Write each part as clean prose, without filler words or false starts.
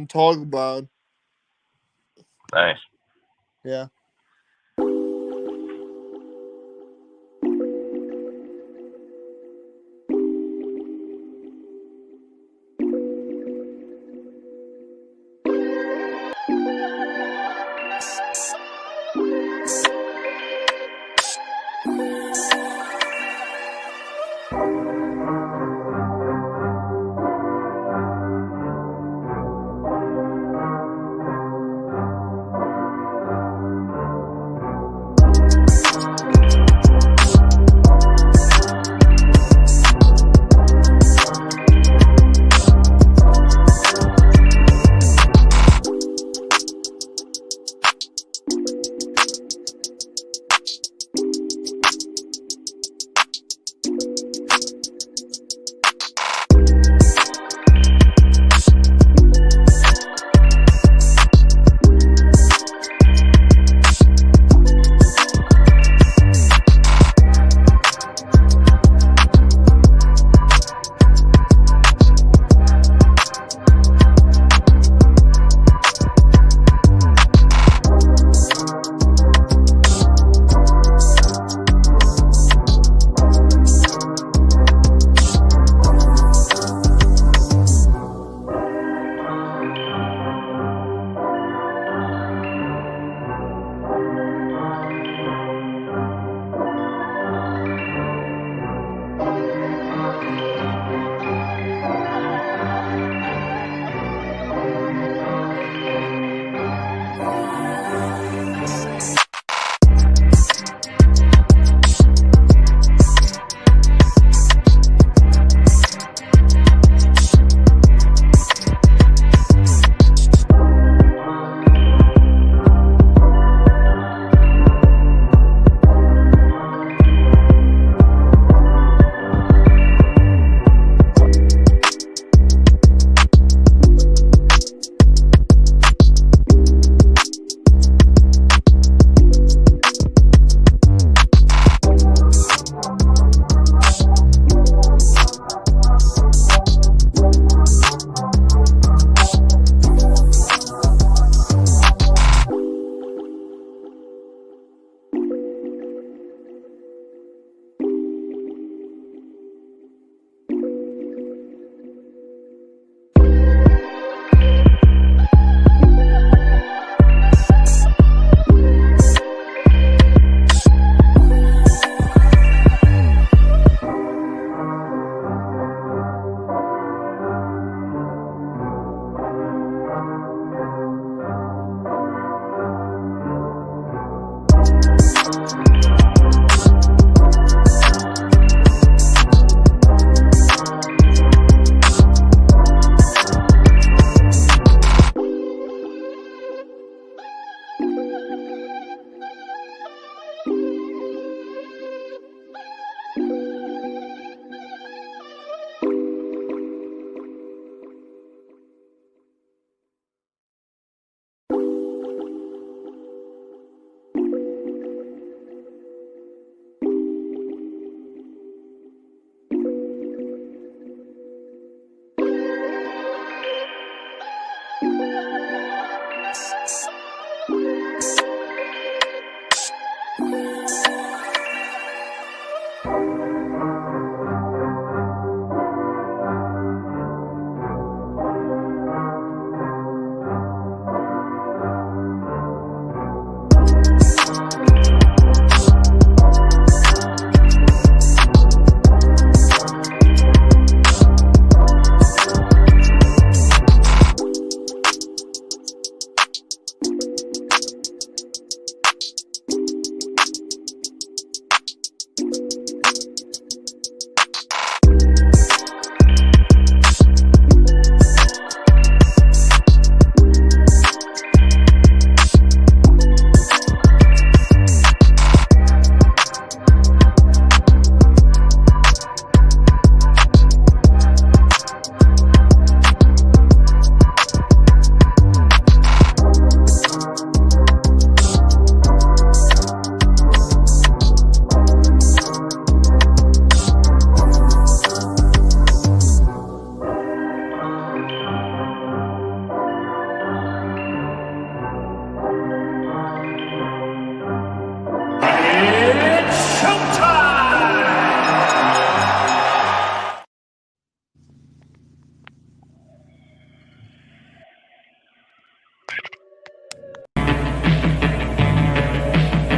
talk about. Nice. Yeah.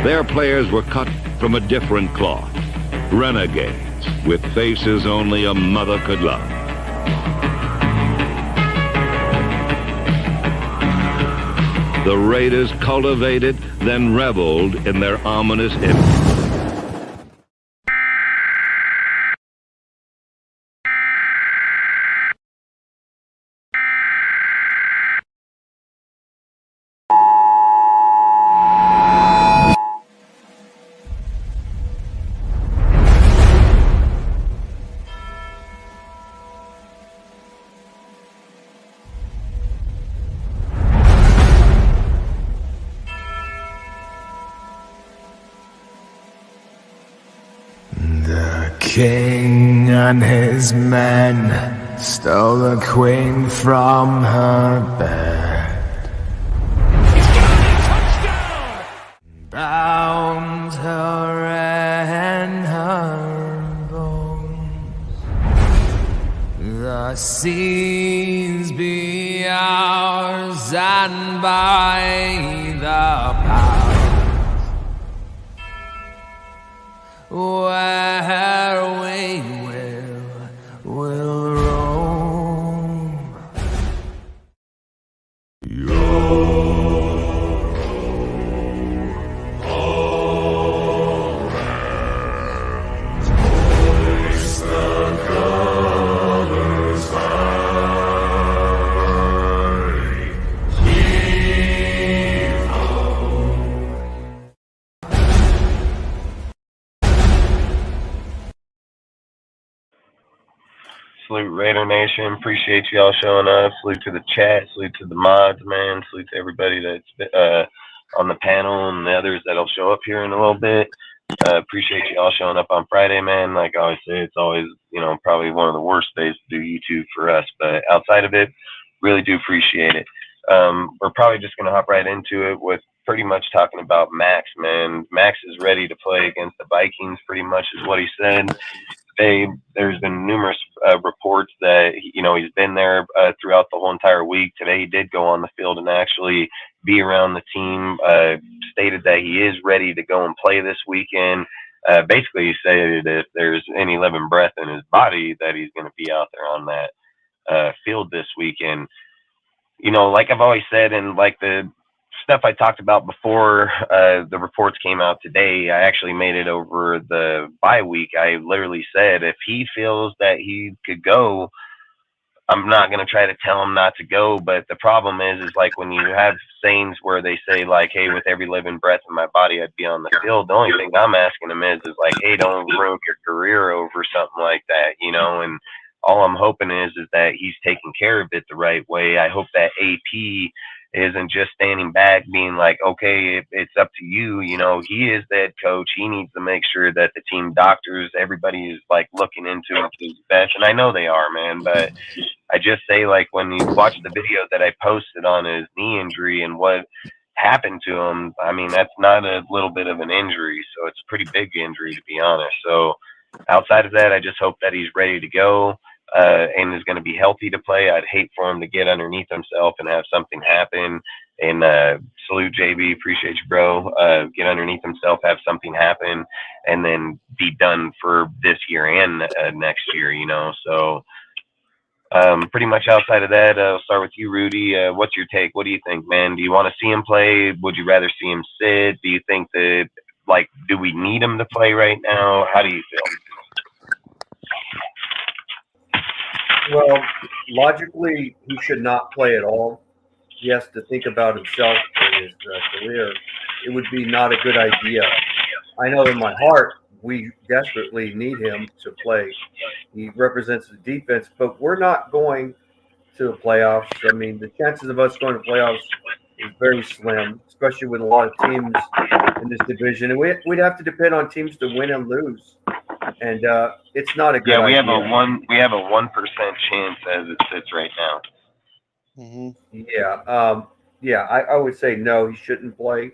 Their players were cut from a different cloth. Renegades with faces only a mother could love. The Raiders cultivated, then reveled in their ominous image. The king and his men stole the queen from her bed, bound her in her bones. The seas be ours, and by the power where we will roam. Salute Raider Nation. Appreciate y'all showing up. Salute to the chat. Salute to the mods, man. Salute to everybody that's on the panel and the others that'll show up here in a little bit. Appreciate y'all showing up on Friday, man. Like I always say, it's always, probably one of the worst days to do YouTube for us. But outside of it, really do appreciate it. We're probably just going to hop right into it with pretty much talking about Max, man. Max is ready to play against the Vikings, pretty much is what he said. There's been numerous reports that he's been there throughout the whole entire week. Today he did go on the field and actually be around the team. Stated that he is ready to go and play this weekend. Basically, he said if there's any living breath in his body, that he's going to be out there on that field this weekend. Like I've always said, and like the stuff I talked about before the reports came out today, I actually made it over the bye week. I literally said if he feels that he could go, I'm not going to try to tell him not to go. But the problem is like when you have sayings where they say like, hey, with every living breath in my body, I'd be on the field. The only thing I'm asking him is like, hey, don't ruin your career over something like that, and all I'm hoping is that he's taking care of it the right way. I hope that AP isn't just standing back being like, okay, it's up to you. He is the head coach. He needs to make sure that the team doctors, everybody is like looking into his best. And I know they are, man, but I just say like when you watch the video that I posted on his knee injury and what happened to him, I mean, that's not a little bit of an injury. So it's a pretty big injury, to be honest. So outside of that, I just hope that he's ready to go. And is going to be healthy to play. I'd hate for him to get underneath himself and have something happen. And salute JB, appreciate you, bro. Get underneath himself, have something happen, and then be done for this year and next year. So pretty much outside of that, I'll start with you, Rudy. What's your take? What do you think, man? Do you want to see him play? Would you rather see him sit? Do you think that, like, do we need him to play right now? How do you feel? Well, logically, he should not play at all. He has to think about himself and his career. It would be not a good idea. I know in my heart we desperately need him to play. He represents the defense, but we're not going to the playoffs. I mean, the chances of us going to playoffs is very slim, especially with a lot of teams in this division. And we'd have to depend on teams to win and lose. And it's not a good idea. We have a 1% chance as it sits right now. Mm-hmm. Yeah. I would say no, he shouldn't play.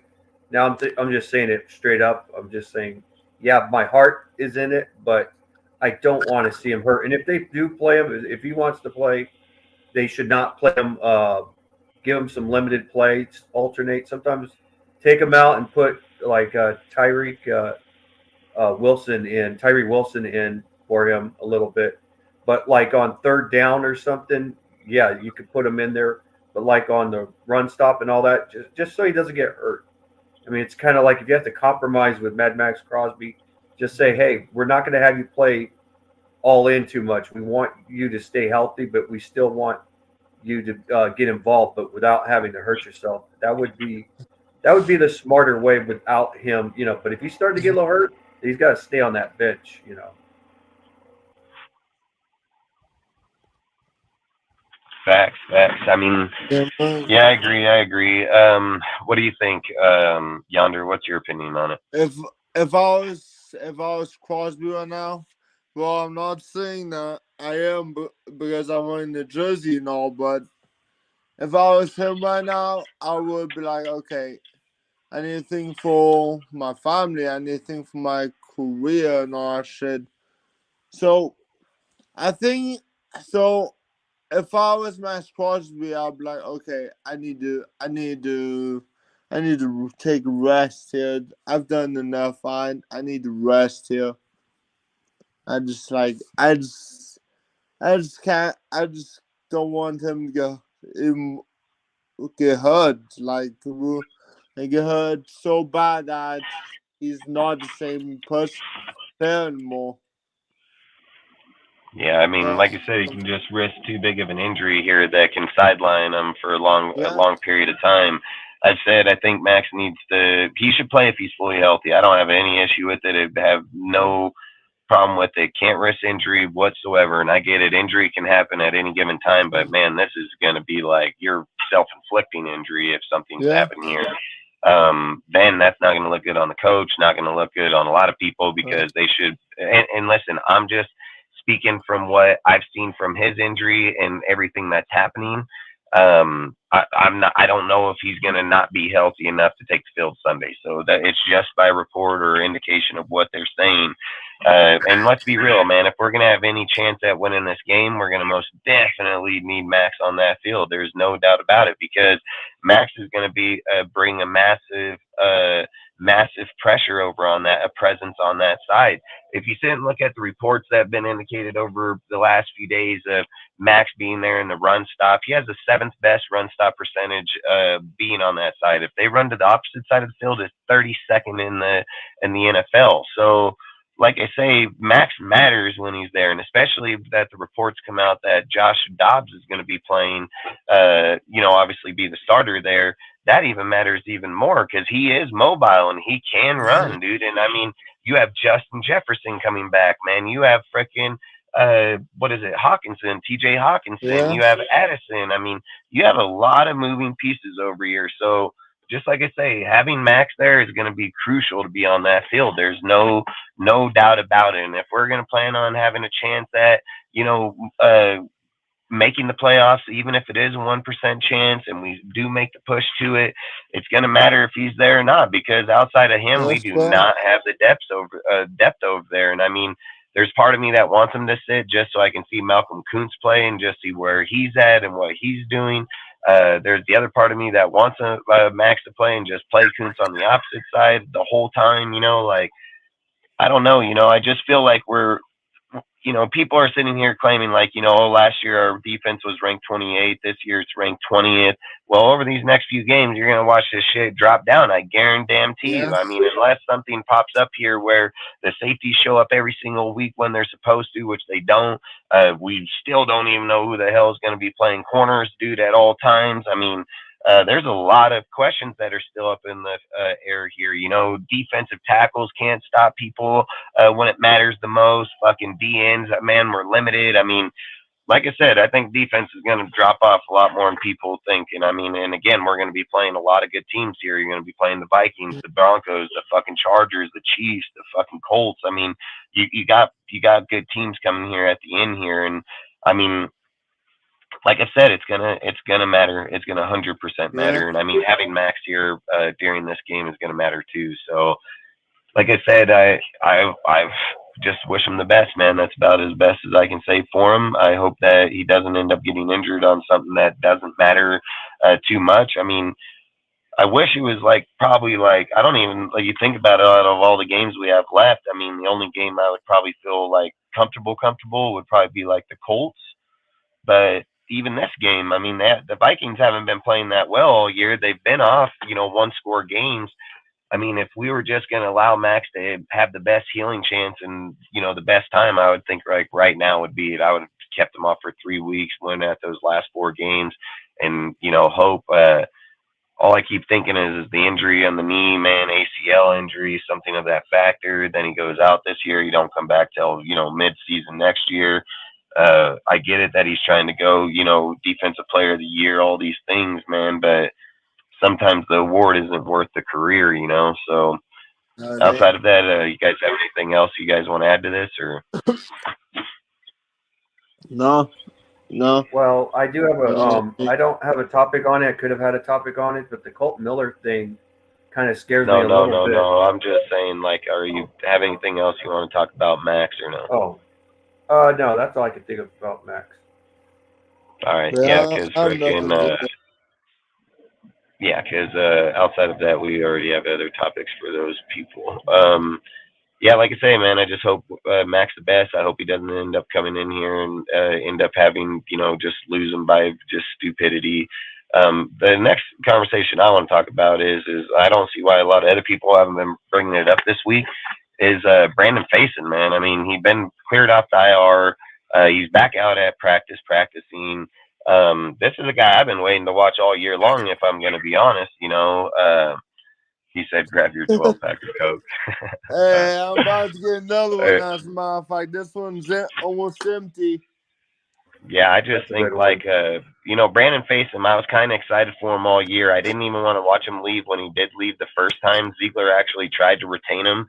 Now I'm just saying it straight up. I'm just saying, yeah, my heart is in it, but I don't want to see him hurt. And if they do play him, if he wants to play, they should not play him. Give him some limited plays, alternate. Sometimes take him out and put like Tyree Wilson in for him a little bit. But like on third down or something, yeah, you could put him in there. But like on the run stop and all that, just so he doesn't get hurt. I mean, it's kind of like if you have to compromise with Mad Max Crosby, just say, hey, we're not going to have you play all in too much. We want you to stay healthy, but we still want you to get involved, but without having to hurt yourself. That would be the smarter way without him, you know. But if he's starting to get a little hurt, he's got to stay on that bench, you know. Facts. I mean, Yeah, I agree. What do you think, Yonder? What's your opinion on it? if I was Crosby right now, well, I'm not saying that I am because I'm wearing the jersey and all, but if I was him right now, I would be like, okay, I need to think for my family, I need to think for my career and all that shit. So I think if I was Max Crosby, I'd be like, okay, I need to take a rest here. I've done enough. I need to rest here. I just don't want him to get hurt. Like, get hurt so bad that he's not the same person anymore. Yeah, I mean, like I said, you can just risk too big of an injury here that can sideline him for a long period of time. I think Max he should play if he's fully healthy. I don't have any issue with it. I have no problem with it. Can't risk injury whatsoever. And I get it. Injury can happen at any given time, but man, this is going to be like your self-inflicting injury if something's happened here. Then that's not going to look good on the coach, not going to look good on a lot of people because they should, and listen, I'm just speaking from what I've seen from his injury and everything that's happening. I don't know if he's going to not be healthy enough to take the field Sunday. So that it's just by report or indication of what they're saying. And let's be real, man. If we're going to have any chance at winning this game, we're going to most definitely need Max on that field. There's no doubt about it because Max is going to be bring a massive pressure over on that, a presence on that side. If you sit and look at the reports that have been indicated over the last few days of Max being there in the run stop, he has the 7th best run stop percentage being on that side. If they run to the opposite side of the field, it's 32nd in the NFL. So, like I say, Max matters when he's there, and especially that the reports come out that Josh Dobbs is going to be playing, obviously be the starter there. That even matters even more because he is mobile and he can run, dude. And I mean, you have Justin Jefferson coming back, man. You have frickin' Hawkinson, TJ Hawkinson. Yeah. You have Addison. I mean, you have a lot of moving pieces over here. So just like I say, having Max there is going to be crucial to be on that field. There's no doubt about it. And if we're going to plan on having a chance at, making the playoffs, even if it is a 1% chance and we do make the push to it, it's going to matter if he's there or not, because outside of him, we do not have the depth over there. And I mean, there's part of me that wants him to sit just so I can see Malcolm Kuntz play and just see where he's at and what he's doing. There's the other part of me that wants Max to play and just play Kuntz on the opposite side the whole time, I don't know, I just feel like people are sitting here claiming like, last year our defense was ranked 28th. This year it's ranked 20th. Well, over these next few games, you're going to watch this shit drop down. I guarantee you. I mean, unless something pops up here where the safeties show up every single week when they're supposed to, which they don't, we still don't even know who the hell is going to be playing corners, dude, at all times. I mean, there's a lot of questions that are still up in the air here. Defensive tackles can't stop people when it matters the most. Fucking DNs, man, we're limited. I mean, like I said, I think defense is going to drop off a lot more than people think. And I mean, and again, we're going to be playing a lot of good teams here. You're going to be playing the Vikings, the Broncos, the fucking Chargers, the Chiefs, the fucking Colts. I mean, you got good teams coming here at the end here. And I mean, like I said, it's gonna matter. It's gonna 100% matter. And I mean, having Max here during this game is gonna matter too. So, like I said, I just wish him the best, man. That's about as best as I can say for him. I hope that he doesn't end up getting injured on something that doesn't matter too much. I mean, I wish it was like probably like I don't even like you think about it out of all the games we have left. I mean, the only game I would probably feel like comfortable would probably be like the Colts. But even this game, I mean, the Vikings haven't been playing that well all year. They've been off, one score games. I mean, if we were just going to allow Max to have the best healing chance and, the best time, I would think like right now would be I would have kept him off for 3 weeks, win at those last 4 games and, hope. All I keep thinking is the injury on the knee, man, ACL injury, something of that factor. Then he goes out this year. You don't come back till, mid-season next year. I get it that he's trying to go, defensive player of the year, all these things, man, but sometimes the award isn't worth the career, so outside of that, you guys have anything else you guys want to add to this or? No. Well, I do have I don't have a topic on it. I could have had a topic on it, but the Colt Miller thing kind of scares me a little bit. No. I'm just saying, like, are you have anything else you want to talk about Max or no? No, that's all I can think of about Max. All right, because outside of that, we already have other topics for those people. Like I say, man, I just hope Max the best. I hope he doesn't end up coming in here and end up having, just losing by just stupidity. The next conversation I want to talk about is I don't see why a lot of other people haven't been bringing it up this week, is Brandon Facyson, man. I mean, he's been cleared off the IR. He's back out at practicing. This is a guy I've been waiting to watch all year long, if I'm going to be honest, He said, grab your 12-pack of Coke. Hey, I'm about to get another one. As a matter of fact, this one's almost empty. Yeah, I just think, like, Brandon Facyson, I was kind of excited for him all year. I didn't even want to watch him leave when he did leave the first time. Ziegler actually tried to retain him.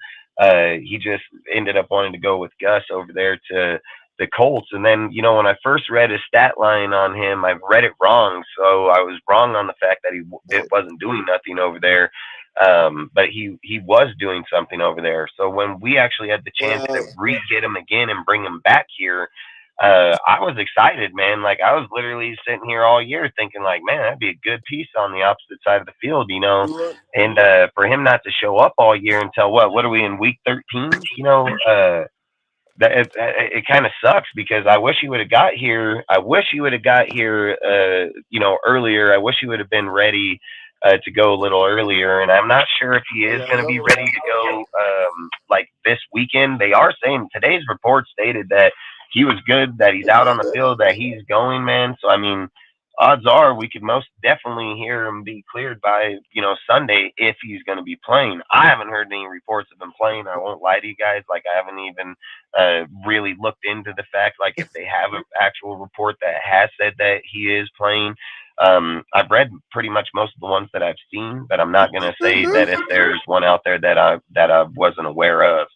He just ended up wanting to go with Gus over there to the Colts. And then, when I first read his stat line on him, I read it wrong. So I was wrong on the fact that he wasn't doing nothing over there. But he was doing something over there. So when we actually had the chance to re-get him again and bring him back here, I was excited, man. Like, I was literally sitting here all year thinking, like, man, that'd be a good piece on the opposite side of the field, And for him not to show up all year until what are we in week 13? It kind of sucks because I wish he would have got here. Earlier. I wish he would have been ready to go a little earlier, and I'm not sure if he is going to be ready to go like this weekend. They are saying today's report stated that he was good, that he's out on the field, that he's going, man. So I mean, odds are we could most definitely hear him be cleared by Sunday if he's going to be playing. I haven't heard any reports of him playing. I won't lie to you guys. Like, I haven't even really looked into the fact, like, if they have an actual report that has said that he is playing. I've read pretty much most of the ones that I've seen, but I'm not going to say that if there's one out there that I wasn't aware of.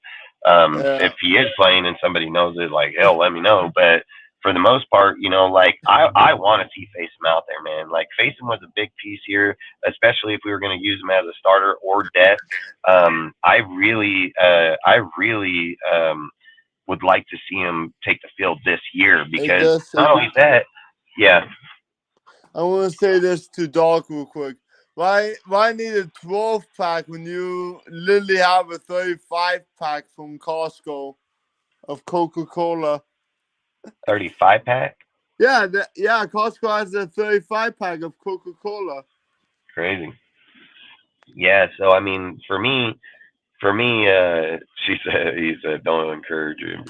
If he is playing and somebody knows it, like, hell, let me know. But for the most part, like, I want to see Facyson out there, man. Like, Facyson was a big piece here, especially if we were going to use him as a starter or depth. I really would like to see him take the field this year because not only that, I want to say this to Doc real quick. Why need a 12-pack when you literally have a 35-pack from Costco of Coca-Cola? 35-pack? Yeah, Costco has a 35-pack of Coca-Cola. Crazy. Yeah, so I mean, for me, he said, don't encourage him.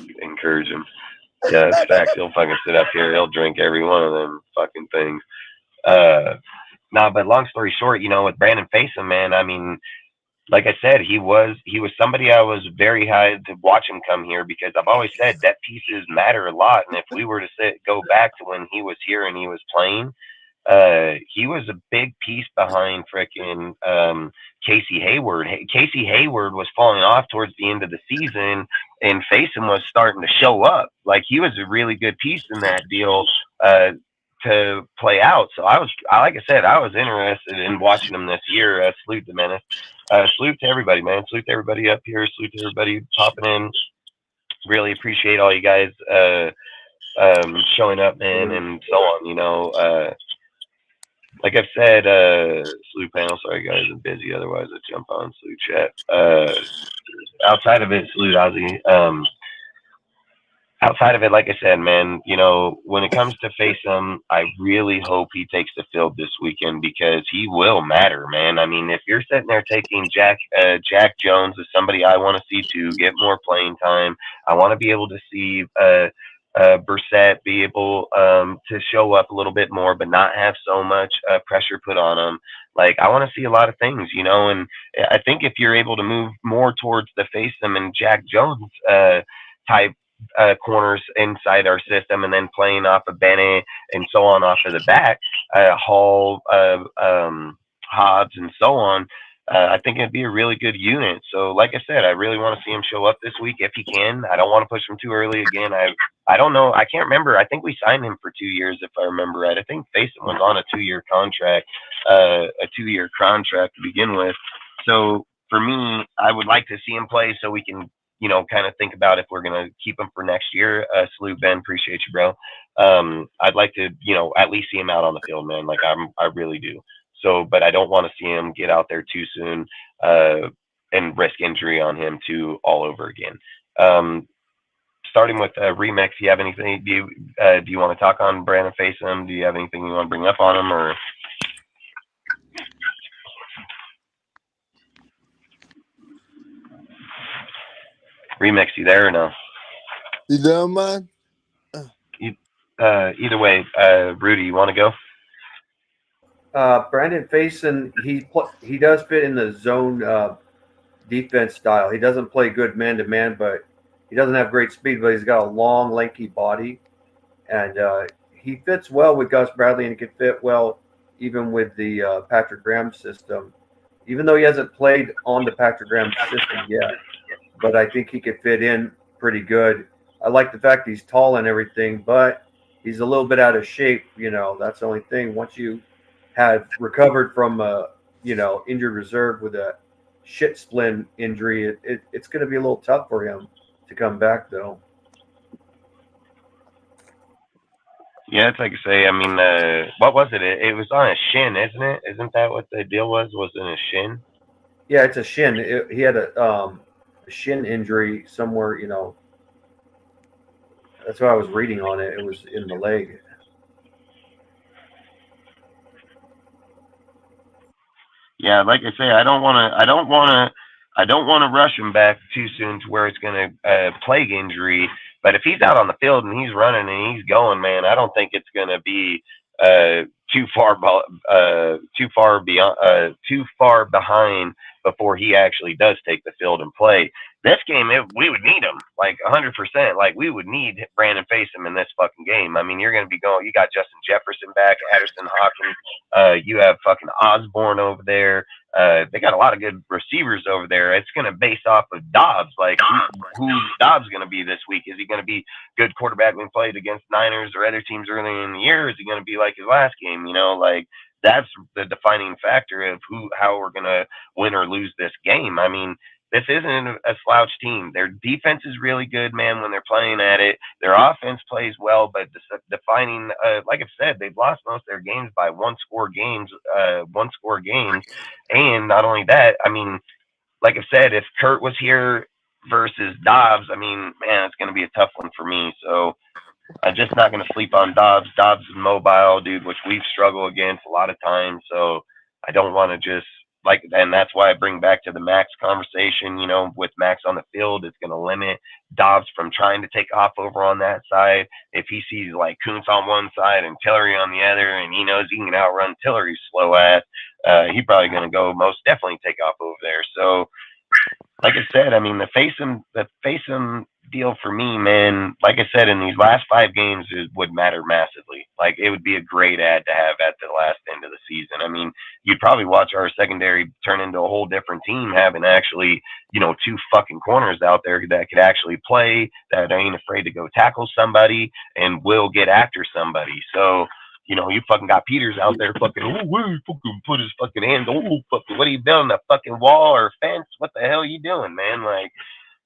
Yeah, in fact, he'll fucking sit up here, he'll drink every one of them fucking things. But long story short, with Brandon Facyson, man, I mean, like I said, he was somebody I was very high to watch him come here because I've always said that pieces matter a lot. And if we were to go back to when he was here and he was playing, he was a big piece behind frickin' Casey Hayward. Casey Hayward was falling off towards the end of the season, and Facyson was starting to show up. Like, he was a really good piece in that deal to play out. So like I said, I was interested in watching him this year. Salute the Menace. Salute to everybody, man. Salute to everybody up here. Salute to everybody popping in. Really appreciate all you guys showing up, man, and so on. like I've said, Salute panel. Sorry guys, I'm busy. Otherwise, I'd jump on Salute chat. Outside of it, Salute Ozzy. Outside of it, like I said, man, when it comes to face him, I really hope he takes the field this weekend because he will matter, man. I mean, if you're sitting there taking Jack Jones as somebody I want to see to get more playing time, I want to be able to see Brissett be able to show up a little bit more, but not have so much pressure put on him. Like, I want to see a lot of things, and I think if you're able to move more towards the face him and Jack Jones type corners inside our system, and then playing off of Bennett and so on off of the back, Hall, Hobbs, and so on. I think it'd be a really good unit. So, like I said, I really want to see him show up this week if he can. I don't want to push him too early again. I don't know. I can't remember. I think we signed him for 2 years, if I remember right. I think Faison was on a 2-year contract, to begin with. So for me, I would like to see him play so we can kind of think about if we're going to keep him for next year. Salute, Ben. Appreciate you, bro. I'd like to, at least see him out on the field, man. Like, I really do. So, but I don't want to see him get out there too soon and risk injury on him too all over again. Starting with Remix, do you have anything? Do you want to talk on Brandon Faison? Do you have anything you want to bring up on him, or? Remix, you there or no? You there, man? Either way, Rudy, you want to go? Brandon Faison, he does fit in the zone defense style. He doesn't play good man-to-man, but he doesn't have great speed, but he's got a long, lanky body. And he fits well with Gus Bradley, and he could fit well even with the Patrick Graham system, even though he hasn't played on the Patrick Graham system yet. But I think he could fit in pretty good. I like the fact he's tall and everything, but he's a little bit out of shape. That's the only thing. Once you have recovered from injured reserve with a shit splint injury, it's going to be a little tough for him to come back, though. Yeah, it's like I say. I mean, what was it? It was on a shin, isn't it? Isn't that what the deal was? Was it a shin? Yeah, it's a shin. He had a shin injury somewhere. That's what I was reading on it. It was in the leg. Yeah, like I say, I don't want to rush him back too soon to where it's going to plague injury. But if he's out on the field and he's running and he's going, man, I don't think it's going to be too far behind before he actually does take the field and play. This game, we would need him, like 100%. Like, we would need Brandon Faison in this fucking game. I mean, you're going to be going, you got Justin Jefferson back, Addison Hawkins, you have fucking Osborne over there. They got a lot of good receivers over there. It's going to base off of Dobbs. Like, who's Dobbs going to be this week? Is he going to be good quarterback when played against Niners or other teams early in the year? Is he going to be like his last game? Like, that's the defining factor of how we're going to win or lose this game. I mean, this isn't a slouch team. Their defense is really good, man, when they're playing at it. Their offense plays well, but defining, like I've said, they've lost most of their games by one-score games. And not only that, I mean, like I've said, if Kurt was here versus Dobbs, I mean, man, it's going to be a tough one for me. So I'm just not going to sleep on Dobbs. Dobbs is mobile, dude, which we've struggled against a lot of times. So I don't want to just, and that's why I bring back to the Max conversation, with Max on the field, it's going to limit Dobbs from trying to take off over on that side. If he sees like Kuntz on one side and Tillery on the other, and he knows he can outrun Tillery's slow ass, he's probably going to go most definitely take off over there. So, like I said, I mean, the Faison deal for me, man, like I said, in these last 5 games, it would matter massively. Like, it would be a great ad to have at the last end of the season. I mean, you'd probably watch our secondary turn into a whole different team, having actually, 2 fucking corners out there that could actually play, that ain't afraid to go tackle somebody and will get after somebody. So, you fucking got Peters out there fucking, where he fucking put his fucking hands, fucking, what are you building, a fucking wall or a fence? What the hell are you doing, man? Like,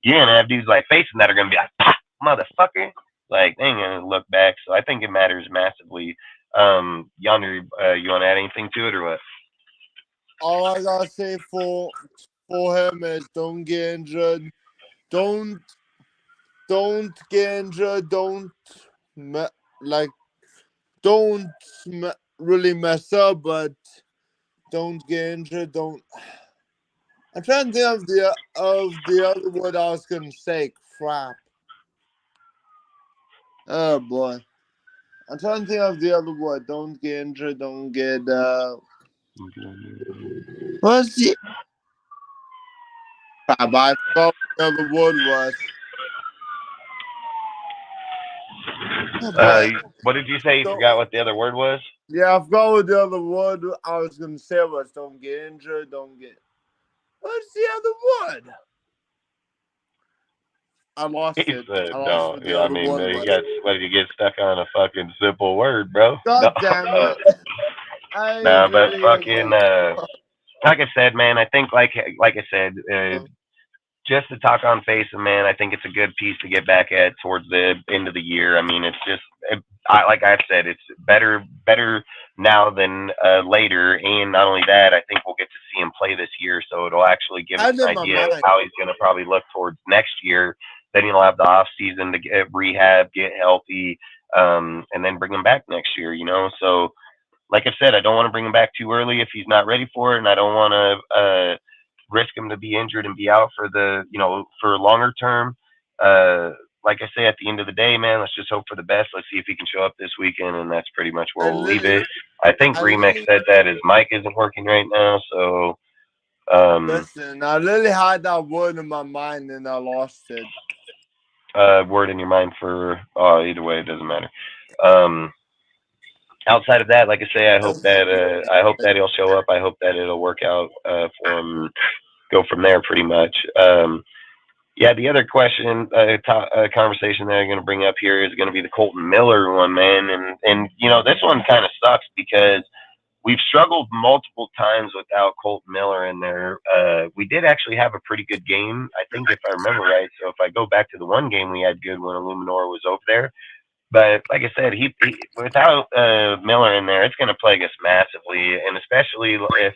you're going to have dudes like Faison that are going to be like, motherfucker. Like, they ain't going to look back. So I think it matters massively Yonder, you want to add anything to it or what? All I gotta say for him is don't get injured. Don't get injured. Don't really mess up, but don't get injured. Don't. I'm trying to think of the other word I was gonna say. Crap. Oh boy. I'm trying to think of the other word. Don't get injured. Don't get. What's the? Crap, I forgot what the other word was. Oh, boy. What did you say? You forgot what the other word was? Yeah, I forgot what the other word I was gonna say was. Don't get injured. Don't get. What's the other word? I lost He it. said, I lost "No." what the Yeah, I other mean, word you was. got what did you get stuck on a fucking simple word, bro? God No. damn it. I Nah, but really fucking, like I said, man, I think like I said, just to talk on Facein, man, I think it's a good piece to get back at towards the end of the year. I mean, it's just, like I've said, it's better now than later. And not only that, I think we'll get to see him play this year, so it'll actually give us an idea of how he's going to probably look towards next year. Then he'll have the off season to get rehab, get healthy, and then bring him back next year. You know, so like I said, I don't want to bring him back too early if he's not ready for it, and I don't want to risk him to be injured and be out for for a longer term. Like I say, at the end of the day, man, let's just hope for the best. Let's see if he can show up this weekend, and that's pretty much where we'll leave it. I think Remix said that his mic isn't working right now, so. Listen, I literally had that word in my mind and I lost it. Word in your mind for either way, it doesn't matter. Outside of that, like I say, I hope that he'll show up. I hope that it'll work out for him. Go from there, pretty much. Yeah, the other question, conversation that I'm going to bring up here is going to be the Kolton Miller one, man, and this one kind of sucks because we've struggled multiple times without Kolton Miller in there. We did actually have a pretty good game, I think, if I remember right. So if I go back to the one game we had good when Illuminor was over there. But like I said, he without Miller in there, it's going to plague us massively, and especially if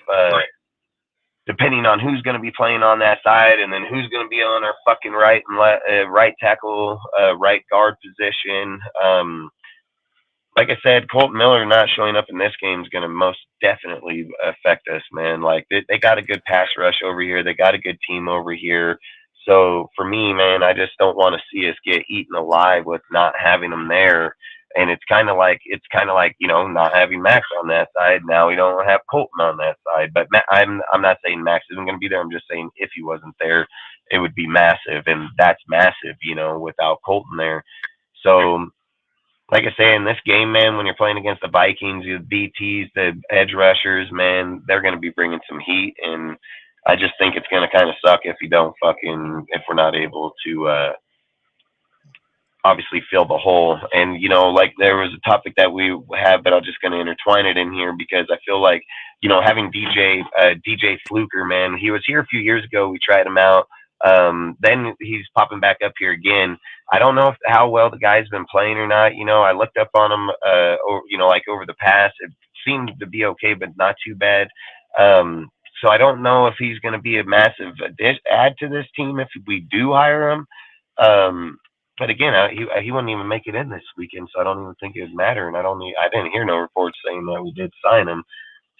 depending on who's going to be playing on that side, and then who's going to be on our fucking right and right tackle, right guard position. Like I said, Kolton Miller not showing up in this game is going to most definitely affect us, man. Like they got a good pass rush over here, they got a good team over here. So for me, man, I just don't want to see us get eaten alive with not having them there. And it's kind of like not having Max on that side. Now we don't have Kolton on that side. But I'm not saying Max isn't going to be there. I'm just saying if he wasn't there, it would be massive, and that's massive, without Kolton there. So like I say, in this game, man, when you're playing against the Vikings, the BTs, the edge rushers, man, they're going to be bringing some heat, and I just think it's going to kind of suck if if we're not able to obviously fill the hole. And like there was a topic that we have, but I'm just going to intertwine it in here because I feel like having DJ Fluker, man, he was here a few years ago. We tried him out. Then he's popping back up here again. I don't know how well the guy's been playing or not. I looked up on him, over the past. It seemed to be okay, but not too bad. So I don't know if he's going to be a massive add to this team if we do hire him. But again, he wouldn't even make it in this weekend, so I don't even think it would matter. And I didn't hear no reports saying that we did sign him.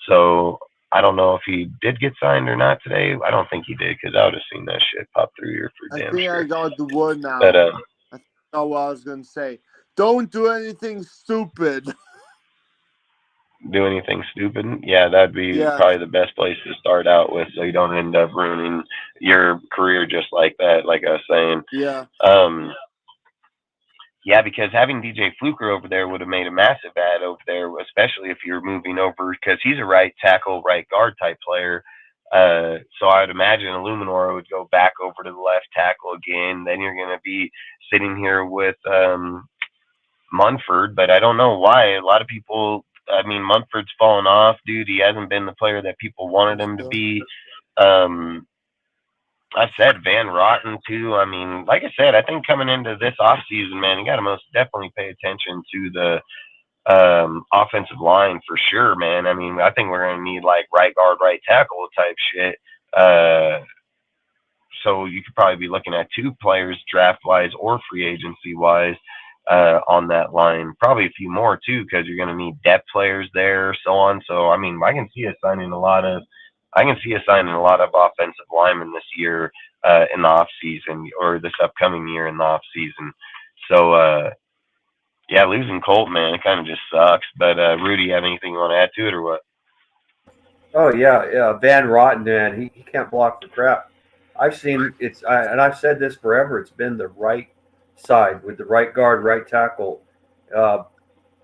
So I don't know if he did get signed or not today. I don't think he did because I would have seen that shit pop through here for damn sure. I got the word now. But, I know what I was going to say. Don't do anything stupid. Do anything stupid? Yeah, that'd be probably the best place to start out with so you don't end up ruining your career just like that, like I was saying. Yeah. Yeah, because having DJ Fluker over there would have made a massive add over there, especially if you're moving over, because he's a right tackle, right guard type player. So I would imagine Illuminor would go back over to the left tackle again. Then you're going to be sitting here with Munford, but I don't know why. A lot of people, Munford's fallen off, dude. He hasn't been the player that people wanted him to be. I said Van Rotten too. Like I said, I think coming into this off season, man, you got to most definitely pay attention to offensive line for sure, man. I mean, I think we're going to need like right guard, right tackle type shit. So you could probably be looking at 2 players draft wise or free agency wise on that line. Probably a few more too, because you're going to need depth players there, so on. So I mean, I can see us signing a lot of offensive linemen this year in the off season, or this upcoming year in the off season. So yeah, losing Colt, man, it kind of just sucks. But Rudy, you have anything you want to add to it, or what? Oh yeah. Van Rotten, man, he can't block for crap. I've seen and I've said this forever. It's been the right side with the right guard, right tackle. Uh,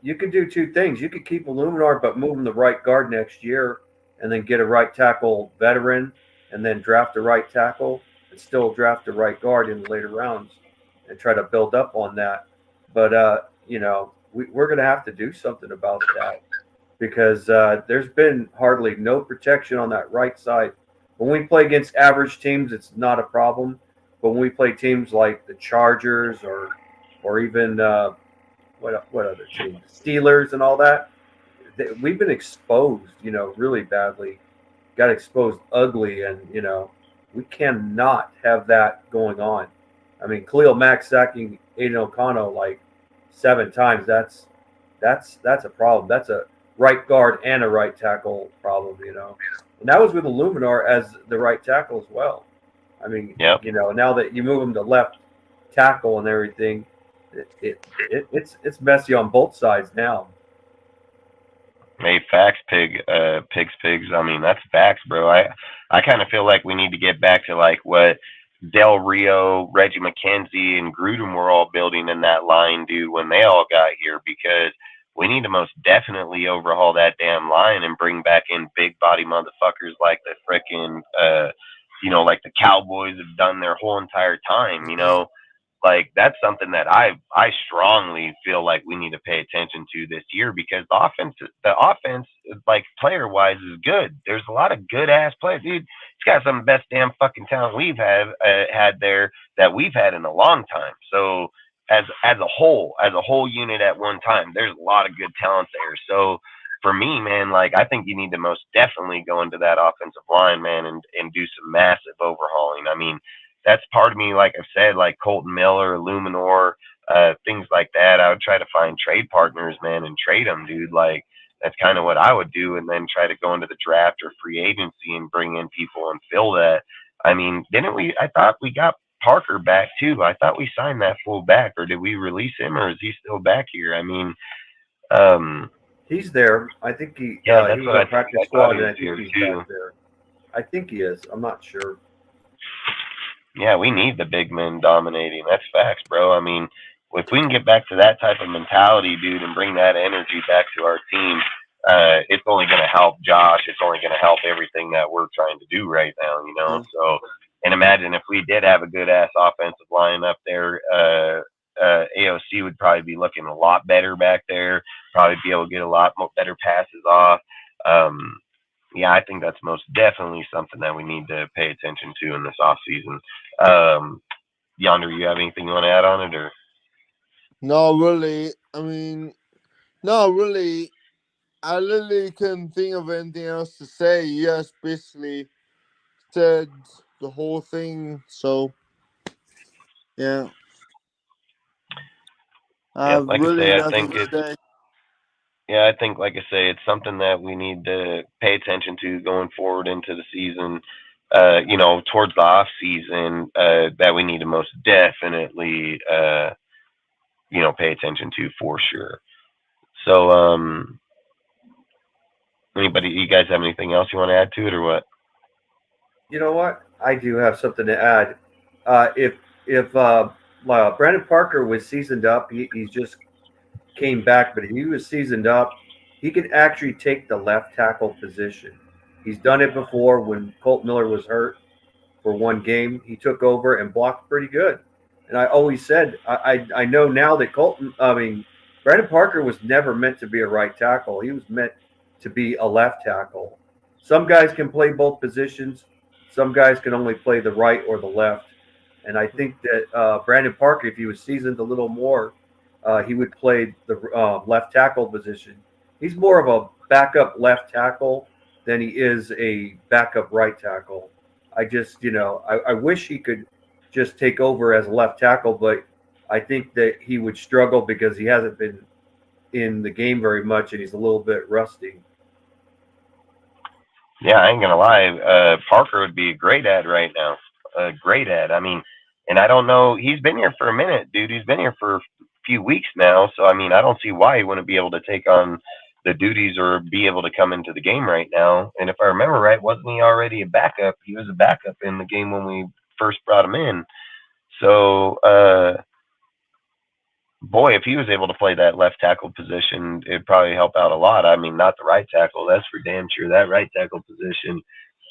you could do 2 things. You could keep Illuminar, but move him the right guard next year, and then get a right tackle veteran, and then draft a right tackle, and still draft a right guard in the later rounds, and try to build up on that. But we're going to have to do something about that, because there's been hardly no protection on that right side. When we play against average teams, it's not a problem. But when we play teams like the Chargers or even what other teams, Steelers and all that, we've been exposed, really badly. Got exposed ugly, and we cannot have that going on. I mean, Khalil Mack sacking Aiden O'Connell like 7 times. That's a problem. That's a right guard and a right tackle problem, And that was with Illuminar as the right tackle as well. I mean, Yep. Now that you move him to left tackle and everything, it's messy on both sides now. Hey, facts, pigs. I mean, that's facts, bro. I kind of feel like we need to get back to like what Del Rio, Reggie McKenzie, and Gruden were all building in that line, dude, when they all got here, because we need to most definitely overhaul that damn line and bring back in big body motherfuckers like the frickin', like the Cowboys have done their whole entire time, Like, that's something that I strongly feel like we need to pay attention to this year, because the offense, like player wise, is good. There's a lot of good ass players, dude. It's got some of the best damn fucking talent we've had there that we've had in a long time. So as a whole unit at one time, there's a lot of good talent there. So for me, man, like, I think you need to most definitely go into that offensive line, man, and do some massive overhauling. I mean, that's part of me, like I've said, like Colton Miller, Illuminor, things like that. I would try to find trade partners, man, and trade them, dude. Like, that's kind of what I would do, and then try to go into the draft or free agency and bring in people and fill that. I mean, I thought we got Parker back too. I thought we signed that full back, or did we release him, or is he still back here? I mean, he's there. I think he yeah, that's he what was I on practice think. I squad, thought he and I was here think he's too. back there. I think he is. I'm not sure. Yeah, we need the big men dominating. That's facts, bro. I mean, if we can get back to that type of mentality, dude, and bring that energy back to our team, it's only going to help Josh. It's only going to help everything that we're trying to do right now, So, and imagine if we did have a good ass offensive line up there, AOC would probably be looking a lot better back there. Probably be able to get a lot more better passes off. Yeah, I think that's most definitely something that we need to pay attention to in this off season. Yonder, you have anything you want to add on it, or? No, really. I mean, no, really. I literally couldn't think of anything else to say. You guys basically said the whole thing. So, yeah. I have Like really I nothing think to say. Yeah, I think, like I say, it's something that we need to pay attention to going forward into the season. Towards the off season, that we need to most definitely, pay attention to for sure. So, you guys have anything else you want to add to it, or what? You know what? I do have something to add. If Brandon Parker was seasoned up, he just came back, but if he was seasoned up, he could actually take the left tackle position. He's done it before when Colt Miller was hurt for one game. He took over and blocked pretty good. And I always said, I know now that Brandon Parker was never meant to be a right tackle. He was meant to be a left tackle. Some guys can play both positions. Some guys can only play the right or the left. And I think that Brandon Parker, if he was seasoned a little more, he would play the left tackle position. He's more of a backup left tackle than he is a backup right tackle. I just, I wish he could just take over as a left tackle, but I think that he would struggle because he hasn't been in the game very much and he's a little bit rusty. Yeah, I ain't gonna lie. Parker would be a great ad right now. A great ad. I mean, and I don't know. He's been here for a minute, dude. He's been here for a few weeks now. So I mean, I don't see why he wouldn't be able to take on the duties or be able to come into the game right now. And if I remember right, wasn't he already a backup? He was a backup in the game when we first brought him in. So, boy, if he was able to play that left tackle position, it'd probably help out a lot. I mean, not the right tackle, that's for damn sure. That right tackle position,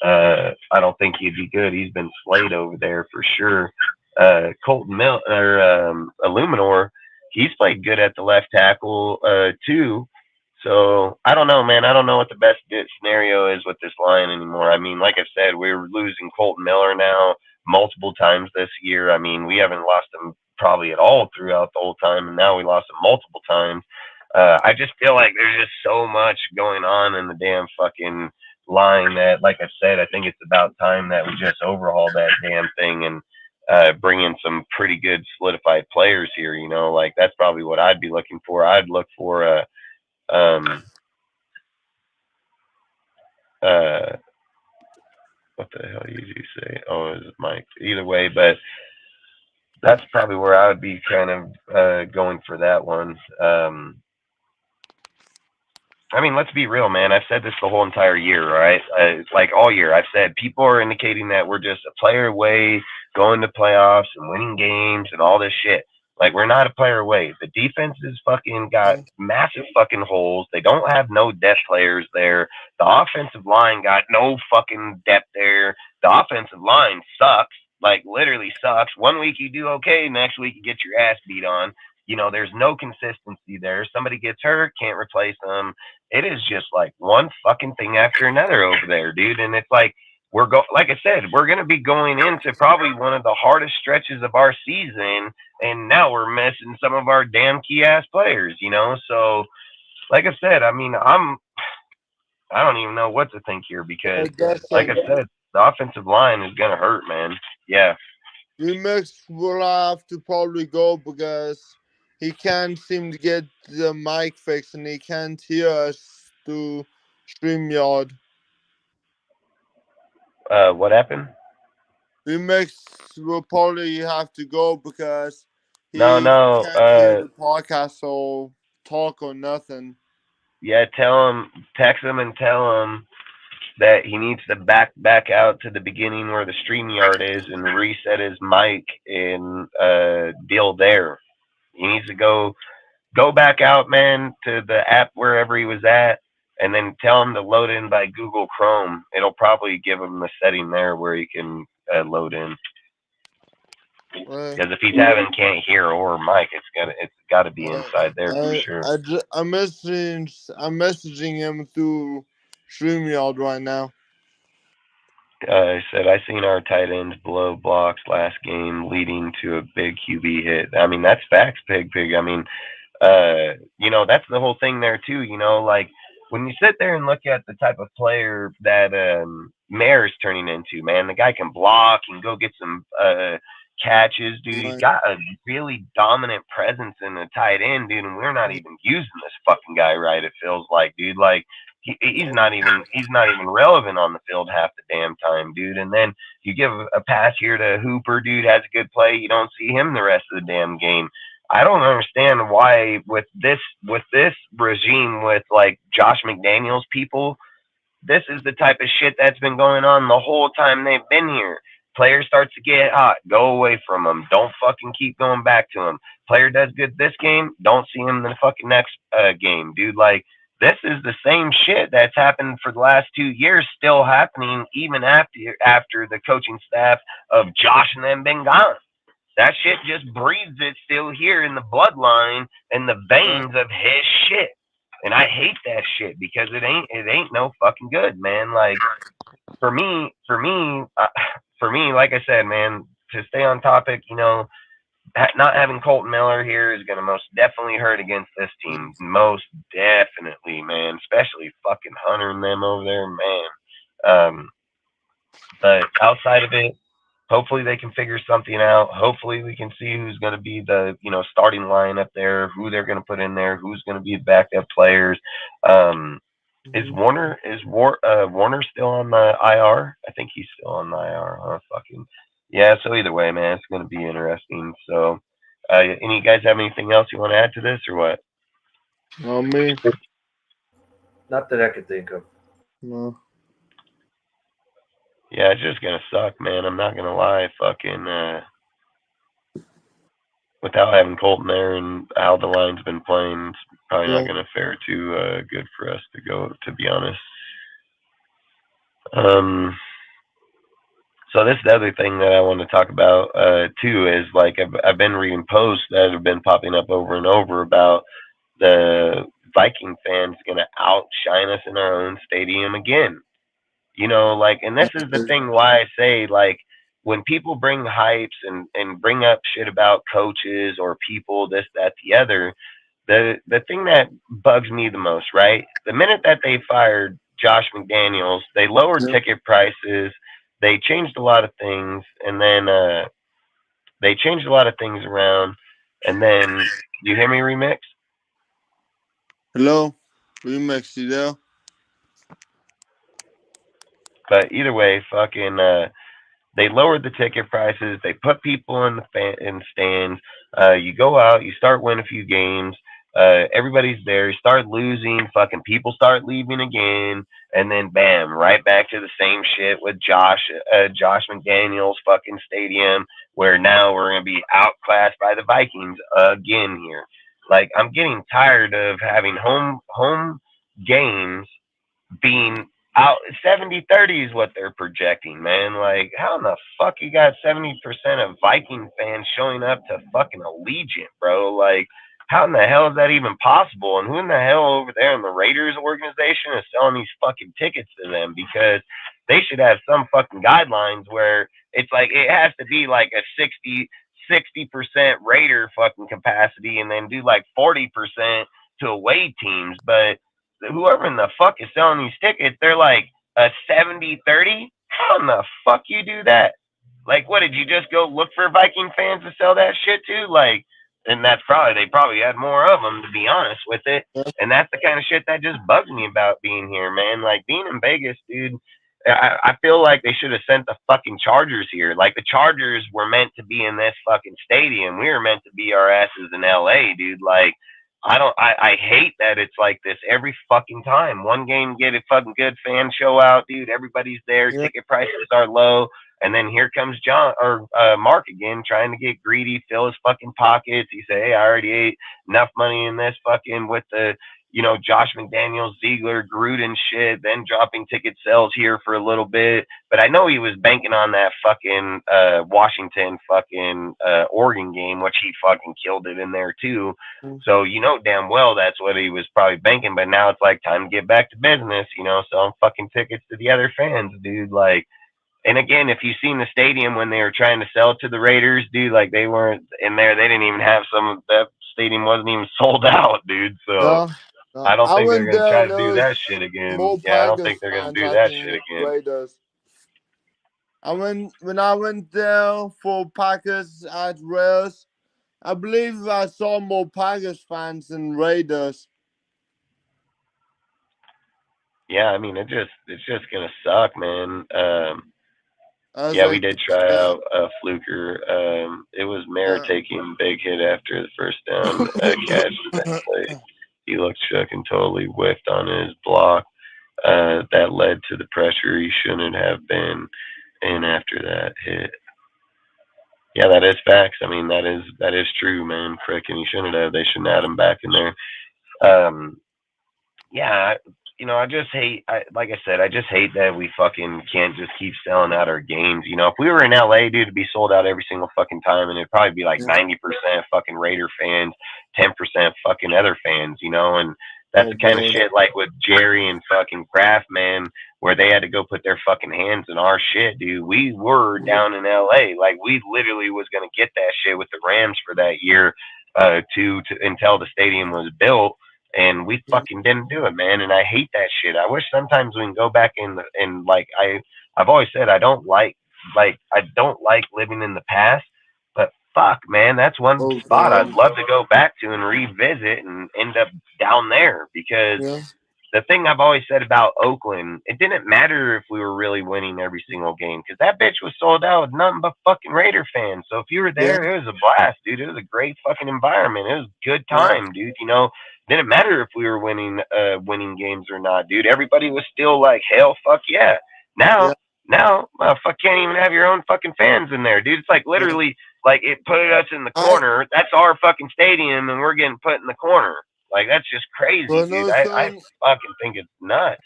I don't think he'd be good. He's been slayed over there for sure. Colton Mill or Illuminor, he's played good at the left tackle too. So I don't know, man. I don't know what the best scenario is with this line anymore. I mean, like I said, we're losing Colton Miller now multiple times this year. I mean, we haven't lost him probably at all throughout the whole time, and now we lost him multiple times. I just feel like there's just so much going on in the damn fucking line that, like I said, I think it's about time that we just overhaul that damn thing and bring in some pretty good solidified players here. You know, like that's probably what I'd be looking for. I'd look for a what the hell did you say? Oh, it was Mike. Either way, but that's probably where I would be kind of going for that one. I mean, let's be real, man. I've said this the whole entire year, right? Like all year, I've said people are indicating that we're just a player away, going to playoffs and winning games and all this shit. Like, we're not a player away. The defense is fucking got massive fucking holes. They don't have no depth players there. The offensive line got no fucking depth there. The offensive line sucks. Like, literally sucks. One week you do okay, next week you get your ass beat on. You know, there's no consistency there. Somebody gets hurt, can't replace them. It is just like one fucking thing after another over there, dude. And it's like, like I said, we're going to be going into probably one of the hardest stretches of our season, and now we're missing some of our damn key ass players, you know? So, like I said, I mean, I don't even know what to think here because, like I said, the offensive line is going to hurt, man. Yeah. Remix will have to probably go because he can't seem to get the mic fixed and he can't hear us through StreamYard. What happened? Remix will probably have to go because he no, can't hear the podcast or talk or nothing. Yeah, text him and tell him that he needs to back out to the beginning where the StreamYard is and reset his mic and deal there. He needs to go back out, man, to the app wherever he was at, and then tell him to load in by Google Chrome. It'll probably give him the setting there where he can load in. Because if he's can't hear or mic, it's got to be inside there for sure. I'm messaging him through StreamYard right now. I said I seen our tight ends blow blocks last game, leading to a big QB hit. I mean, that's facts, Pig. I mean, you know, that's the whole thing there too. You know, like when you sit there and look at the type of player that Mayor's turning into, man, the guy can block and go get some catches, dude. He's got a really dominant presence in the tight end, dude, and we're not even using this fucking guy right. It feels like, dude, like. He's not even relevant on the field half the damn time, dude. And then you give a pass here to Hooper, dude, has a good play. You don't see him the rest of the damn game. I don't understand why with this regime with like Josh McDaniels people, this is the type of shit that's been going on the whole time they've been here. Player starts to get hot, go away from him. Don't fucking keep going back to him. Player does good this game, don't see him in the fucking next game, dude. Like, this is the same shit that's happened for the last 2 years, still happening even after the coaching staff of Josh and them been gone. That shit just breathes it still here in the bloodline and the veins of his shit. And I hate that shit because it ain't no fucking good, man. Like for me, like I said, man, to stay on topic, you know, not having Colton Miller here is going to most definitely hurt against this team. Most definitely, man. Especially fucking Hunter and them over there, man. But outside of it, hopefully they can figure something out. Hopefully we can see who's going to be the starting line up there, who they're going to put in there, who's going to be the backup players. Is Warner still on the IR? I think he's still on the IR. Huh? Fucking yeah. So either way, man, it's going to be interesting. So, any guys have anything else you want to add to this or what? Not me. Not that I could think of. No. Yeah, it's just gonna suck, man. I'm not gonna lie. Fucking without having Colton there and how the line's been playing, it's probably not gonna fare too good for us to go. To be honest. So this is the other thing that I want to talk about too is like I've been reading posts that have been popping up over and over about the Viking fans gonna outshine us in our own stadium again. Like, and this is the thing why I say, like, when people bring hypes and bring up shit about coaches or people, this, that, the other, the thing that bugs me the most, right? The minute that they fired Josh McDaniels, they lowered ticket prices, they changed a lot of things, and then they changed a lot of things around, and then, you hear me, Remix? Hello? Remix, you there? But either way, fucking, they lowered the ticket prices. They put people in the stands. You go out, you start winning a few games. Everybody's there. You start losing. Fucking people start leaving again, and then bam, right back to the same shit with Josh McDaniels' fucking stadium, where now we're gonna be outclassed by the Vikings again here. Like, I'm getting tired of having home games being out 70-30 is what they're projecting, man. Like, how in the fuck you got 70% of Viking fans showing up to fucking Allegiant, bro? Like, how in the hell is that even possible? And who in the hell over there in the Raiders organization is selling these fucking tickets to them? Because they should have some fucking guidelines where it's like it has to be like a 60% Raider fucking capacity and then do like 40% to away teams. But whoever in the fuck is selling these tickets, they're like a 70-30? How in the fuck you do that? Like, what, did you just go look for Viking fans to sell that shit to? Like, and they probably had more of them, to be honest with it. And that's the kind of shit that just bugs me about being here, man. Like, being in Vegas, dude, I feel like they should have sent the fucking Chargers here. Like, the Chargers were meant to be in this fucking stadium. We were meant to be our asses in LA, dude. Like, I hate that it's like this every fucking time. One game, get a fucking good fan show out, dude. Everybody's there. Yeah. Ticket prices are low. And then here comes Mark again, trying to get greedy, fill his fucking pockets. He said, hey, I already ate enough money in this fucking with the, Josh McDaniels, Ziegler, Gruden shit, then dropping ticket sales here for a little bit. But I know he was banking on that fucking Washington fucking Oregon game, which he fucking killed it in there too. So damn well that's what he was probably banking. But now it's like time to get back to business, selling fucking tickets to the other fans, dude. Like, and again, if you've seen the stadium when they were trying to sell it to the Raiders, dude, like they weren't in there. They didn't even have that stadium wasn't even sold out, dude. So I don't think they're going to try to do that shit again. Yeah, I don't think they're going to do that shit again. Raiders. When I went there for Packers at Raiders, I believe I saw more Packers fans than Raiders. Yeah, I mean, it's just going to suck, man. Yeah, like, we did try out Fluker. It was Mayer taking big hit after the first down catch that play. He looked fucking totally whiffed on his block. That led to the pressure he shouldn't have been in after that hit. Yeah, that is facts. I mean, that is true, man. Frickin' he shouldn't have. They shouldn't have had him back in there. Yeah, I just hate, like I said, I just hate that we fucking can't just keep selling out our games. If we were in LA, dude, it'd be sold out every single fucking time, and it'd probably be like 90% fucking Raider fans, 10% fucking other fans, and That's Oh, the kind of boy. shit like with Jerry and fucking Kraft, man, where they had to go put their fucking hands in our shit, dude. We were down in LA. Like, we literally was going to get that shit with the Rams for that year to until the stadium was built. And we fucking didn't do it, man. And I hate that shit. I wish sometimes we can go back and like, I've always said I don't like living in the past. But fuck, man, that's one Oh, spot I'd God. love to go back to and revisit and end up down there, because Yeah. the thing I've always said about Oakland, it didn't matter if we were really winning every single game, because that bitch was sold out with nothing but fucking Raider fans. So if you were there, it was a blast, dude. It was a great fucking environment. It was a good time, dude. You know, it didn't matter if we were winning games or not, dude. Everybody was still like, hell, fuck yeah. Now, fuck, can't even have your own fucking fans in there, dude. It's like literally, like, it put us in the corner. That's our fucking stadium, and we're getting put in the corner. Like, that's just crazy, dude. I fucking think it's nuts.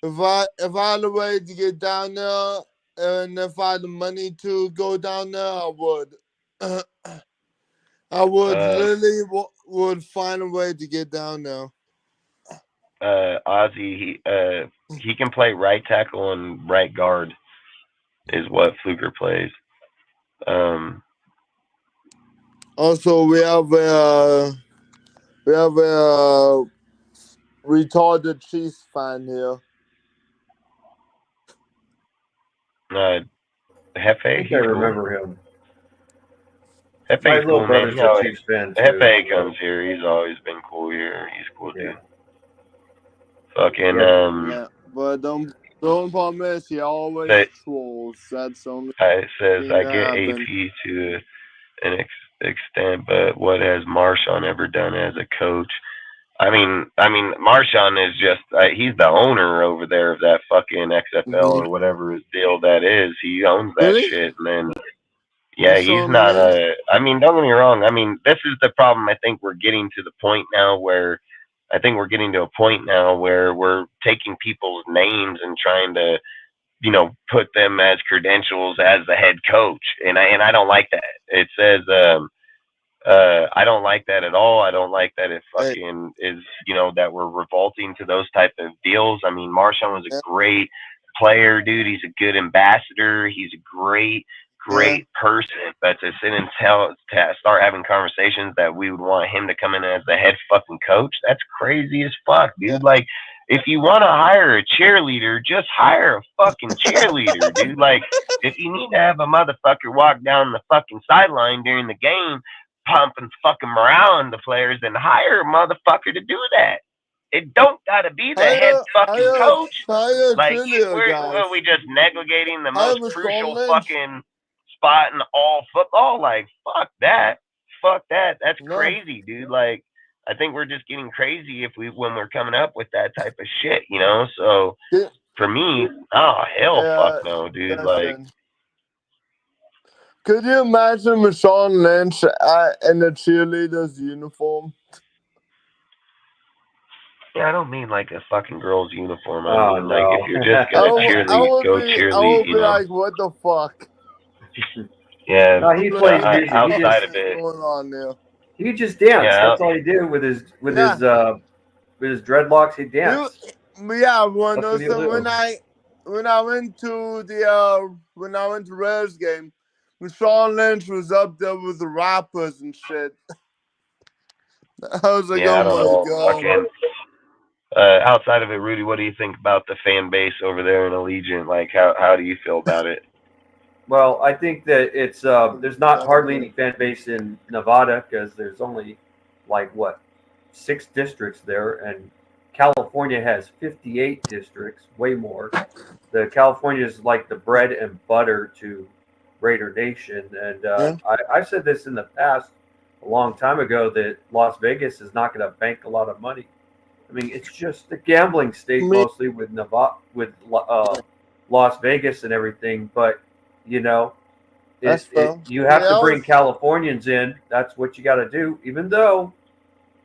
If I had a way to get down there, and if I had the money to go down there, I would. I would literally would find a way to get down there. Ozzy, he can play right tackle and right guard, is what Fluker plays. Also, we have a retarded Chiefs fan here. Hefe, I think I remember him. Hefe's My cool, little brother's man. a Chiefs fan too. Hefe comes here. He's always been cool here. He's cool, dude. Fucking Yeah, but don't promise he always trolls. That's only. It says thing I that get happened. AP to an extent, but what has Marshawn ever done as a coach? I mean, Marshawn is just he's the owner over there of that fucking XFL or whatever deal that is. He owns that shit, and then he's not I mean, don't get me wrong. I mean, this is the problem. I think we're getting to the point now where we're taking people's names and trying to, you know, put them as credentials as the head coach, and I don't like that. It says I don't like that at all. I don't like that it fucking is, you know, that we're revolting to those type of deals. I mean, Marshawn was a great player, dude. He's a good ambassador. He's a great person. But to sit and start having conversations that we would want him to come in as the head fucking coach, that's crazy as fuck, dude. Like, if you want to hire a cheerleader, just hire a fucking cheerleader, dude. Like, if you need to have a motherfucker walk down the fucking sideline during the game, pumping fucking morale in the players, then hire a motherfucker to do that. It don't gotta be the head fucking coach. Like, are we just negating the most crucial fucking spot in all football? Like, fuck that. That's crazy, dude. Like, I think we're just getting crazy when we're coming up with that type of shit, you know? So for me, fuck no, dude. Like, could you imagine Marshawn Lynch in the cheerleader's uniform? Yeah, I don't mean like a fucking girl's uniform. I mean, like, if you're just gonna cheerlead, cheerlead. I would be you know? like, what the fuck? Yeah, no, he plays music. Outside of it, going on there? He just danced. That's all he did with his dreadlocks. He danced. When I went to the Raiders game, Marshawn Lynch was up there with the rappers and shit. I was like, oh my god. Outside of it, Rudy, what do you think about the fan base over there in Allegiant? Like, how do you feel about it? Well, I think that it's there's not hardly any fan base in Nevada because there's only 6 districts there, and California has 58 districts, way more. The California is like the bread and butter to Raider Nation, and I've said this in the past a long time ago that Las Vegas is not going to bank a lot of money. I mean, it's just a gambling state mostly with Nevada, with Las Vegas and everything, but you know, you have to bring Californians in. That's what you got to do. Even though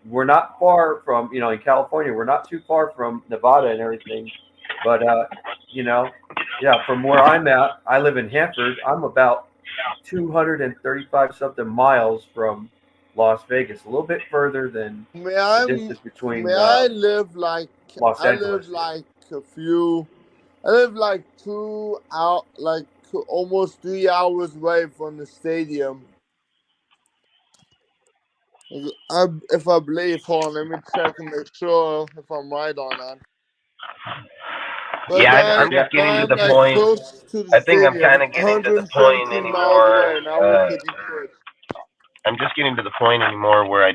we're not far from, you know, in California, we're not too far from Nevada and everything. But, you know, from where I'm at, I live in Hanford. I'm about 235 something miles from Las Vegas, a little bit further than May the I distance between may I live like Los I live Angeles. like a few I live like 2 out like almost 3 hours away from the stadium. If I believe, hold on, let me check and make sure if I'm right on that. But Yeah, I'm just getting to I'm the like point. close to the I think I'm stadium, kind of getting to the point 117 miles anymore. away, and I was getting close. I'm just getting to the point anymore where I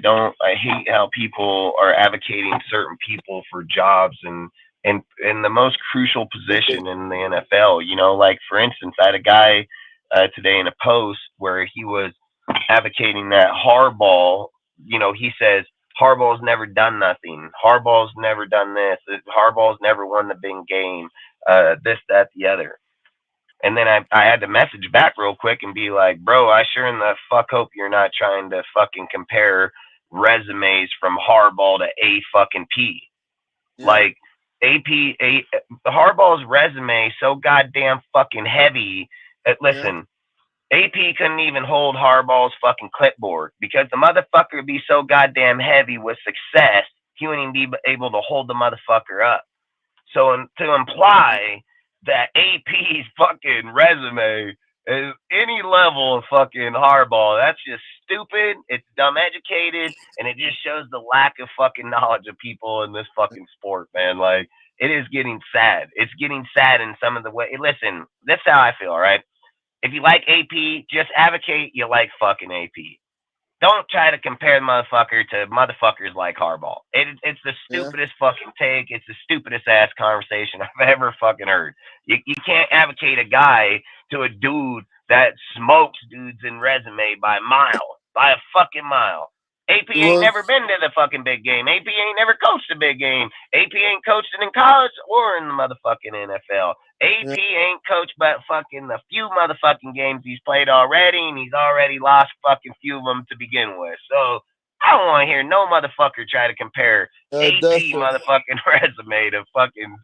hate how people are advocating certain people for jobs and in the most crucial position in the NFL. You know, like for instance, I had a guy today in a post where he was advocating that Harbaugh, you know, he says Harbaugh's never done nothing. Harbaugh's never done this. Harbaugh's never won the big game. This, that, the other. And then I had to message back real quick and be like, bro, I sure in the fuck hope you're not trying to fucking compare resumes from Harbaugh to A fucking P. Yeah. Like Harbaugh's resume is so goddamn fucking heavy. Listen, AP couldn't even hold Harbaugh's fucking clipboard because the motherfucker would be so goddamn heavy with success, he wouldn't even be able to hold the motherfucker up. So to imply that AP's fucking resume is any level of fucking Harbaugh, that's just stupid. It's dumb educated, and it just shows the lack of fucking knowledge of people in this fucking sport, man. Like, it is getting sad. It's getting sad in some of the way. Listen, that's how I feel, right? If you like AP, just advocate you like fucking AP. Don't try to compare the motherfucker to motherfuckers like Harbaugh. It's the stupidest fucking take. It's the stupidest ass conversation I've ever fucking heard. You can't advocate a guy to a dude that smokes dudes in resume by a fucking mile. AP ain't never been to the fucking big game. AP ain't never coached a big game. AP ain't coached it in college or in the motherfucking NFL. AP ain't coached but fucking a few motherfucking games he's played already, and he's already lost fucking few of them to begin with. So I don't want to hear no motherfucker try to compare AP motherfucking resume to fucking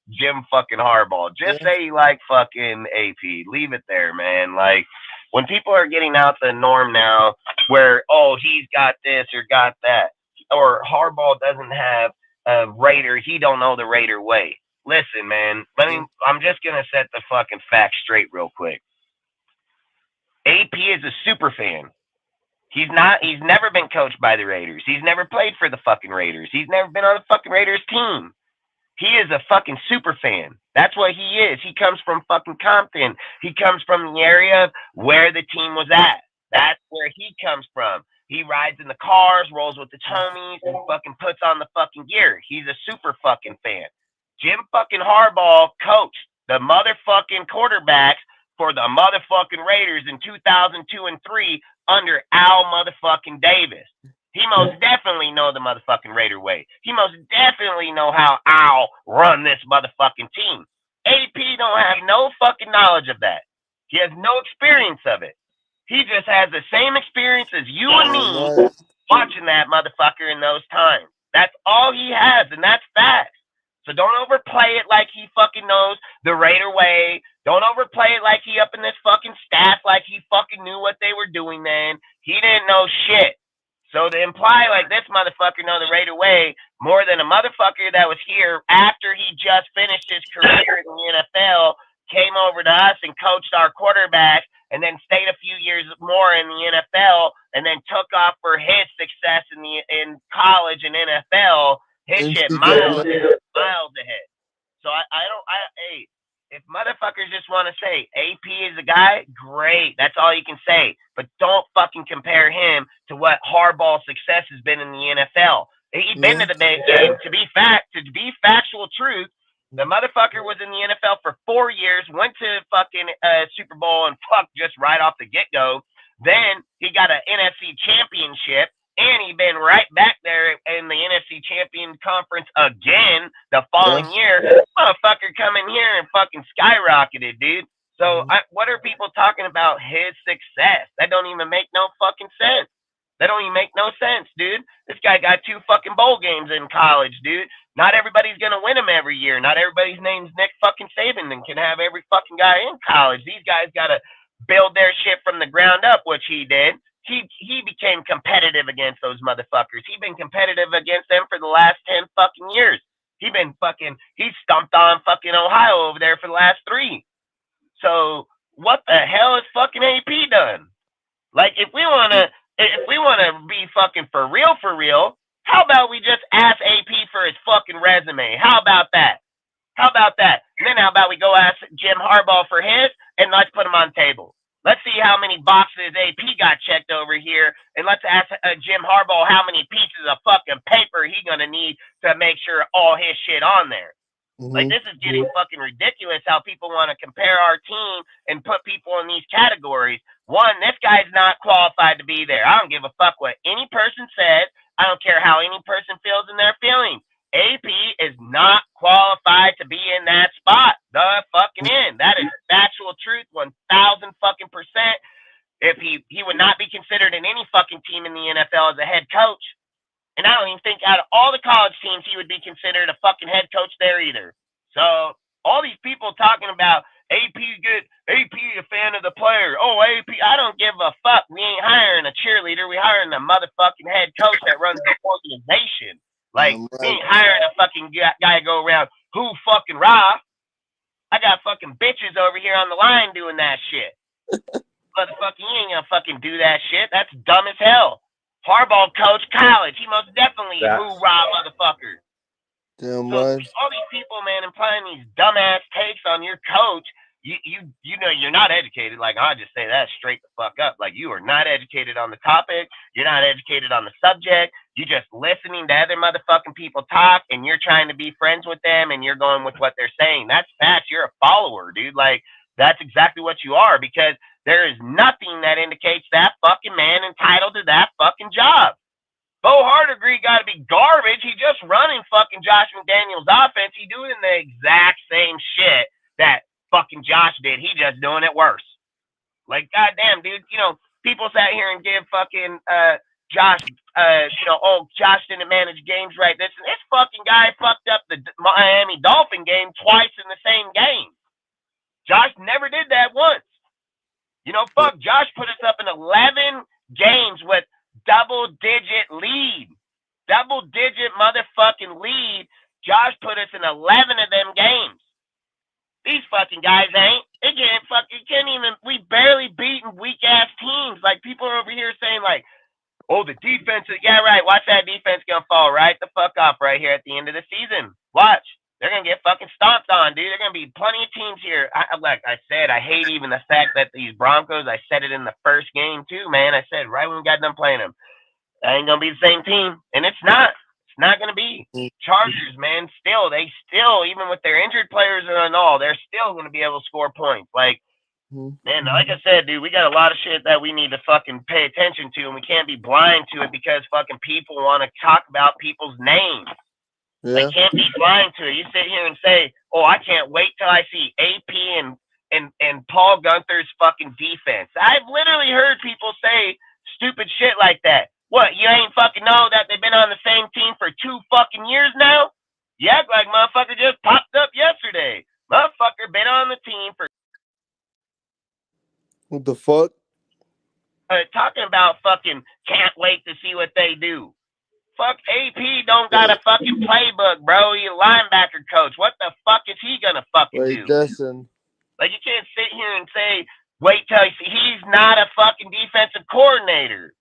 Jim fucking Harbaugh. Just say you like fucking AP. Leave it there, man. Like, when people are getting out the norm now where, oh, he's got this or got that, or Harbaugh doesn't have a Raider, he don't know the Raider way. Listen, man, I'm just going to set the fucking facts straight real quick. AP is a super fan. He's never been coached by the Raiders. He's never played for the fucking Raiders. He's never been on the fucking Raiders team. He is a fucking super fan. That's what he is. He comes from fucking Compton. He comes from the area where the team was at. That's where he comes from. He rides in the cars, rolls with the homies, and fucking puts on the fucking gear. He's a super fucking fan. Jim fucking Harbaugh coached the motherfucking quarterbacks for the motherfucking Raiders in 2002 and 3 under Al motherfucking Davis. He most definitely know the motherfucking Raider way. He most definitely know how Al run this motherfucking team. AP don't have no fucking knowledge of that. He has no experience of it. He just has the same experience as you and me watching that motherfucker in those times. That's all he has, and that's facts. So don't overplay it like he fucking knows the Raider way. Don't overplay it like he up in this fucking staff like he fucking knew what they were doing then. He didn't know shit. So to imply like this motherfucker know the Raider way more than a motherfucker that was here after he just finished his career in the NFL, came over to us and coached our quarterback, and then stayed a few years more in the NFL, and then took off for his success in college and NFL. His shit miles ahead. So hey, if motherfuckers just want to say AP is a guy, great. That's all you can say. But don't fucking compare him to what Harbaugh's success has been in the NFL. He's been to the big game. To be factual truth, the motherfucker was in the NFL for 4 years, went to fucking Super Bowl and fucked just right off the get-go. Then he got an NFC championship, and he been right back there in the NFC Champion Conference again the following year. Motherfucker come in here and fucking skyrocketed, dude. So what are people talking about his success? That don't even make no fucking sense. That don't even make no sense, dude. This guy got 2 fucking bowl games in college, dude. Not everybody's going to win them every year. Not everybody's name's Nick fucking Saban and can have every fucking guy in college. These guys got to build their shit from the ground up, which he did. he became competitive against those motherfuckers. He's been competitive against them for the last 10 fucking years. He stomped on fucking Ohio over there for the last 3. So what the hell has fucking AP done? Like, if we wanna be fucking for real, how about we just ask AP for his fucking resume? How about that? And then how about we go ask Jim Harbaugh for his, and let's put him on the table. Let's see how many boxes AP got checked over here, and let's ask Jim Harbaugh how many pieces of fucking paper he gonna need to make sure all his shit on there. Like, this is getting fucking ridiculous how people want to compare our team and put people in these categories. One, this guy's not qualified to be there. I don't give a fuck what any person says. I don't care how any person feels in their feelings. AP is not qualified to be in that spot. The fucking end. That is factual truth, 1,000 fucking percent. If he would not be considered in any fucking team in the NFL as a head coach. And I don't even think out of all the college teams he would be considered a fucking head coach there either. So all these people talking about AP good, AP a fan of the player. Oh, AP, I don't give a fuck. We ain't hiring a cheerleader. We hiring a motherfucking head coach that runs the organization. Like, we ain't hiring a fucking guy to go around, who fucking raw. I got fucking bitches over here on the line doing that shit. Motherfucking, you ain't gonna fucking do that shit. That's dumb as hell. Harbaugh coach college. He most definitely hoorah motherfucker. Damn So right. all these people, man, implying these dumbass takes on your coach. You know you're not educated. Like, I'll just say that straight the fuck up. Like, you are not educated on the topic. You're not educated on the subject. You're just listening to other motherfucking people talk, and you're trying to be friends with them, and you're going with what they're saying. That's facts. You're a follower, dude. Like, that's exactly what you are, because there is nothing that indicates that fucking man entitled to that fucking job. Bo Hardegree got to be garbage. He just running fucking Josh McDaniels' offense. He doing the exact same shit that fucking Josh did. He just doing it worse. Like, goddamn, dude. You know, people sat here and give fucking Josh, oh, Josh didn't manage games right. This fucking guy fucked up the Miami Dolphin game twice in the same game. Josh never did that once. You know, fuck, Josh put us up in 11 games with double-digit lead. Double-digit motherfucking lead. Josh put us in 11 of them games. These fucking guys ain't. We barely beaten weak-ass teams. Like, people are over here saying, like, oh, the defense is, yeah, right, watch that defense gonna fall right the fuck off right here at the end of the season. Watch. They're going to get fucking stomped on, dude. There are going to be plenty of teams here. Like I said, I hate even the fact that these Broncos, I said it in the first game too, man. I said right when we got done playing them, that ain't going to be the same team. And it's not. It's not going to be. Chargers, man, they still, even with their injured players and all, they're still going to be able to score points. Like, man, like I said, dude, we got a lot of shit that we need to fucking pay attention to, and we can't be blind to it because fucking people want to talk about people's names. Yeah. They can't be blind to it. You sit here and say, oh, I can't wait till I see AP and Paul Gunther's fucking defense. I've literally heard people say stupid shit like that. What, you ain't fucking know that they've been on the same team for 2 fucking years now? You act like motherfucker just popped up yesterday. Motherfucker been on the team for... What the fuck? Talking about fucking can't wait to see what they do. Fuck, AP don't got a fucking playbook, bro. He a linebacker coach. What the fuck is he gonna fucking do? Listen. Like, you can't sit here and say, wait till you see. He's not a fucking defensive coordinator.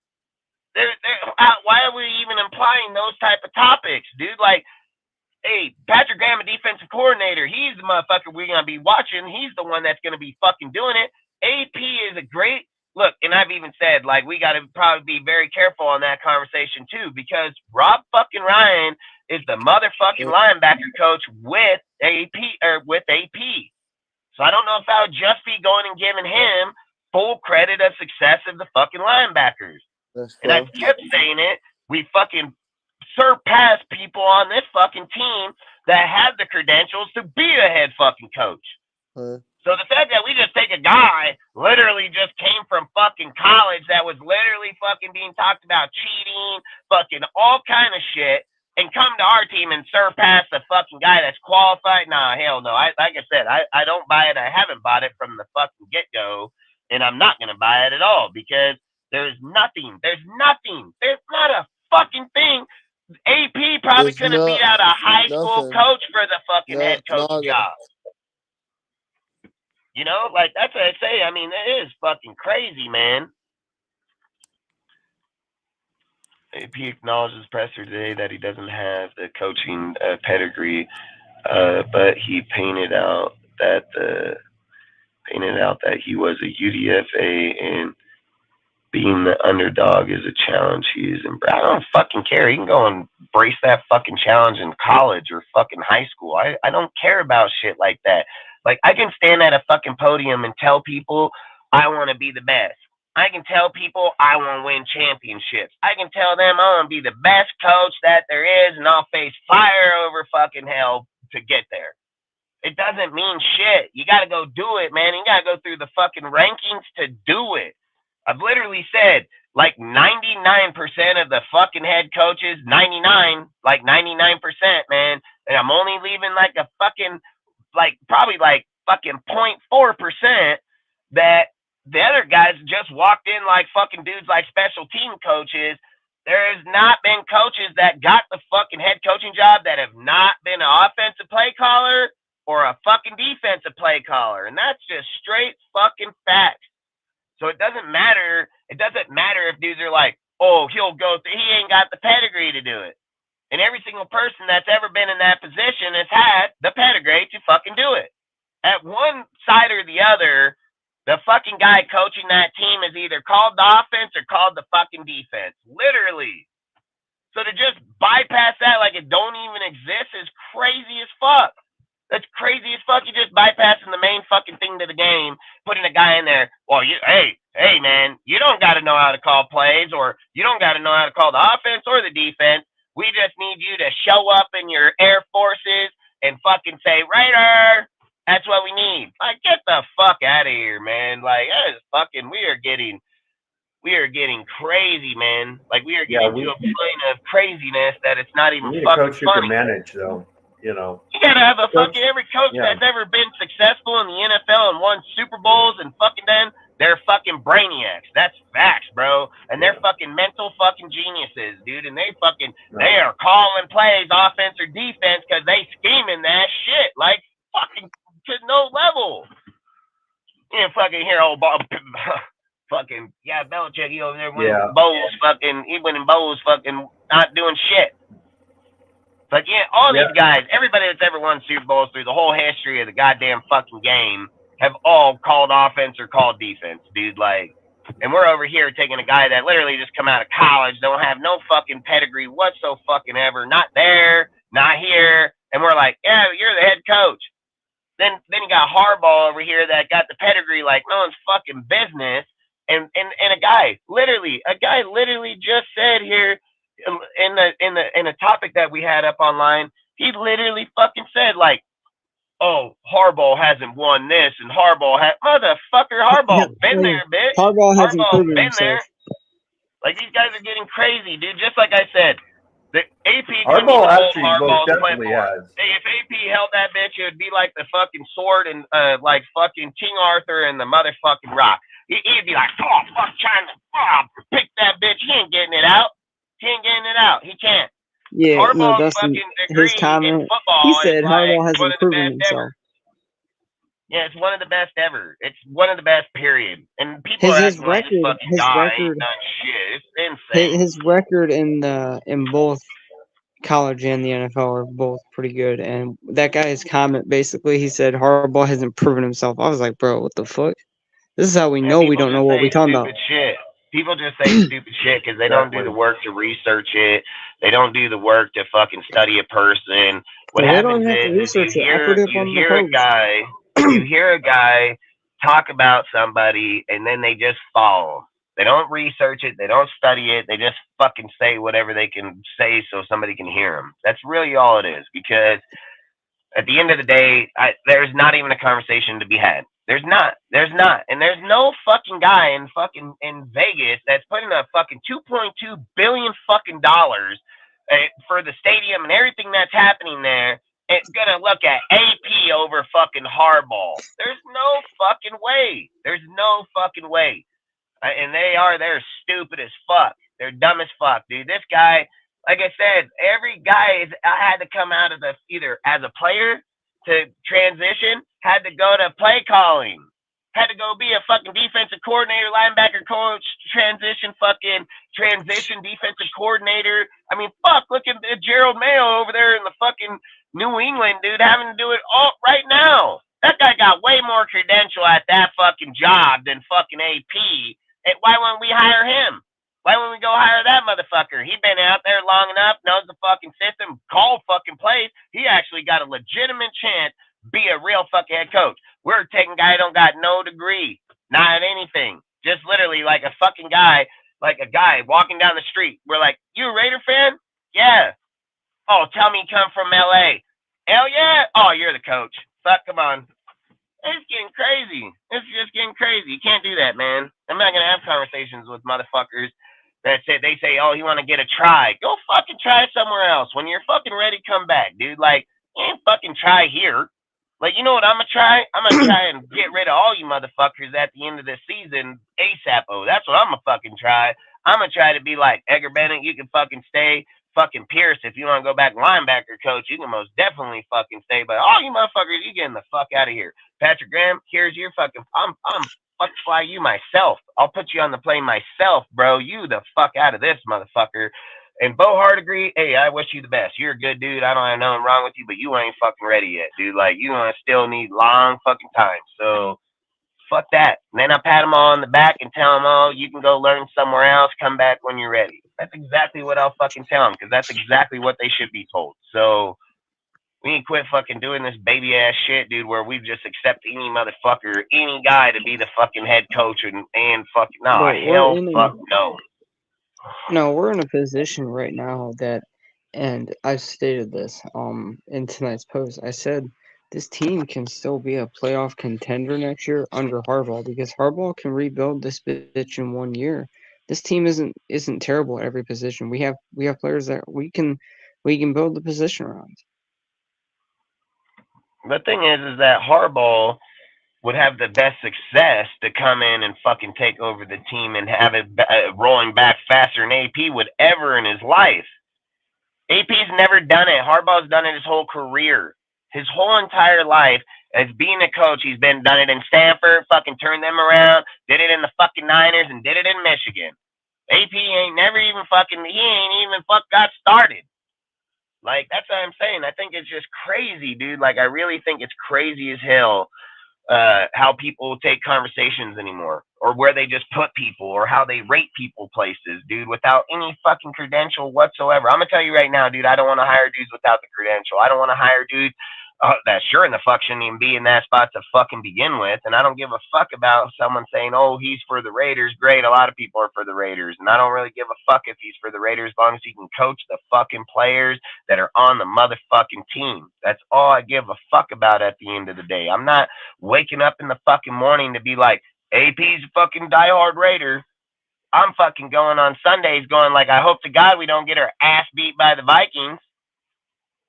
Why are we even implying those type of topics, dude? Like, hey, Patrick Graham, a defensive coordinator. He's the motherfucker we're gonna be watching. He's the one that's gonna be fucking doing it. AP is a great... Look, and I've even said, like, we got to probably be very careful on that conversation, too, because Rob fucking Ryan is the motherfucking linebacker coach with AP. So I don't know if I would just be going and giving him full credit of success of the fucking linebackers. And I kept saying it. We fucking surpass people on this fucking team that have the credentials to be a head fucking coach. So the fact that we just take a guy literally just came from fucking college that was literally fucking being talked about cheating, fucking all kind of shit, and come to our team and surpass the fucking guy that's qualified, nah, hell no. Like I said, I don't buy it. I haven't bought it from the fucking get-go, and I'm not going to buy it at all because There's nothing. There's nothing. There's not a fucking thing. AP probably There's couldn't beat out a high school nothing. coach for the fucking head coach Nada. job. You know, like that's what I say. I mean, it is fucking crazy, man. AP acknowledges presser today that he doesn't have the coaching pedigree, but he painted out that he was a UDFA and being the underdog is a challenge he is in. I don't fucking care. He can go and embrace that fucking challenge in college or fucking high school. I don't care about shit like that. Like, I can stand at a fucking podium and tell people I want to be the best. I can tell people I want to win championships. I can tell them I want to be the best coach that there is, and I'll face fire over fucking hell to get there. It doesn't mean shit. You got to go do it, man. You got to go through the fucking rankings to do it. I've literally said, like 99% of the fucking head coaches, 99%, man. And I'm only leaving like a fucking, like probably like fucking 0.4% that the other guys just walked in like fucking dudes like special team coaches. There has not been coaches that got the fucking head coaching job that have not been an offensive play caller or a fucking defensive play caller. And that's just straight fucking facts. So it doesn't matter. It doesn't matter if dudes are like, oh, he ain't got the pedigree to do it. And every single person that's ever been in that position has had the pedigree to fucking do it. At one side or the other, the fucking guy coaching that team is either called the offense or called the fucking defense. Literally. So to just bypass that like it don't even exist is crazy as fuck. That's crazy as fuck. You're just bypassing the main fucking thing to the game, putting a guy in there. Well, hey, man, you don't got to know how to call plays, or you don't got to know how to call the offense or the defense. We just need you to show up in your Air Forces and fucking say, Raider. That's what we need. Like, get the fuck out of here, man. Like, that is fucking, we are getting crazy, man. Like, we are getting to a point of craziness that it's not even fucking coach who funny. can manage, though. You know, you gotta have a fucking every coach that's ever been successful in the NFL and won Super Bowls and fucking them, they're fucking brainiacs. That's facts, bro. And they're fucking mental fucking geniuses, dude. And they are calling plays, offense or defense, because they scheming that shit like fucking to no level. You fucking hear old fucking Belichick, he over there winning bowls, he winning bowls, fucking not doing shit. But all these guys, everybody that's ever won Super Bowls through the whole history of the goddamn fucking game have all called offense or called defense, dude. Like, and we're over here taking a guy that literally just come out of college, don't have no fucking pedigree whatsoever, not there, not here, and we're like, yeah, you're the head coach. Then you got Harbaugh over here that got the pedigree like no one's fucking business, and a guy literally just said here. In a topic that we had up online, he literally fucking said like, "Oh, Harbaugh hasn't won this, and Harbaugh been there, bitch. Harbaugh hasn't proven been himself. there. Like these guys are getting crazy, dude. Just like I said, the AP Harbaugh actually Harbaugh's definitely has. Hey, if AP held that bitch, it would be like the fucking sword and like fucking King Arthur and the motherfucking rock. He'd be like, oh fuck, trying to pick that bitch. He ain't getting it out. He ain't getting it out. He can't. Yeah, Harbaugh no, Dustin, his comment, he said Harbaugh hasn't proven himself. Yeah, it's one of the best ever. It's one of the best, period. And people are acting like this fucking guy ain't done shit. It's insane. His record in both college and the NFL are both pretty good. And that guy's comment, basically, he said Harbaugh hasn't proven himself. I was like, bro, what the fuck? This is how we know we don't know what we're talking about. Shit. People just say stupid shit because they don't do the work to research it. They don't do the work to fucking study a person. What happens is you hear a guy talk about somebody and then they just follow. They don't research it. They don't study it. They just fucking say whatever they can say so somebody can hear them. That's really all it is, because at the end of the day, there's not even a conversation to be had. There's not. And there's no fucking guy in Vegas that's putting up fucking $2.2 billion fucking dollars for the stadium and everything that's happening there. It's gonna look at AP over fucking Harbaugh. There's no fucking way. There's no fucking way. And they're stupid as fuck. They're dumb as fuck, dude. This guy, like I said, every guy had to come out of either as a player to transition, had to go to play calling, had to go be a fucking defensive coordinator, linebacker coach, transition defensive coordinator. I mean, fuck, look at Gerald Mayo over there in the fucking New England, dude, having to do it all right now. That guy got way more credential at that fucking job than fucking AP. Why wouldn't we hire him? Why wouldn't we go hire that motherfucker? He been out there long enough, knows the fucking system, called fucking plays. He actually got a legitimate chance to be a real fucking head coach. We're taking a guy who don't got no degree, not anything. Just literally like a fucking guy, like a guy walking down the street. We're like, you a Raider fan? Yeah. Oh, tell me you come from LA. Hell yeah. Oh, you're the coach. Fuck, come on. It's getting crazy. It's just getting crazy. You can't do that, man. I'm not gonna have conversations with motherfuckers that say, oh, you want to get a try? Go fucking try somewhere else. When you're fucking ready, come back, dude. Like, you ain't fucking try here. Like, you know what I'm gonna try? I'm gonna try and get rid of all you motherfuckers at the end of the season ASAP. Oh, that's what I'm gonna fucking try. I'm gonna try to be like Edgar Bennett. You can fucking stay. Fucking Pierce, if you want to go back linebacker coach, you can most definitely fucking stay. But all you motherfuckers, you getting the fuck out of here. Patrick Graham, here's your fucking. I'm fuck fly you myself. I'll put you on the plane myself, bro. You the fuck out of this motherfucker. And Bo Hardegree, hey, I wish you the best. You're a good dude. I don't have nothing wrong with you, but you ain't fucking ready yet, dude. Like, you gonna still need long fucking time. So fuck that. And then I pat them all on the back and tell them, oh, you can go learn somewhere else. Come back when you're ready. That's exactly what I'll fucking tell them, because that's exactly what they should be told. So we need to quit fucking doing this baby ass shit, dude, where we just accept any motherfucker, any guy to be the fucking head coach and fucking no. No, we're in a position right now that, and I stated this in tonight's post. I said this team can still be a playoff contender next year under Harbaugh, because Harbaugh can rebuild this bitch in 1 year. This team isn't terrible at every position. We have players that we can build the position around. The thing is that Harbaugh would have the best success to come in and fucking take over the team and have it rolling back faster than AP would ever in his life. AP's never done it. Harbaugh's done it his whole career. His whole entire life as being a coach, he's done it in Stanford, fucking turned them around, did it in the fucking Niners, and did it in Michigan. AP ain't even got started. Like, that's what I'm saying. I think it's just crazy, dude. Like, I really think it's crazy as hell how people take conversations anymore, or where they just put people, or how they rate people places, dude, without any fucking credential whatsoever. I'm gonna tell you right now, dude, I don't want to hire dudes without the credential. I don't want to hire dudes that sure in the fuck shouldn't even be in that spot to fucking begin with. And I don't give a fuck about someone saying, oh, he's for the Raiders. Great, a lot of people are for the Raiders, and I don't really give a fuck if he's for the Raiders, as long as he can coach the fucking players that are on the motherfucking team. That's all I give a fuck about at the end of the day. I'm not waking up in the fucking morning to be like, AP's a fucking diehard Raider. I'm fucking going on Sundays going like, I hope to God we don't get our ass beat by the Vikings.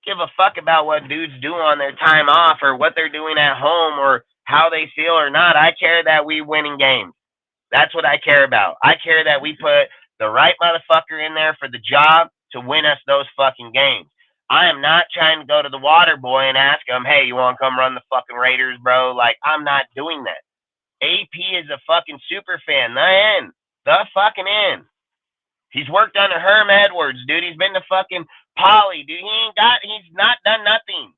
Give a fuck about what dudes do on their time off, or what they're doing at home, or how they feel or not. I care that we winning games. That's what I care about. I care that we put the right motherfucker in there for the job to win us those fucking games. I am not trying to go to the water boy and ask him, hey, you want to come run the fucking Raiders, bro? Like, I'm not doing that. AP is a fucking super fan. The fucking end. He's worked under Herm Edwards, dude. He's been to fucking Poly, dude. He's not done nothing.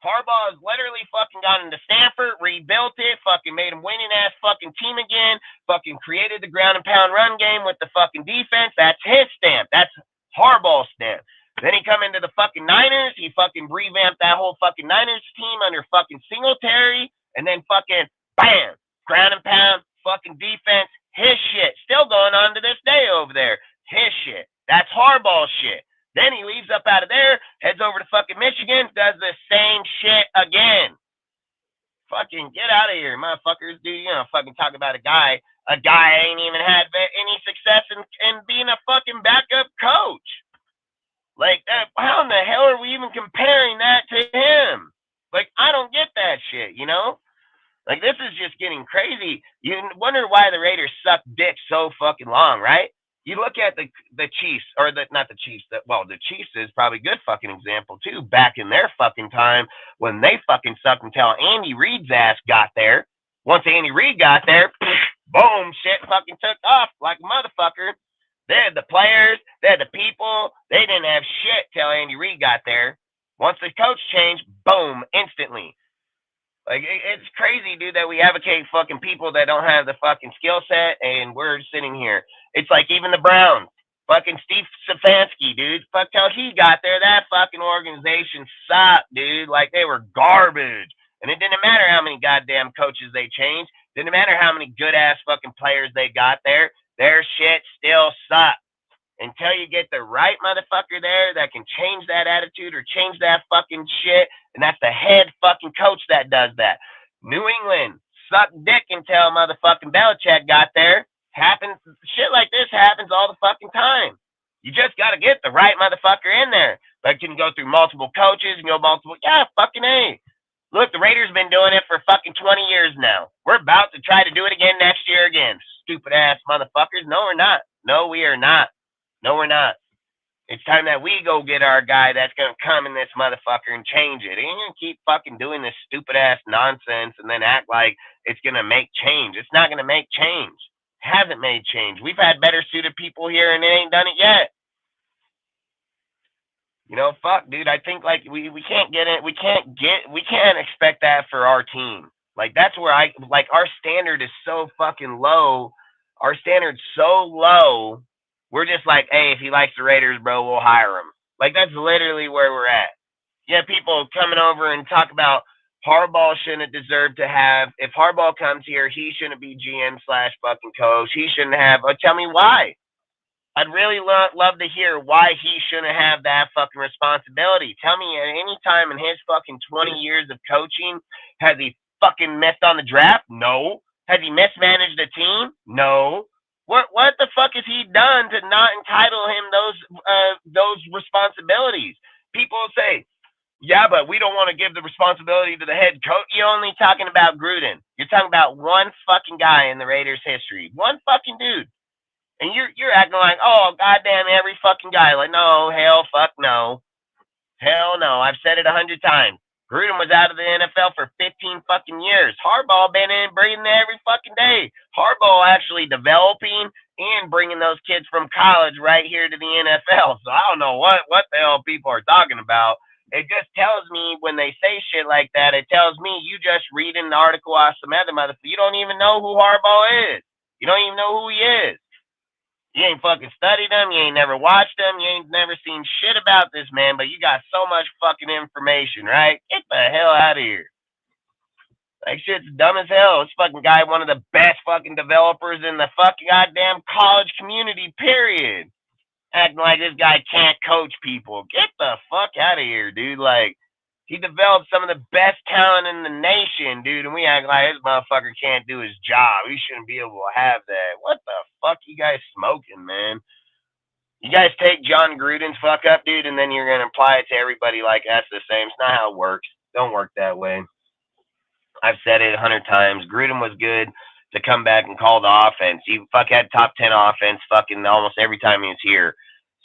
Harbaugh has literally fucking gone into Stanford, rebuilt it, fucking made him winning ass fucking team again, fucking created the ground and pound run game with the fucking defense. That's his stamp. That's Harbaugh's stamp. Then he come into the fucking Niners. He fucking revamped that whole fucking Niners team under fucking Singletary, and then fucking bam, ground and pound, fucking defense. His shit still going on to this day over there. His shit. That's Harbaugh shit. Then he leaves up out of there, heads over to fucking Michigan, does the same shit again. Fucking get out of here, motherfuckers, dude. You know, fucking talk about a guy ain't even had any success in being a fucking backup coach. Like, how in the hell are we even comparing that to him? Like, I don't get that shit, you know? Like, this is just getting crazy. You wonder why the Raiders suck dick so fucking long, right? You look at the Chiefs, or not the Chiefs, the Chiefs is probably a good fucking example too, back in their fucking time when they fucking sucked until Andy Reid's ass got there. Once Andy Reid got there, boom, shit fucking took off like a motherfucker. They had the players, they had the people, they didn't have shit till Andy Reid got there. Once the coach changed, boom, instantly. Like, it's crazy, dude, that we advocate fucking people that don't have the fucking skill set, and we're sitting here. It's like even the Browns, fucking Steve Stefanski, dude. Fuck till he got there, that fucking organization sucked, dude. Like, they were garbage. And it didn't matter how many goddamn coaches they changed. Didn't matter how many good-ass fucking players they got there. Their shit still sucked. Until you get the right motherfucker there that can change that attitude or change that fucking shit, and that's the head fucking coach that does that. New England sucked dick until motherfucking Belichick got there. Happens, shit like this happens all the fucking time. You just gotta get the right motherfucker in there. Like, you can go through multiple coaches and go multiple, yeah, fucking A. Look, the Raiders been doing it for fucking 20 years now. We're about to try to do it again next year again. Stupid ass motherfuckers. No, we're not. No, we are not. No, we're not. It's time that we go get our guy that's going to come in this motherfucker and change it. Ain't going to keep fucking doing this stupid ass nonsense and then act like it's going to make change. It's not going to make change. It hasn't made change. We've had better suited people here and it ain't done it yet. You know, fuck, dude. I think like we can't get it. We can't expect that for our team. Like, that's where our standard is so fucking low. Our standard's so low. We're just like, hey, if he likes the Raiders, bro, we'll hire him. Like, that's literally where we're at. You have people coming over and talk about Harbaugh shouldn't deserve to have. If Harbaugh comes here, he shouldn't be GM / fucking coach. He shouldn't have. Oh, tell me why. I'd really love to hear why he shouldn't have that fucking responsibility. Tell me at any time in his fucking 20 years of coaching, has he fucking missed on the draft? No. Has he mismanaged the team? No. What the fuck has he done to not entitle him those responsibilities? People say, yeah, but we don't want to give the responsibility to the head coach. You're only talking about Gruden. You're talking about one fucking guy in the Raiders history. One fucking dude. And you're acting like, oh, goddamn, every fucking guy. Like, no, hell, fuck no. Hell no. I've said it 100 times. Gruden was out of the NFL for 15 fucking years. Harbaugh been in, breathing every fucking day. Harbaugh actually developing and bringing those kids from college right here to the NFL. So I don't know what the hell people are talking about. It just tells me when they say shit like that, it tells me you just reading an article off some other motherfucker. You don't even know who Harbaugh is. You don't even know who he is. You ain't fucking studied him. You ain't never watched him. You ain't never seen shit about this man, but you got so much fucking information, right? Get the hell out of here. Like, shit's dumb as hell. This fucking guy, one of the best fucking developers in the fucking goddamn college community, period. Acting like this guy can't coach people. Get the fuck out of here, dude. Like, he developed some of the best talent in the nation, dude, and we act like this motherfucker can't do his job. He shouldn't be able to have that. What the fuck you guys smoking, man? You guys take John Gruden's fuck up, dude, and then you're going to apply it to everybody like that's the same. It's not how it works. Don't work that way. I've said it 100 times. Gruden was good to come back and call the offense. He had top 10 offense fucking almost every time he was here.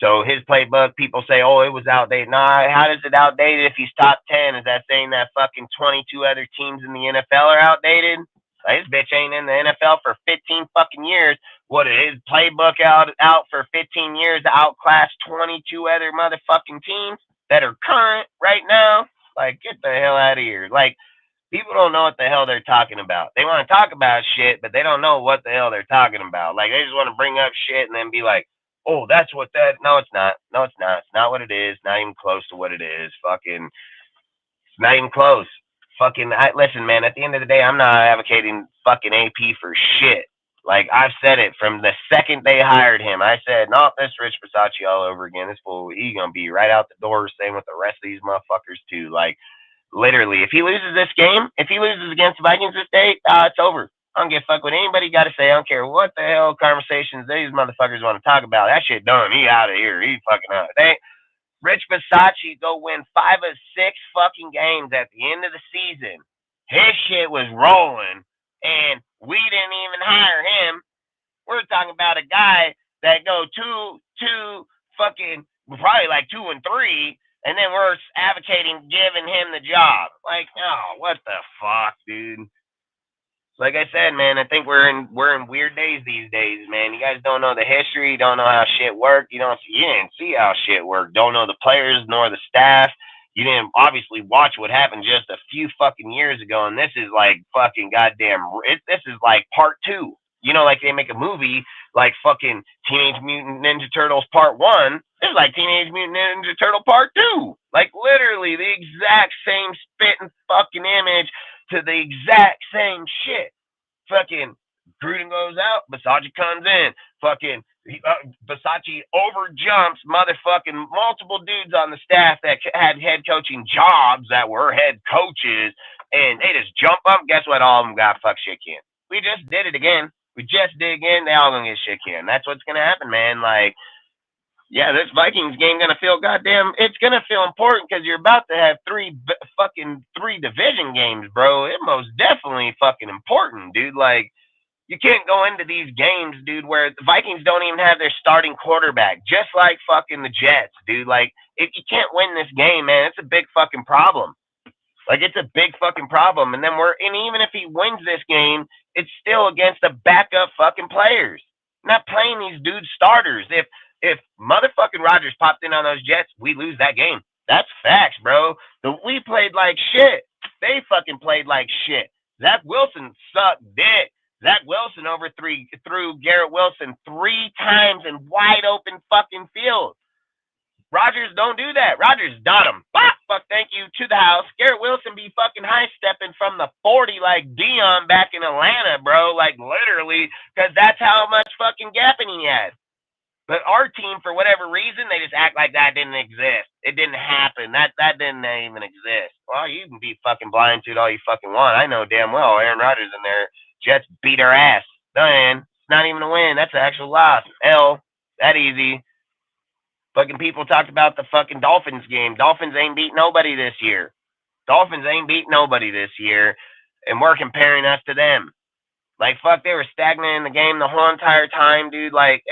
So his playbook, people say, oh, it was outdated. Nah, how is it outdated if he's top 10? Is that saying that fucking 22 other teams in the NFL are outdated? Like, this bitch ain't in the NFL for 15 fucking years. What, is his playbook out for 15 years to outclass 22 other motherfucking teams that are current right now? Like, get the hell out of here. Like, people don't know what the hell they're talking about. They want to talk about shit, but they don't know what the hell they're talking about. Like, they just want to bring up shit and then be like, oh, that's what that. No, it's not. No, it's not. It's not what it is. Not even close to what it is. Fucking, it's not even close. Fucking, listen, man, at the end of the day, I'm not advocating fucking AP for shit. Like, I've said it from the second they hired him. I said, no, this Rich Bisaccia all over again. This fool, he going to be right out the door, same with the rest of these motherfuckers, too. Like, literally, if he loses this game, if he loses against the Vikings this day, it's over. I don't give a fuck what anybody got to say. I don't care what the hell conversations these motherfuckers want to talk about. That shit done. He out of here. He fucking out. Rich Bisaccia go win 5 of 6 fucking games at the end of the season. his shit was rolling, and we didn't even hire him. We're talking about a guy that go two fucking probably like 2 and 3, and then we're advocating giving him the job. Like, oh, what the fuck, dude? Like I said, man, I think we're in weird days these days, man. You guys don't know the history, don't know how shit worked. You didn't see how shit worked. Don't know the players nor the staff. You didn't obviously watch what happened just a few fucking years ago, and this is like fucking goddamn. This is like part 2. You know, like they make a movie like fucking Teenage Mutant Ninja Turtles Part 1. This is like Teenage Mutant Ninja Turtle Part 2. Like literally the exact same spit and fucking image to the exact same shit. Fucking Gruden goes out, Versace comes in. Fucking Versace overjumps motherfucking multiple dudes on the staff that had head coaching jobs that were head coaches, and they just jump up. Guess what? All of them got fuck shit canned. We just did it again. We just did it again. They all gonna get shit canned. That's what's gonna happen, man. Like, yeah, this Vikings game gonna feel goddamn. It's gonna feel important because you're about to have three division games, bro. It most definitely fucking important, dude. Like, you can't go into these games, dude, where the Vikings don't even have their starting quarterback, just like fucking the Jets, dude. Like, if you can't win this game, man, it's a big fucking problem. Like, it's a big fucking problem. And even if he wins this game, it's still against the backup fucking players. Not playing these dudes starters. If motherfucking Rodgers popped in on those Jets, we lose that game. That's facts, bro. We played like shit. They fucking played like shit. Zach Wilson sucked dick. Zach Wilson threw Garrett Wilson 3 times in wide open fucking field. Rodgers don't do that. Rodgers dot him. Fuck, thank you, to the house. Garrett Wilson be fucking high-stepping from the 40 like Dion back in Atlanta, bro. Like, literally, because that's how much fucking gapping he had. But our team, for whatever reason, they just act like that didn't exist. It didn't happen. That didn't even exist. Well, you can be fucking blind to it all you fucking want. I know damn well Aaron Rodgers in there. Jets beat our ass. Done. It's not even a win. That's an actual loss. L. That easy. Fucking people talked about the fucking Dolphins game. Dolphins ain't beat nobody this year. And we're comparing us to them. Like, fuck, they were stagnant in the game the whole entire time, dude. Like,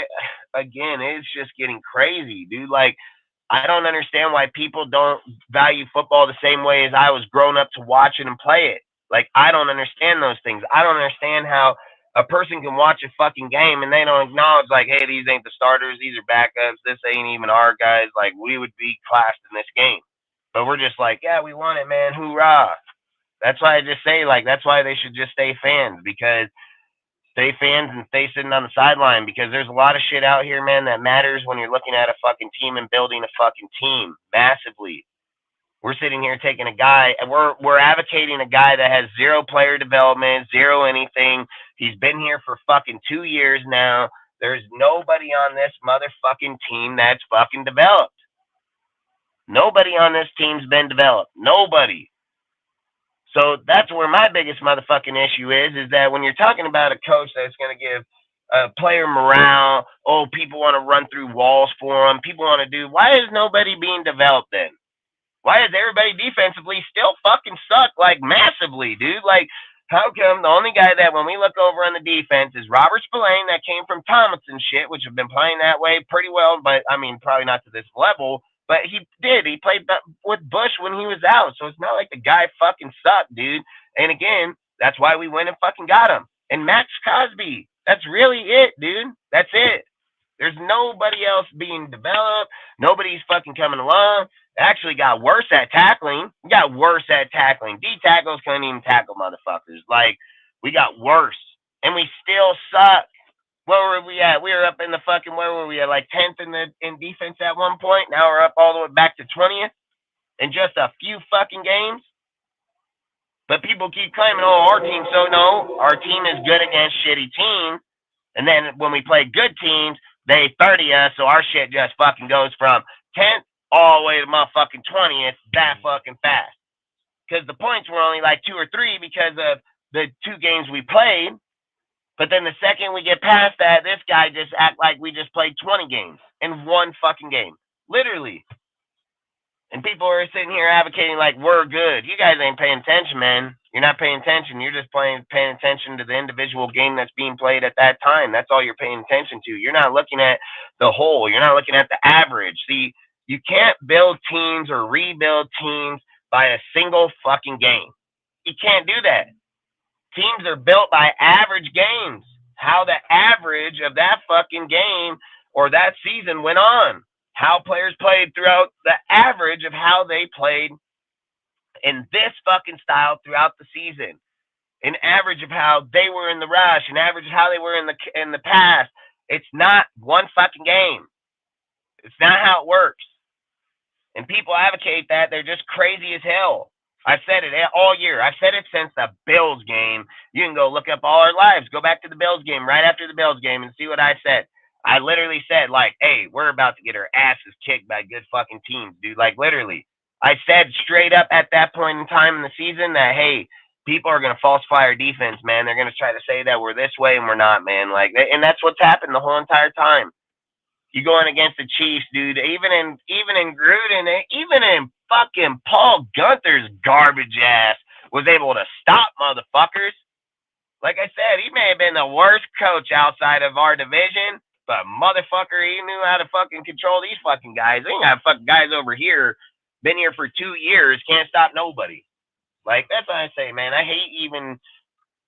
again, it's just getting crazy, dude. Like, I don't understand why people don't value football the same way as I was growing up to watch it and play it. Like, I don't understand those things. I don't understand how a person can watch a fucking game and they don't acknowledge, like, hey, these ain't the starters, these are backups, this ain't even our guys. Like, we would be classed in this game. But we're just like, yeah, we won it, man, hoorah. That's why I just say, like, that's why they should just stay fans, because stay fans and stay sitting on the sideline, because there's a lot of shit out here, man, that matters when you're looking at a fucking team and building a fucking team massively. We're sitting here taking a guy, and we're advocating a guy that has 0 player development, 0 anything. He's been here for fucking 2 years now. There's nobody on this motherfucking team that's fucking developed. Nobody on this team's been developed. Nobody. So that's where my biggest motherfucking issue is that when you're talking about a coach that's going to give player morale, people want to run through walls for them, people want to do, why is nobody being developed then? Why is everybody defensively still fucking suck, like, massively, dude? Like, how come the only guy that when we look over on the defense is Robert Spillane, that came from Tomlinson shit, which have been playing that way pretty well, but, I mean, probably not to this level, but he did. He played with Bush when he was out, so it's not like the guy fucking sucked, dude. And again, that's why we went and fucking got him. And Max Crosby, that's really it, dude. That's it. There's nobody else being developed. Nobody's fucking coming along. It actually got worse at tackling. We got worse at tackling. D tackles couldn't even tackle motherfuckers. Like, we got worse. And we still suck. Where were we at? We were up in the fucking, where were we at? Like 10th in defense at one point. Now we're up all the way back to 20th in just a few fucking games. But people keep claiming, our team's so no. Our team is good against shitty teams. And then when we play good teams, they 30 us, so our shit just fucking goes from 10th all the way to motherfucking 20th that fucking fast. Because the points were only like 2 or 3 because of the 2 games we played. But then the second we get past that, this guy just act like we just played 20 games in one fucking game. Literally. And people are sitting here advocating like we're good. You guys ain't paying attention, man. You're not paying attention. You're just paying attention to the individual game that's being played at that time. That's all you're paying attention to. You're not looking at the whole. You're not looking at the average. See, you can't build teams or rebuild teams by a single fucking game. You can't do that. Teams are built by average games. How the average of that fucking game or that season went on. How players played throughout the average of how they played in this fucking style throughout the season. An average of how they were in the rush, an average of how they were in the past. It's not one fucking game. It's not how it works. And people advocate that. They're just crazy as hell. I've said it all year. I've said it since the Bills game. You can go look up all our lives. Go back to the Bills game, right after the Bills game, and see what I said. I literally said, like, hey, we're about to get our asses kicked by good fucking teams, dude. Like, literally. I said straight up at that point in time in the season that, hey, people are going to falsify our defense, man. They're going to try to say that we're this way and we're not, man. Like, and that's what's happened the whole entire time. You going against the Chiefs, dude. Even in Gruden, even in fucking Paul Gunther's garbage ass was able to stop motherfuckers. Like I said, he may have been the worst coach outside of our division, but motherfucker, he knew how to fucking control these fucking guys. They got fucking guys over here, been here for 2 years, can't stop nobody. Like, that's what I say, man. I hate even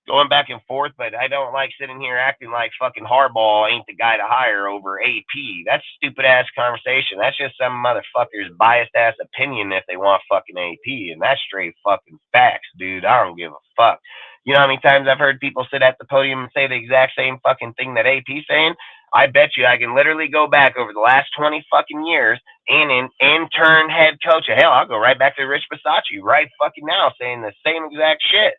going back and forth, but I don't like sitting here acting like fucking Harbaugh ain't the guy to hire over AP. That's stupid ass conversation. That's just some motherfucker's biased ass opinion if they want fucking AP, and that's straight fucking facts, dude. I don't give a fuck. You know how many times I've heard people sit at the podium and say the exact same fucking thing that AP's saying? I bet you I can literally go back over the last 20 fucking years and an intern head coach. Hell, I'll go right back to Rich Bisaccia right fucking now saying the same exact shit.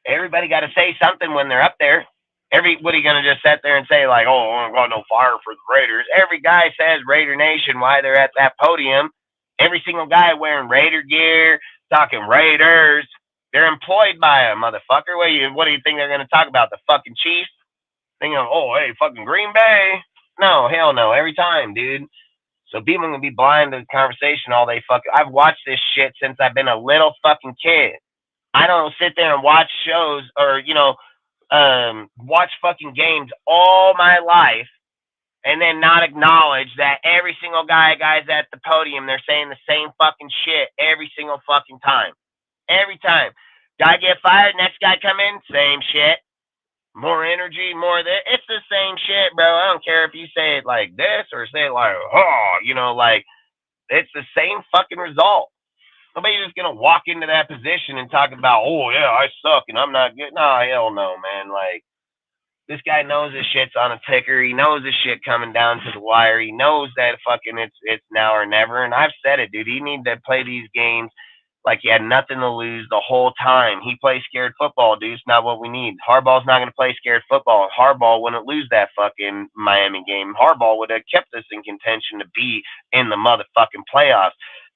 Everybody got to say something when they're up there. Everybody going to just sit there and say like, oh, I got no fire for the Raiders. Every guy says Raider Nation while they're at that podium. Every single guy wearing Raider gear, talking Raiders. They're employed by a motherfucker. What do you think they're going to talk about? The fucking Chiefs? Thinking, oh, hey, fucking Green Bay? No, hell no. Every time, dude. So people are going to be blind to the conversation all day fucking. I've watched this shit since I've been a little fucking kid. I don't sit there and watch shows or, watch fucking games all my life and then not acknowledge that every single guy's at the podium, they're saying the same fucking shit every single fucking time. Every time. Guy get fired, next guy come in, same shit. More energy, more of that. It's the same shit, bro. I don't care if you say it like this or say it like, it's the same fucking result. Nobody's just going to walk into that position and talk about, oh, yeah, I suck and I'm not good. No, hell no, man. Like, this guy knows his shit's on a ticker. He knows his shit coming down to the wire. He knows that fucking it's now or never. And I've said it, dude. He needs to play these games like he had nothing to lose the whole time. He plays scared football, dude. It's not what we need. Harbaugh's not going to play scared football. Harbaugh wouldn't lose that fucking Miami game. Harbaugh would have kept us in contention to be in the motherfucking playoffs.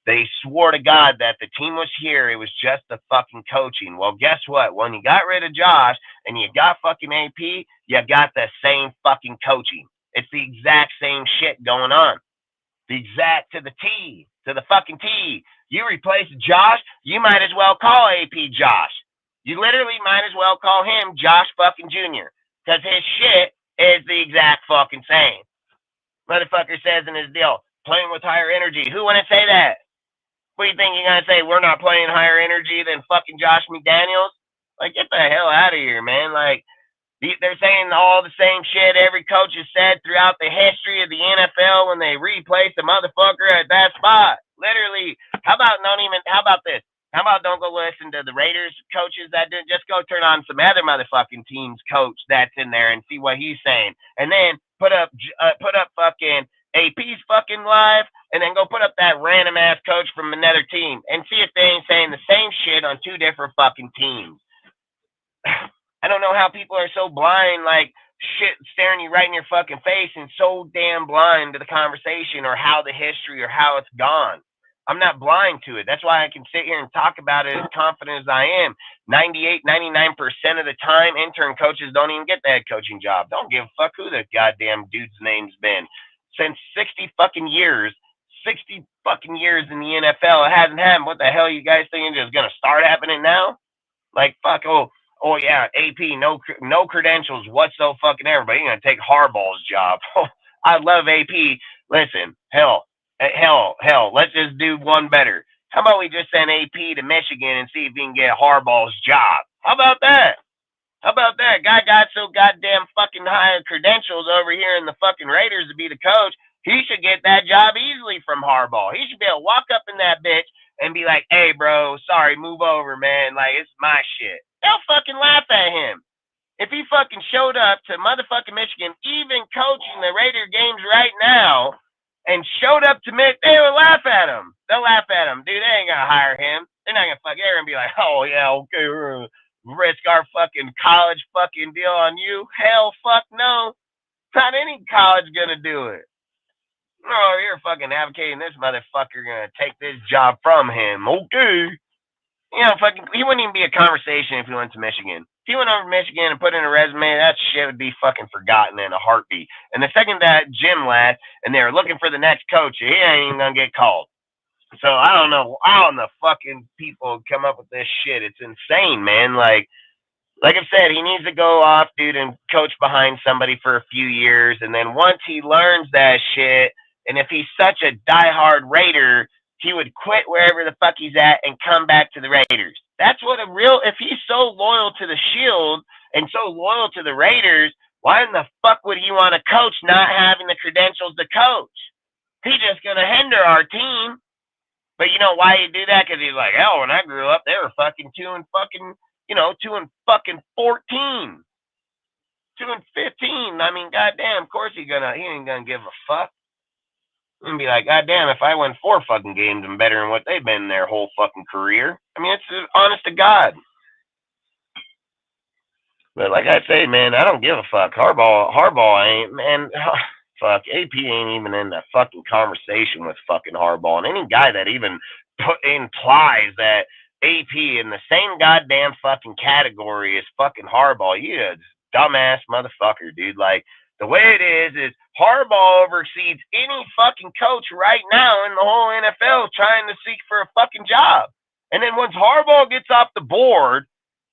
They swore to God that the team was here. It was just the fucking coaching. Well, guess what? When you got rid of Josh and you got fucking AP, you got the same fucking coaching. It's the exact same shit going on. The exact to the T, to the fucking T. You replace Josh, you might as well call AP Josh. You literally might as well call him Josh fucking Jr. Because his shit is the exact fucking same. Motherfucker says in his deal, playing with higher energy. Who wouldn't say that? What do you think you're going to say? We're not playing higher energy than fucking Josh McDaniels? Like, get the hell out of here, man. Like, they're saying all the same shit every coach has said throughout the history of the NFL when they replace the motherfucker at that spot. Literally. How about this? How about don't go listen to the Raiders coaches that did? Just go turn on some other motherfucking team's coach that's in there and see what he's saying. And then put up fucking AP's fucking live, and then go put up that random ass coach from another team and see if they ain't saying the same shit on two different fucking teams. I don't know how people are so blind, like shit staring you right in your fucking face and so damn blind to the conversation or how the history or how it's gone. I'm not blind to it. That's why I can sit here and talk about it as confident as I am. 98, 99% of the time, intern coaches don't even get the head coaching job. Don't give a fuck who the goddamn dude's name's been. Since 60 fucking years, 60 fucking years in the NFL. It hasn't happened. What the hell are you guys thinking is going to start happening now? Like, fuck, oh yeah, AP, no credentials whatsoever. Fucking everybody. You're going to take Harbaugh's job. I love AP. Listen, hell, let's just do one better. How about we just send AP to Michigan and see if he can get Harbaugh's job? How about that? Guy got so goddamn fucking high credentials over here in the fucking Raiders to be the coach. He should get that job easily from Harbaugh. He should be able to walk up in that bitch and be like, hey, bro, sorry, move over, man. Like, it's my shit. They'll fucking laugh at him. If he fucking showed up to motherfucking Michigan, even coaching the Raider games right now, and showed up to Michigan, they would laugh at him. They'll laugh at him. Dude, they ain't going to hire him. They're not going to fuck there and be like, oh, yeah, okay, we're going to risk our fucking college fucking deal on you. Hell, fuck no. Not any college going to do it. No, you're fucking advocating this motherfucker going to take this job from him. Okay. You know, fucking, he wouldn't even be a conversation if he went to Michigan. If he went over to Michigan and put in a resume, that shit would be fucking forgotten in a heartbeat. And the second that Jim left and they were looking for the next coach, he ain't even gonna get called. So I don't know how the fucking people come up with this shit. It's insane, man. Like I said, he needs to go off, dude, and coach behind somebody for a few years. And then once he learns that shit, and if he's such a diehard Raider, he would quit wherever the fuck he's at and come back to the Raiders. That's what if he's so loyal to the Shield and so loyal to the Raiders, why in the fuck would he want to coach not having the credentials to coach? He's just going to hinder our team. But you know why he do that? Because he's like, hell, when I grew up, they were fucking 2 and 14. 2 and 15. I mean, goddamn, of course he ain't gonna give a fuck. And be like, goddamn, if I win 4 fucking games, I'm better than what they've been their whole fucking career. I mean, it's honest to God. But like I say, man, I don't give a fuck. Harbaugh ain't, man. Fuck, AP ain't even in the fucking conversation with fucking Harbaugh. And any guy that even implies that AP in the same goddamn fucking category as fucking Harbaugh, you a dumbass motherfucker, dude. Like, the way it is Harbaugh oversees any fucking coach right now in the whole NFL trying to seek for a fucking job. And then once Harbaugh gets off the board,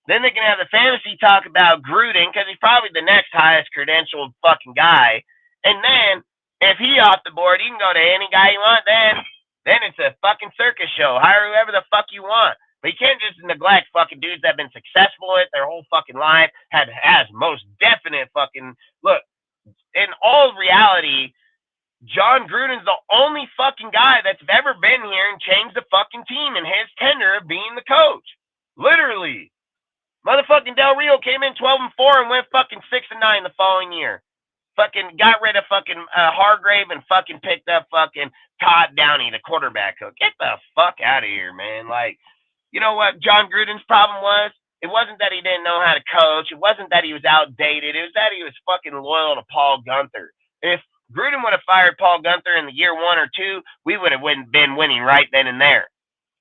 then they can have the fantasy talk about Gruden because he's probably the next highest credentialed fucking guy. And then if he off the board, you can go to any guy you want. Then it's a fucking circus show. Hire whoever the fuck you want. But you can't just neglect fucking dudes that have been successful at their whole fucking life, has most definite fucking look. In all reality, John Gruden's the only fucking guy that's ever been here and changed the fucking team in his tenure of being the coach. Literally. Motherfucking Del Rio came in 12-4 and went fucking 6-9 the following year. Fucking got rid of fucking Hargrave and fucking picked up fucking Todd Downey, the quarterback coach. Get the fuck out of here, man. Like, you know what John Gruden's problem was? It wasn't that he didn't know how to coach. It wasn't that he was outdated. It was that he was fucking loyal to Paul Guenther. If Gruden would have fired Paul Guenther in the year 1 or 2, we would have been winning right then and there.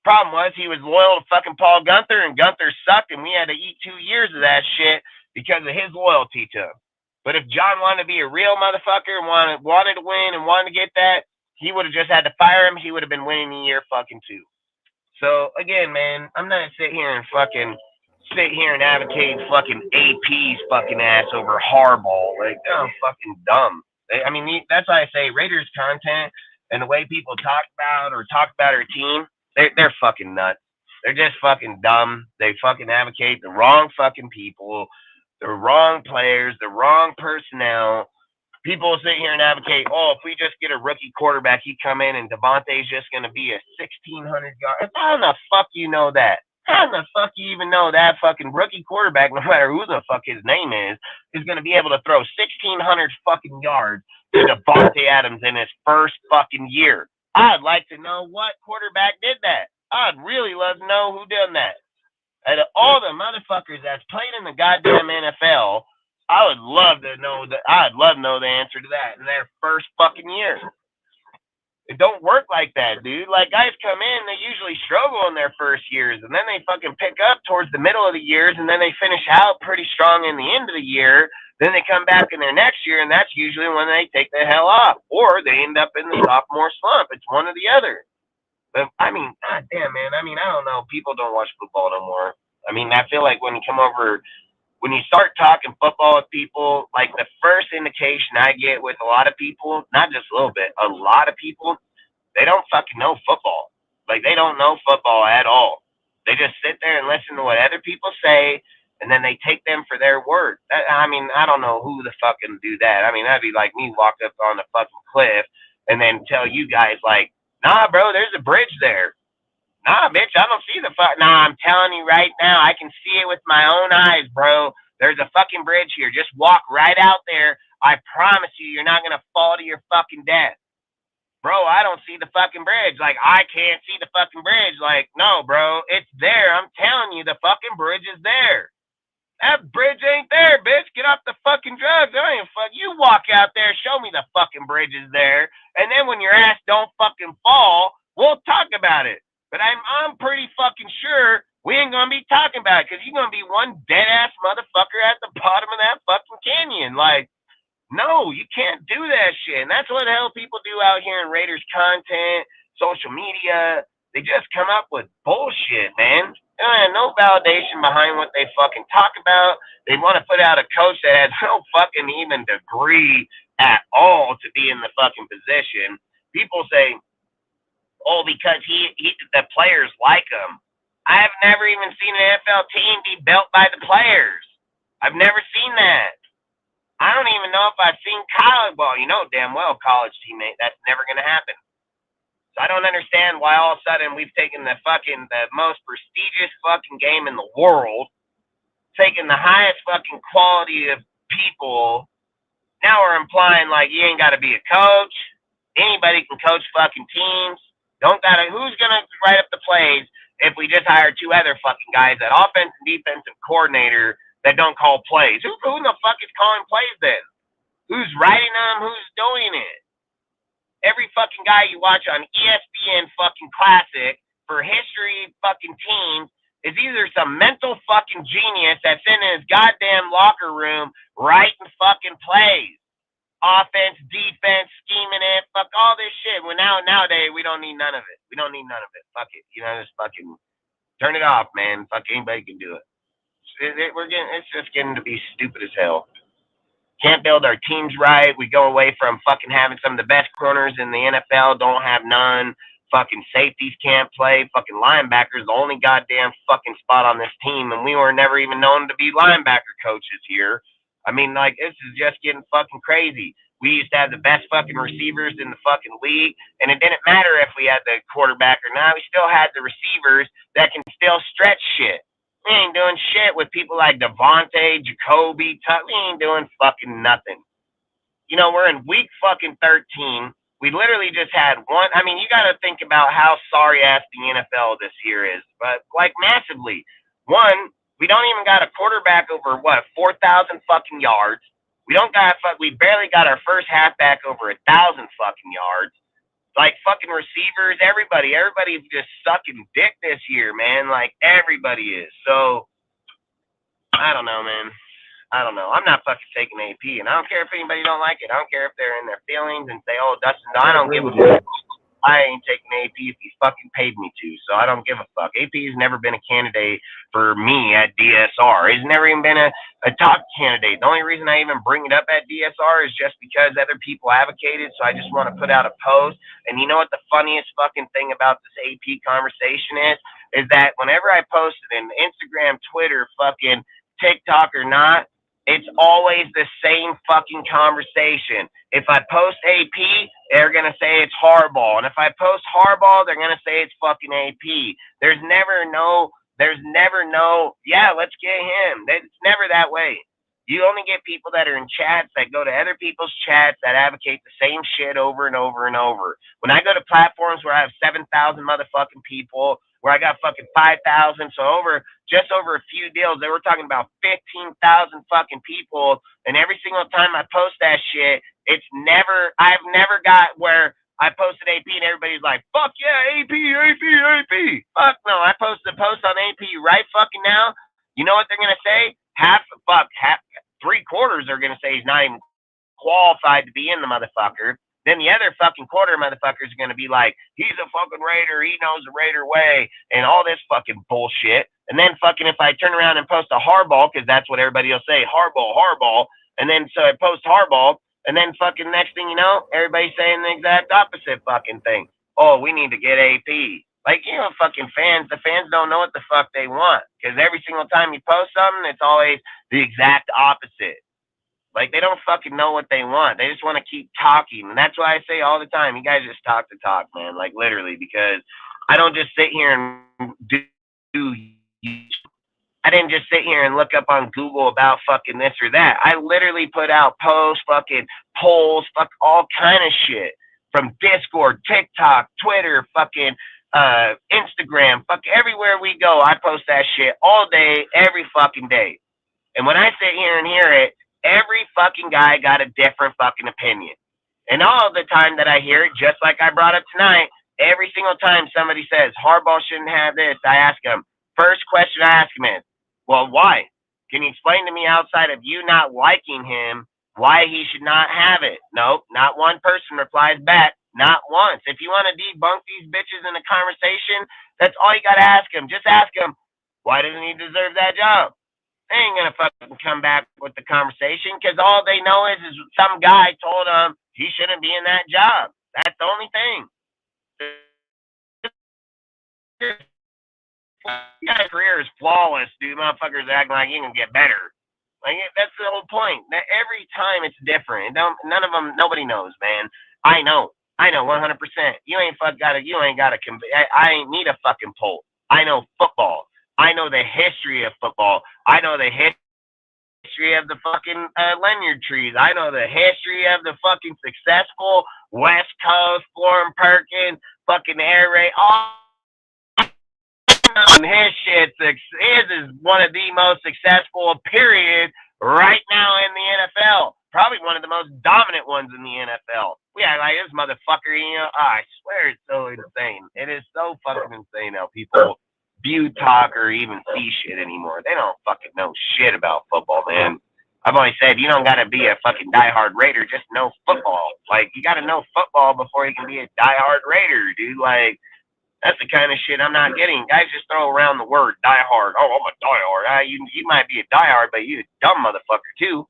Problem was he was loyal to fucking Paul Guenther, and Guenther sucked, and we had to eat 2 years of that shit because of his loyalty to him. But if John wanted to be a real motherfucker and wanted to win and wanted to get that, he would have just had to fire him. He would have been winning the year fucking 2. So again, man, I'm not sit here and advocate fucking AP's fucking ass over Harbaugh. Like, they're fucking dumb. I mean, that's why I say Raiders content and the way people talk about our team, they're fucking nuts. They're just fucking dumb. They fucking advocate the wrong fucking people, the wrong players, the wrong personnel. People sit here and advocate, if we just get a rookie quarterback, he come in and Devontae's just going to be a 1,600-yard. How in the fuck you know that? How in the fuck you even know that fucking rookie quarterback, no matter who the fuck his name is going to be able to throw 1,600 fucking yards to Devontae Adams in his first fucking year? I'd like to know what quarterback did that. I'd really love to know who done that. Out of all the motherfuckers that's played in the goddamn NFL, I would love to know the answer to that in their first fucking year. It don't work like that, dude. Like, guys come in, they usually struggle in their first years, and then they fucking pick up towards the middle of the years, and then they finish out pretty strong in the end of the year. Then they come back in their next year, and that's usually when they take the hell off, or they end up in the sophomore slump. It's one or the other. But I mean, god damn, man. I mean, I don't know. People don't watch football no more. I mean, I feel like when you come over, when you start talking football with people, like the first indication I get with a lot of people, not just a little bit, a lot of people, they don't fucking know football. Like, they don't know football at all. They just sit there and listen to what other people say, and then they take them for their word. I mean, I don't know who the fuck can do that. I mean, that'd be like me walk up on a fucking cliff and then tell you guys, like, nah, bro, there's a bridge there. Nah, bitch, I don't see the fuck. Nah, I'm telling you right now, I can see it with my own eyes, bro. There's a fucking bridge here. Just walk right out there. I promise you, you're not going to fall to your fucking death. Bro, I don't see the fucking bridge. Like, I can't see the fucking bridge. Like, no, bro, it's there. I'm telling you, the fucking bridge is there. That bridge ain't there, bitch. Get off the fucking drugs. I ain't fuck. You walk out there, show me the fucking bridge is there, and then when your ass don't fucking fall, we'll talk about it. But I'm pretty fucking sure we ain't gonna be talking about it because you're gonna be one dead ass motherfucker at the bottom of that fucking canyon. Like, no, you can't do that shit. And that's what the hell people do out here in Raiders content, social media. They just come up with bullshit, man. No validation behind what they fucking talk about. They want to put out a coach that has no fucking even degree at all to be in the fucking position. People say, oh, because the players like him. I have never even seen an NFL team be built by the players. I've never seen that. I don't even know if I've seen college ball. You know damn well, college teammate, that's never going to happen. So I don't understand why all of a sudden we've taken the most prestigious fucking game in the world, taken the highest fucking quality of people. Now we're implying like you ain't got to be a coach. Anybody can coach fucking teams. Who's gonna write up the plays if we just hire two other fucking guys, that offense and defensive coordinator that don't call plays? Who in the fuck is calling plays then? Who's writing them? Who's doing it? Every fucking guy you watch on ESPN fucking Classic for history fucking teams is either some mental fucking genius that's in his goddamn locker room writing fucking plays. Offense, defense, scheming it, fuck all this shit. Well, nowadays, we don't need none of it. We don't need none of it. Fuck it. You know, just fucking turn it off, man. Fuck, anybody can do it. It's just getting to be stupid as hell. Can't build our teams right. We go away from fucking having some of the best corners in the NFL, don't have none. Fucking safeties can't play. Fucking linebackers, the only goddamn fucking spot on this team, and we were never even known to be linebacker coaches here. I mean, like, this is just getting fucking crazy. We used to have the best fucking receivers in the fucking league, and it didn't matter if we had the quarterback or not. We still had the receivers that can still stretch shit. We ain't doing shit with people like Devontae, Jacoby, we ain't doing fucking nothing. You know, we're in week fucking 13. We literally just had one. I mean, you got to think about how sorry-ass the NFL this year is, but, like, massively. One, we don't even got a quarterback over, 4,000 fucking yards. We barely got our first halfback over 1,000 fucking yards. Like, fucking receivers, everybody's just sucking dick this year, man. Like, everybody is. So, I don't know, man. I don't know. I'm not fucking taking AP, and I don't care if anybody don't like it. I don't care if they're in their feelings and say, oh, Dustin, I don't give a fuck. I ain't taking AP if he's fucking paid me to, so I don't give a fuck. AP has never been a candidate for me at DSR. He's never even been a top candidate. The only reason I even bring it up at DSR is just because other people advocated, so I just want to put out a post. And you know what the funniest fucking thing about this AP conversation is that whenever I post it in Instagram, Twitter, fucking TikTok or not, it's always the same fucking conversation. If I post AP, they're going to say it's Harbaugh. And if I post Harbaugh, they're going to say it's fucking AP. There's never no, yeah, let's get him. It's never that way. You only get people that are in chats that go to other people's chats that advocate the same shit over and over and over. When I go to platforms where I have 7,000 motherfucking people, where I got fucking 5,000, so just over a few deals, they were talking about 15,000 fucking people, and every single time I post that shit, I've never got where I posted AP and everybody's like, fuck yeah, AP. Fuck no, I posted a post on AP right fucking now. You know what they're gonna say? 3 3/4 are gonna say he's not even qualified to be in the motherfucker. Then the other fucking quarter motherfuckers are gonna be like, he's a fucking Raider, he knows the Raider way, and all this fucking bullshit. And then fucking if I turn around and post a Harbaugh, because that's what everybody will say, Harbaugh, and then so I post Harbaugh, and then fucking next thing you know, everybody's saying the exact opposite fucking thing. Oh, we need to get AP. Like, you know, fucking fans, the fans don't know what the fuck they want, because every single time you post something, it's always the exact opposite. Like, they don't fucking know what they want. They just want to keep talking. And that's why I say all the time, you guys just talk to talk, man. Like, literally, because I don't just sit here and do I didn't just sit here and look up on Google about fucking this or that. I literally put out posts, fucking polls, fuck all kind of shit. From Discord, TikTok, Twitter, fucking Instagram, fuck everywhere we go. I post that shit all day, every fucking day. And when I sit here and hear it, every fucking guy got a different fucking opinion. And all the time that I hear it, just like I brought up tonight, every single time somebody says Harbaugh shouldn't have this, I ask them, first question I ask them is, well, why? Can you explain to me outside of you not liking him why he should not have it? Nope, not one person replies back, not once. If you want to debunk these bitches in a conversation, that's all you got to ask them. Just ask them, why doesn't he deserve that job? They ain't going to fucking come back with the conversation, because all they know is some guy told them he shouldn't be in that job. That's the only thing. Your career is flawless, dude. Motherfuckers acting like you can get better. Like, that's the whole point. That every time it's different. None of them, nobody knows, man. I know 100%. You ain't gotta I ain't need a fucking poll. I know football. I know the history of football. I know the history of the fucking Leonard trees. I know the history of the fucking successful West Coast, Florham Perkins, fucking Air Raid, all. And his shit, his is one of the most successful period right now in the NFL. Probably one of the most dominant ones in the NFL. Yeah, like this motherfucker, you know, I swear it's so insane. It is so fucking insane how people view, talk, or even see shit anymore. They don't fucking know shit about football, man. I've always said, you don't gotta be a fucking diehard Raider, just know football. Like, you gotta know football before you can be a diehard Raider, dude. Like, that's the kind of shit I'm not getting. Guys just throw around the word diehard. Oh, I'm a diehard. You might be a diehard, but you a dumb motherfucker too.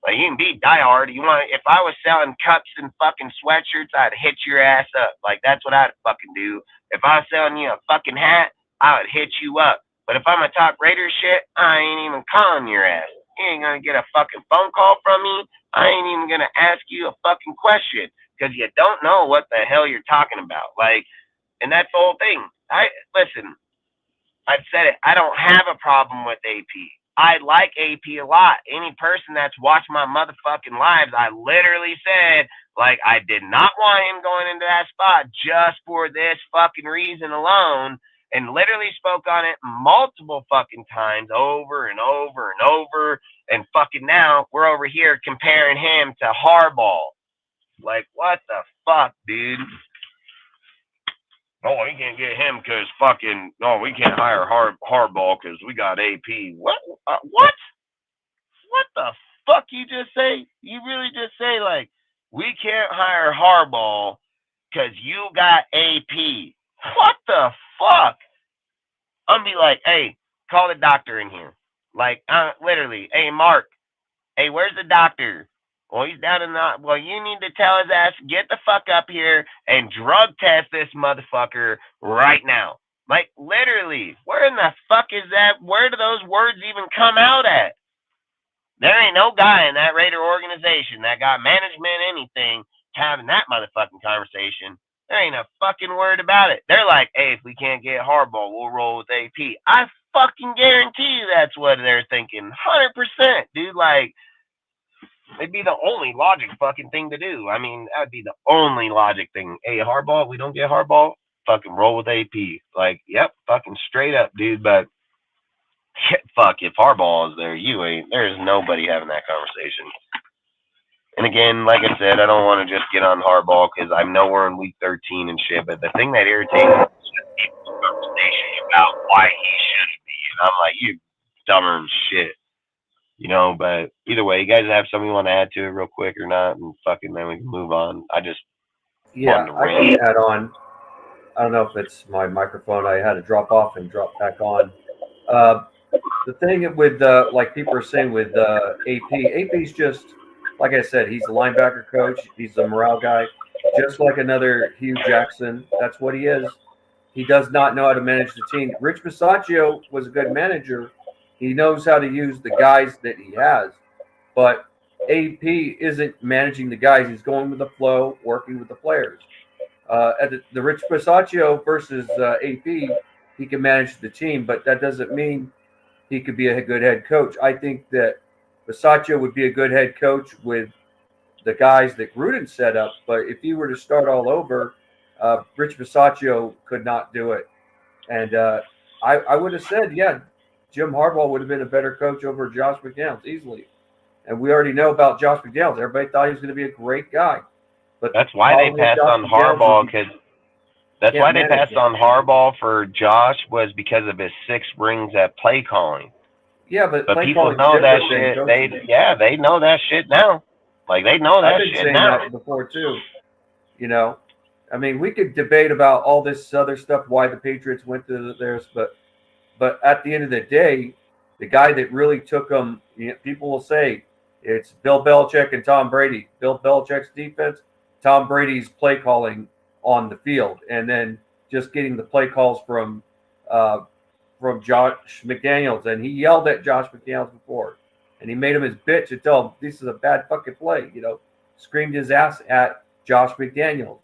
Like, you can be diehard. If I was selling cups and fucking sweatshirts, I'd hit your ass up. Like, that's what I'd fucking do. If I was selling you a fucking hat, I would hit you up. But if I'm a talk Raider shit, I ain't even calling your ass. You ain't gonna get a fucking phone call from me. I ain't even gonna ask you a fucking question, because you don't know what the hell you're talking about. Like, and that's the whole thing. Listen, I've said it. I don't have a problem with AP. I like AP a lot. Any person that's watched my motherfucking lives, I literally said, like, I did not want him going into that spot just for this fucking reason alone, and literally spoke on it multiple fucking times over and over and over, and fucking now we're over here comparing him to Harbaugh. Like, what the fuck, dude? Oh, we can't get him because fucking, we can't hire Harbaugh because we got AP. What? What? What the fuck you just say? You really just say, like, we can't hire Harbaugh because you got AP. What the fuck? I'm be like, hey, call the doctor in here. Like, literally, hey, Mark, hey, where's the doctor? Well, he's down in the... Well, you need to tell his ass, get the fuck up here and drug test this motherfucker right now. Like, literally, where in the fuck is that? Where do those words even come out at? There ain't no guy in that Raider organization that got management anything having that motherfucking conversation. There ain't a fucking word about it. They're like, hey, if we can't get Harbaugh, we'll roll with AP. I fucking guarantee you that's what they're thinking. 100%, dude. Like, it'd be the only logic fucking thing to do. I mean, that would be the only logic thing. Hey, Harbaugh, we don't get Harbaugh, fucking roll with AP. Like, yep, fucking straight up, dude. But fuck, if Harbaugh is there, there's nobody having that conversation. And again, like I said, I don't want to just get on Harbaugh because I know we're in week 13 and shit. But the thing that irritates me is just people's conversation about why he shouldn't be. And I'm like, you dumber than shit. You know, but either way, you guys have something you want to add to it real quick or not, and fucking then we can move on. I just Yeah, wanted to I rant. can add on. I don't know if it's my microphone. I had to drop off and drop back on. The thing with like people are saying with AP's just like I said, he's a linebacker coach. He's a morale guy, just like another Hugh Jackson. That's what he is. He does not know how to manage the team. Rich Bisaccia was a good manager. He knows how to use the guys that he has, but AP isn't managing the guys. He's going with the flow, working with the players. At the Rich Bisaccia versus AP, he can manage the team, but that doesn't mean he could be a good head coach. I think that Bisaccia would be a good head coach with the guys that Gruden set up, but if he were to start all over, Rich Bisaccia could not do it. And I would have said, yeah, Jim Harbaugh would have been a better coach over Josh McDaniels easily. And we already know about Josh McDaniels. Everybody thought he was going to be a great guy. But that's why they passed on Harbaugh, because that's why they passed on Harbaugh for Josh was because of his 6 rings at play calling. Yeah, but people know that shit. They know that shit now. Like they know that shit now. I've been saying that before too. You know, I mean, we could debate about all this other stuff, why the Patriots went to theirs, but at the end of the day, the guy that really took them, people will say it's Bill Belichick and Tom Brady. Bill Belichick's defense, Tom Brady's play calling on the field, and then just getting the play calls from Josh McDaniels. And he yelled at Josh McDaniels before, and he made him his bitch and tell him this is a bad fucking play. Screamed his ass at Josh McDaniels.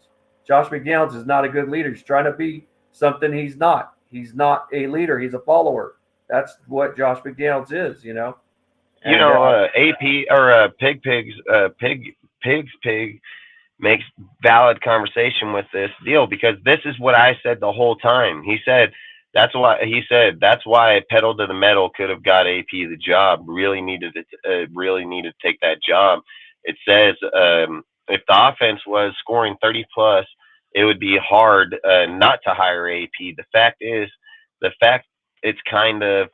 Josh McDaniels is not a good leader. He's trying to be something he's not. He's not a leader. He's a follower. That's what Josh McDaniels is, And, AP or Pig makes valid conversation with this deal, because this is what I said the whole time. He said that's why pedal to the metal could have got AP the job. Really needed to take that job. It says if the offense was scoring 30 plus, it would be hard not to hire AP. The fact it's kind of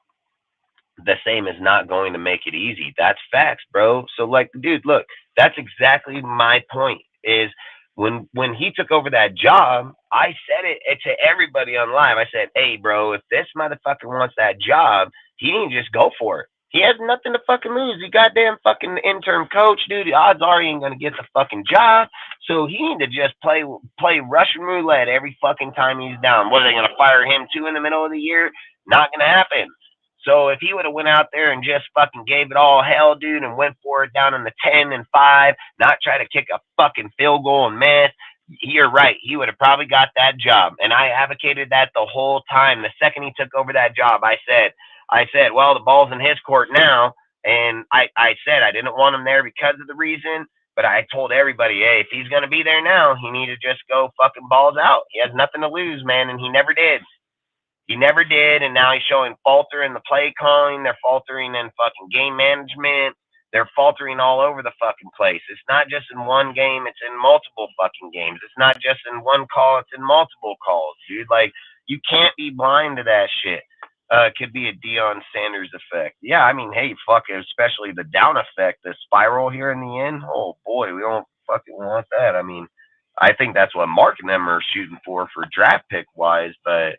the same as not going to make it easy. That's facts, bro. So like, dude, look, that's exactly my point. Is when he took over that job, I said it to everybody on live. I said, hey, bro, if this motherfucker wants that job, he need to just go for it. He has nothing to fucking lose. He goddamn fucking interim coach, dude. The odds are he ain't gonna get the fucking job. So he need to just play Russian roulette every fucking time he's down. What, are they gonna fire him too in the middle of the year? Not gonna happen. So if he would have went out there and just fucking gave it all hell, dude, and went for it down in the 10-5, not try to kick a fucking field goal and miss, you're right. He would have probably got that job. And I advocated that the whole time. The second he took over that job, I said, well, the ball's in his court now. And I said I didn't want him there because of the reason, but I told everybody, hey, if he's going to be there now, he need to just go fucking balls out. He has nothing to lose, man, and he never did. He never did, and now he's showing falter in the play calling. They're faltering in fucking game management. They're faltering all over the fucking place. It's not just in one game. It's in multiple fucking games. It's not just in one call. It's in multiple calls, dude. Like, you can't be blind to that shit. Could be a Deion Sanders effect. Yeah, I mean, hey, fuck it, especially the down effect, the spiral here in the end. Oh, boy, we don't fucking want that. I mean, I think that's what Mark and them are shooting for draft pick-wise, but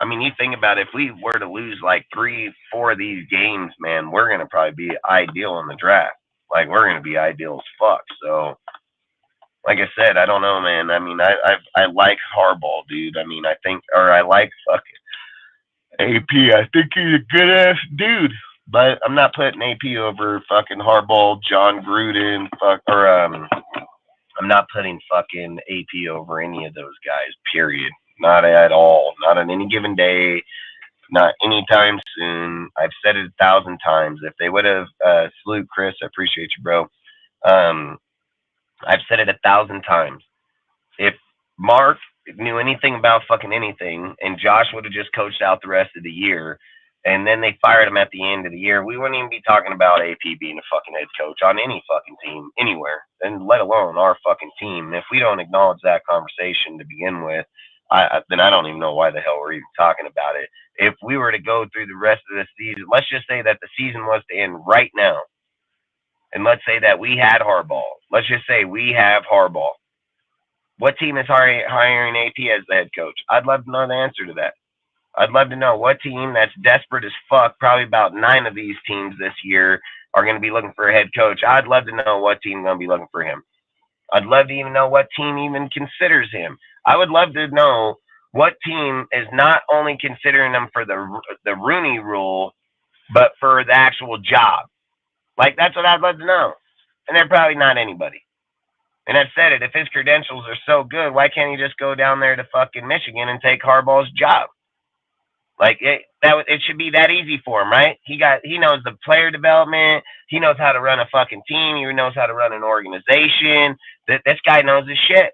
I mean, you think about it, if we were to lose like 3-4 of these games, man, we're going to probably be ideal in the draft. Like, we're going to be ideal as fuck. So, like I said, I don't know, man. I mean, I like Harbaugh, dude. I mean, I like fucking AP. I think he's a good-ass dude. But I'm not putting AP over fucking Harbaugh, John Gruden, I'm not putting fucking AP over any of those guys, period. Not at all. Not on any given day. Not anytime soon. I've said it 1,000 times. If they would have, salute Chris, I appreciate you, bro. I've said it 1,000 times. If Mark knew anything about fucking anything and Josh would have just coached out the rest of the year and then they fired him at the end of the year, we wouldn't even be talking about AP being a fucking head coach on any fucking team anywhere, and let alone our fucking team. And if we don't acknowledge that conversation to begin with, then I don't even know why the hell we're even talking about it. If we were to go through the rest of the season, let's just say that the season was to end right now, and let's say that we had Harbaugh. Let's just say we have Harbaugh. What team is hiring AP as the head coach? I'd love to know the answer to that. I'd love to know what team that's desperate as fuck, probably about 9 of these teams this year, are going to be looking for a head coach. I'd love to know what team is going to be looking for him. I'd love to even know what team even considers him. I would love to know what team is not only considering him for the Rooney Rule, but for the actual job. Like, that's what I'd love to know. And they're probably not anybody. And I've said it, if his credentials are so good, why can't he just go down there to fucking Michigan and take Harbaugh's job? Like, it should be that easy for him, right? He knows the player development. He knows how to run a fucking team. He knows how to run an organization. This guy knows his shit.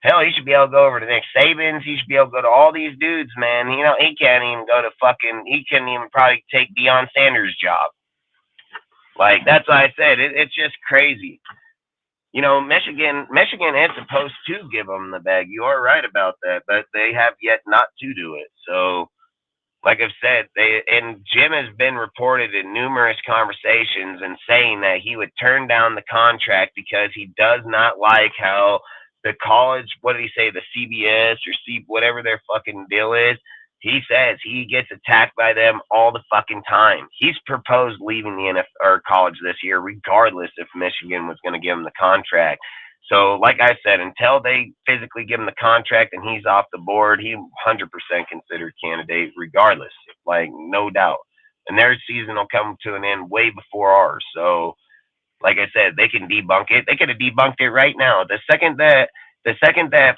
Hell, he should be able to go over to Nick Saban's. He should be able to go to all these dudes, man. You know, he can't even go to he couldn't even probably take Deion Sanders' job. Like, that's why I said, it's just crazy. You know, Michigan is supposed to give them the bag. You are right about that, but they have yet not to do it. So, like I've said, Jim has been reported in numerous conversations and saying that he would turn down the contract because he does not like how the college, what did he say, the CBS or whatever their fucking deal is, he says he gets attacked by them all the fucking time. He's proposed leaving the NFL or college this year, regardless if Michigan was going to give him the contract. So, like I said, until they physically give him the contract and he's off the board, he 100% considered candidate, regardless, like no doubt. And their season will come to an end way before ours. So, like I said, they can debunk it. They could have debunked it right now. The second that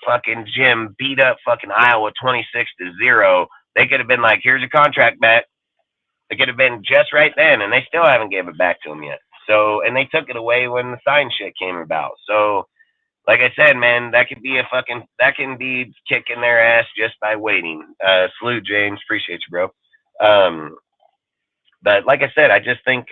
fucking Jim beat up fucking Iowa 26-0, they could have been like, here's your contract back. It could have been just right then, and they still haven't gave it back to him yet. So, and they took it away when the sign shit came about. So, like I said, man, that can be kicking their ass just by waiting. Salute, James. Appreciate you, bro. But like I said, I just think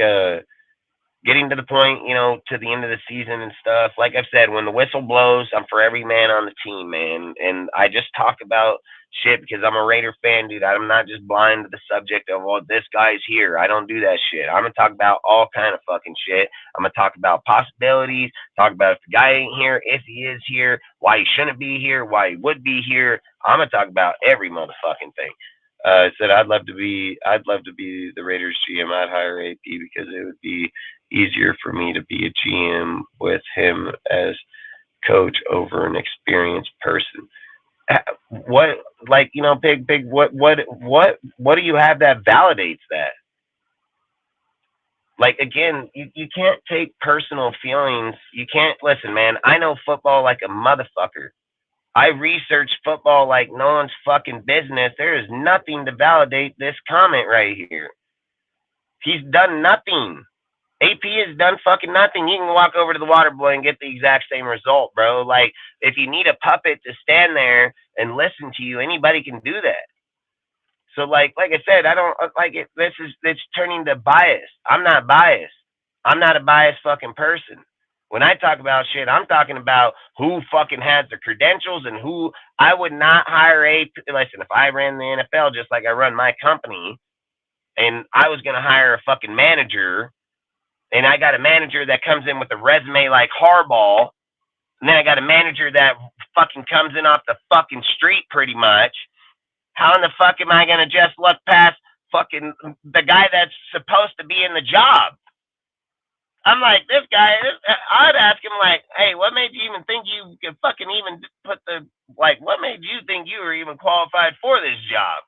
getting to the point, you know, to the end of the season and stuff, like I've said, when the whistle blows, I'm for every man on the team, man. And I just talk about shit because I'm a Raider fan, dude. I'm not just blind to the subject of, well, this guy's here. I don't do that shit. I'm going to talk about all kind of fucking shit. I'm going to talk about possibilities, talk about if the guy ain't here, if he is here, why he shouldn't be here, why he would be here. I'm going to talk about every motherfucking thing. I said I'd love to be the Raiders GM. I'd hire AP because it would be easier for me to be a GM with him as coach over an experienced person. What, like, you know, big, what do you have that validates that? Like, again, you can't take personal feelings. You can't, listen, man, I know football like a motherfucker. I researched football like no one's fucking business. There is nothing to validate this comment right here. He's done nothing. AP has done fucking nothing. You can walk over to the water boy and get the exact same result, bro. Like, if you need a puppet to stand there and listen to you, anybody can do that. So, like I said, I don't like it. It's turning to bias. I'm not biased. I'm not a biased fucking person. When I talk about shit, I'm talking about who fucking has the credentials and who I would not hire AP. Listen, if I ran the NFL just like I run my company and I was going to hire a fucking manager and I got a manager that comes in with a resume like Harbaugh, and then I got a manager that fucking comes in off the fucking street pretty much, how in the fuck am I going to just look past fucking the guy that's supposed to be in the job? I'm like, this guy, I'd ask him, like, hey, what made you even think you could fucking even put what made you think you were even qualified for this job?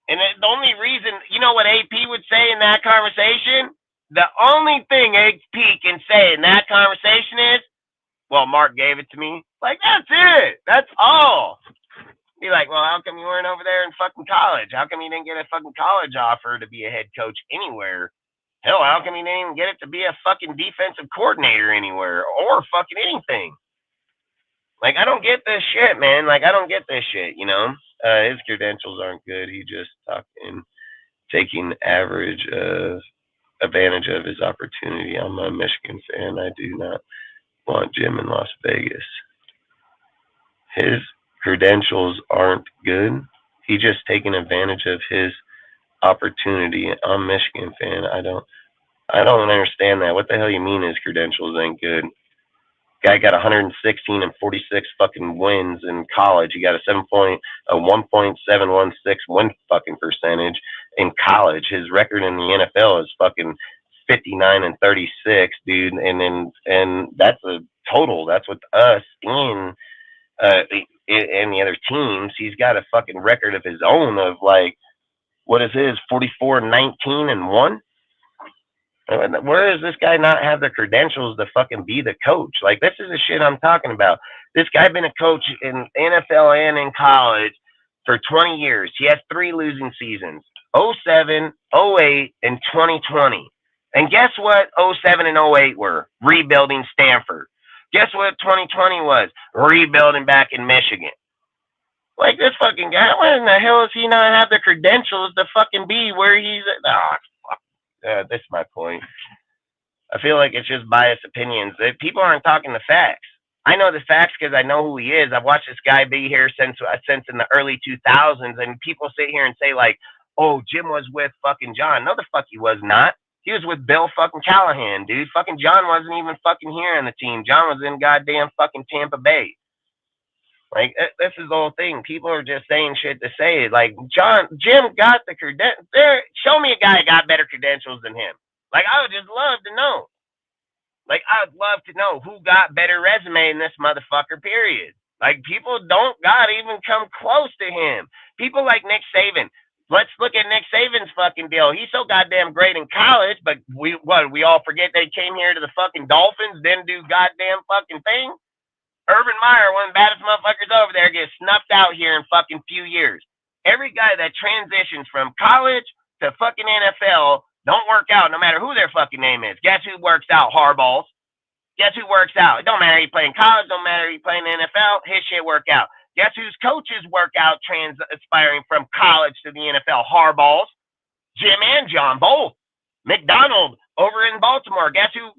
And the only reason, you know what AP would say in that conversation? The only thing AP can say in that conversation is, well, Mark gave it to me. Like, that's it. That's all. Be like, well, how come you weren't over there in fucking college? How come you didn't get a fucking college offer to be a head coach anywhere? Hell, how come you didn't even get it to be a fucking defensive coordinator anywhere or fucking anything? Like, I don't get this shit, man. Like, I don't get this shit, you know? His credentials aren't good. He just taking average advantage of his opportunity. I'm a Michigan fan. I do not want Jim in Las Vegas. His credentials aren't good. He's just taking advantage of his opportunity. I'm a Michigan fan. I don't understand that. What the hell you mean his credentials ain't good? Guy got 116 and 46 fucking wins in college. He got a 1.716 win fucking percentage in college. His record in the NFL is fucking 59 and 36, dude. And that's a total. That's with us in the other teams. He's got a fucking record of his own of like, what is his? 44, 19 and 1. Where does this guy not have the credentials to fucking be the coach? Like, this is the shit I'm talking about. This guy been a coach in NFL and in college for 20 years. He has 3 losing seasons, 07, 08, and 2020. And guess what 07 and 08 were? Rebuilding Stanford. Guess what 2020 was? Rebuilding back in Michigan. Like, this fucking guy, where in the hell does he not have the credentials to fucking be where he's at? Oh, this is my point. I feel like it's just biased opinions. People aren't talking the facts. I know the facts because I know who he is. I've watched this guy be here since in the early 2000s, and people sit here and say like, "Oh, Jim was with fucking John." No, the fuck he was not. He was with Bill fucking Callahan, dude. Fucking John wasn't even fucking here on the team. John was in goddamn fucking Tampa Bay. Like, this is the whole thing. People are just saying shit to say it. Like, Jim got the credentials. Show me a guy that got better credentials than him. Like, I would just love to know. Like, I would love to know who got better resume in this motherfucker, period. Like, people don't got even come close to him. People like Nick Saban. Let's look at Nick Saban's fucking deal. He's so goddamn great in college, but we all forget they came here to the fucking Dolphins, didn't do goddamn fucking thing? Urban Meyer, one of the baddest motherfuckers over there, gets snuffed out here in fucking few years. Every guy that transitions from college to fucking NFL don't work out, no matter who their fucking name is. Guess who works out? Hardballs. Guess who works out? It don't matter if you play in college, don't matter if you play in the NFL, his shit work out. Guess whose coaches work out transpiring from college to the NFL? Hardballs. Jim and John, both. McDonald over in Baltimore. Guess who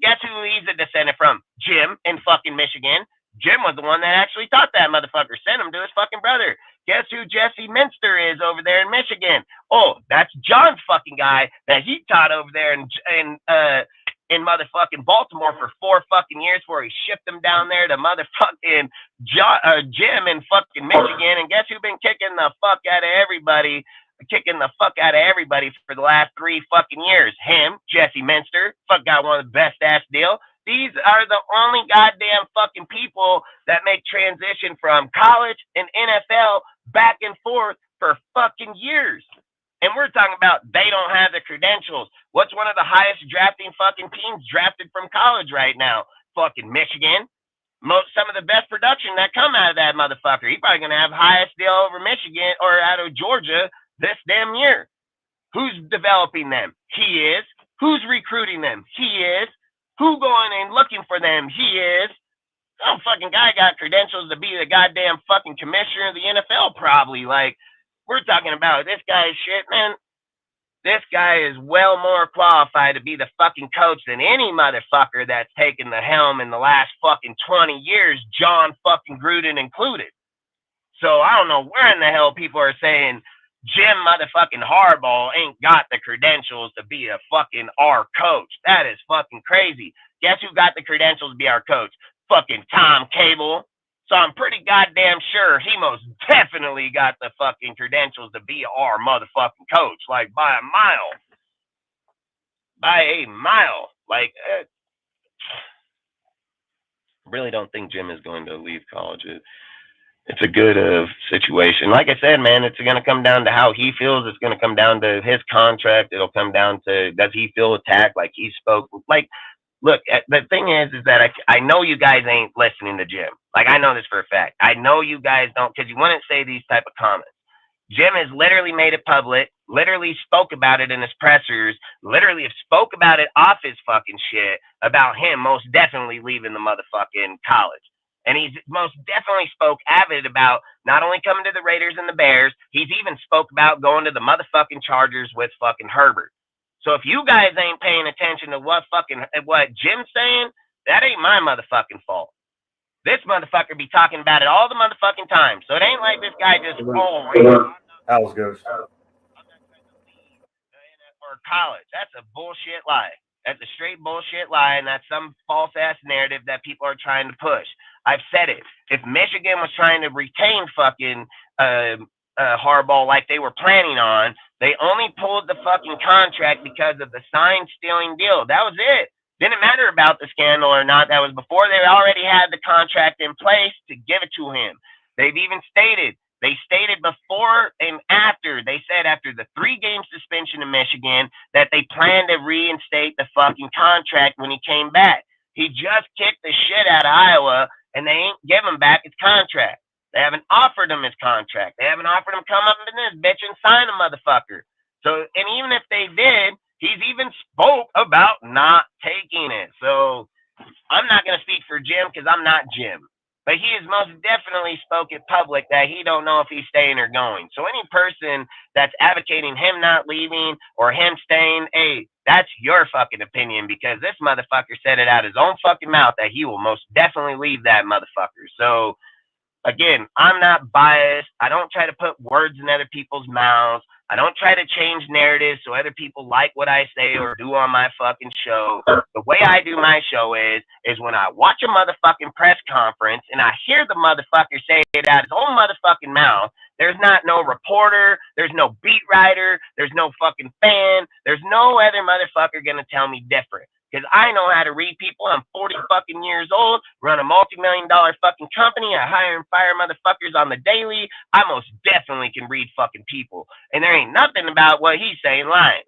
he's a descendant from? Jim in fucking Michigan. Jim was the one that actually taught that motherfucker. Sent him to his fucking brother. Guess who Jesse Minster is over there in Michigan? Oh, that's John's fucking guy that he taught over there in motherfucking Baltimore for 4 fucking years before he shipped him down there to motherfucking Jim in fucking Michigan. And guess who been kicking the fuck out of everybody for the last 3 fucking years? Him, Jesse Minster. Fuck, got one of the best ass deal. These are the only goddamn fucking people that make transition from college and NFL back and forth for fucking years. And we're talking about they don't have the credentials. What's one of the highest drafting fucking teams drafted from college right now? Fucking Michigan. Some of the best production that come out of that motherfucker. He's probably going to have highest deal over Michigan or out of Georgia this damn year. Who's developing them? He is. Who's recruiting them? He is. Who going and looking for them? He is. Some fucking guy got credentials to be the goddamn fucking commissioner of the NFL, probably. Like, we're talking about this guy's shit, man. This guy is well more qualified to be the fucking coach than any motherfucker that's taken the helm in the last fucking 20 years, John fucking Gruden included. So I don't know where in the hell people are saying Jim motherfucking Harbaugh ain't got the credentials to be a fucking our coach. That is fucking crazy. Guess who got the credentials to be our coach? Fucking Tom Cable. So I'm pretty goddamn sure he most definitely got the fucking credentials to be our motherfucking coach. Like, by a mile. By a mile. Like, I really don't think Jim is going to leave college. It's a good situation. Like I said, man, it's going to come down to how he feels. It's going to come down to his contract. It'll come down to, does he feel attacked like he spoke? Like, look, the thing is that I know you guys ain't listening to Jim. Like, I know this for a fact. I know you guys don't, because you wouldn't say these type of comments. Jim has literally made it public, literally spoke about it in his pressers, literally spoke about it off his fucking shit about him most definitely leaving the motherfucking college. And he's most definitely spoke avid about not only coming to the Raiders and the Bears, he's even spoke about going to the motherfucking Chargers with fucking Herbert. So if you guys ain't paying attention to what Jim's saying, that ain't my motherfucking fault. this motherfucker be talking about it all the motherfucking time. So it ain't like this guy just, Al's Ghost. or college. That's a bullshit lie. That's a straight bullshit lie, and that's some false ass narrative that people are trying to push. I've said it. If Michigan was trying to retain fucking Harbaugh like they were planning on, they only pulled the fucking contract because of the sign stealing deal. That was it. Didn't matter about the scandal or not. That was before they already had the contract in place to give it to him. They've even stated. They stated before and after, they said after the 3-game suspension in Michigan that they planned to reinstate the fucking contract when he came back. He just kicked the shit out of Iowa, and they ain't give him back his contract. They haven't offered him his contract. They haven't offered him to come up in this bitch and sign a motherfucker. So, and even if they did, he's even spoke about not taking it. So I'm not going to speak for Jim because I'm not Jim. But he has most definitely spoke in public that he don't know if he's staying or going. So any person that's advocating him not leaving or him staying, hey, that's your fucking opinion, because this motherfucker said it out his own fucking mouth that he will most definitely leave that motherfucker. So again, I'm not biased. I don't try to put words in other people's mouths. I don't try to change narratives so other people like what I say or do on my fucking show. The way I do my show is when I watch a motherfucking press conference and I hear the motherfucker say it out his own motherfucking mouth, there's not no reporter, there's no beat writer, there's no fucking fan, there's no other motherfucker gonna tell me different. Because I know how to read people. I'm 40 fucking years old, run a multi-million-dollar fucking company. I hire and fire motherfuckers on the daily. I most definitely can read fucking people. And there ain't nothing about what he's saying lying.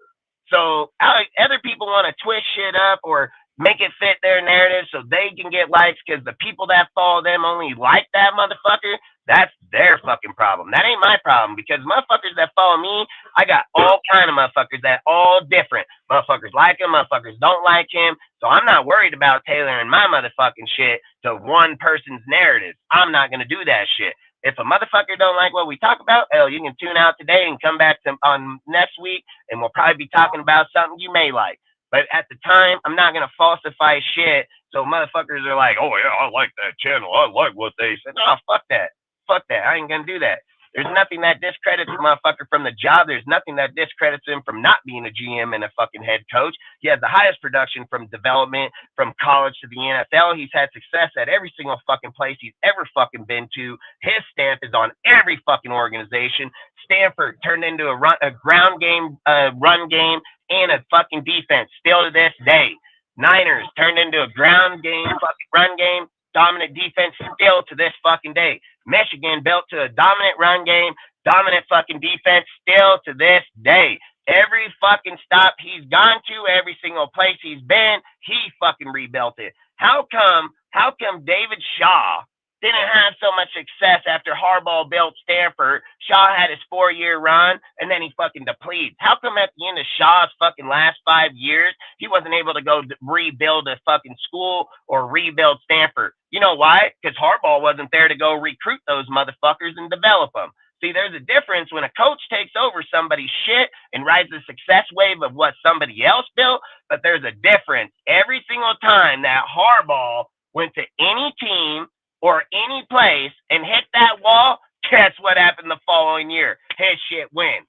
So other people want to twist shit up or make it fit their narrative so they can get likes because the people that follow them only like that motherfucker. That's their fucking problem. That ain't my problem, because motherfuckers that follow me, I got all kind of motherfuckers that all different. Motherfuckers like him, motherfuckers don't like him. So I'm not worried about tailoring my motherfucking shit to one person's narrative. I'm not going to do that shit. If a motherfucker don't like what we talk about, hell, you can tune out today and come back on next week, and we'll probably be talking about something you may like. But at the time, I'm not going to falsify shit so motherfuckers are like, oh, yeah, I like that channel. I like what they said. No, fuck that. Fuck that. I ain't going to do that. There's nothing that discredits a motherfucker from the job. There's nothing that discredits him from not being a GM and a fucking head coach. He has the highest production from development, from college to the NFL. He's had success at every single fucking place he's ever fucking been to. His stamp is on every fucking organization. Stanford turned into a ground game, run game, and a fucking defense still to this day. Niners turned into a ground game, fucking run game, dominant defense still to this fucking day. Michigan built to a dominant run game, dominant fucking defense still to this day. Every fucking stop he's gone to, every single place he's been, he fucking rebuilt it. How come David Shaw didn't have so much success after Harbaugh built Stanford? Shaw had his 4-year run, and then he fucking depletes. How come at the end of Shaw's fucking last 5 years, he wasn't able to go rebuild a fucking school or rebuild Stanford? You know why? Because Harbaugh wasn't there to go recruit those motherfuckers and develop them. See, there's a difference when a coach takes over somebody's shit and rides the success wave of what somebody else built, but there's a difference. Every single time that Harbaugh went to any team or any place and hit that wall, guess what happened the following year? His shit win.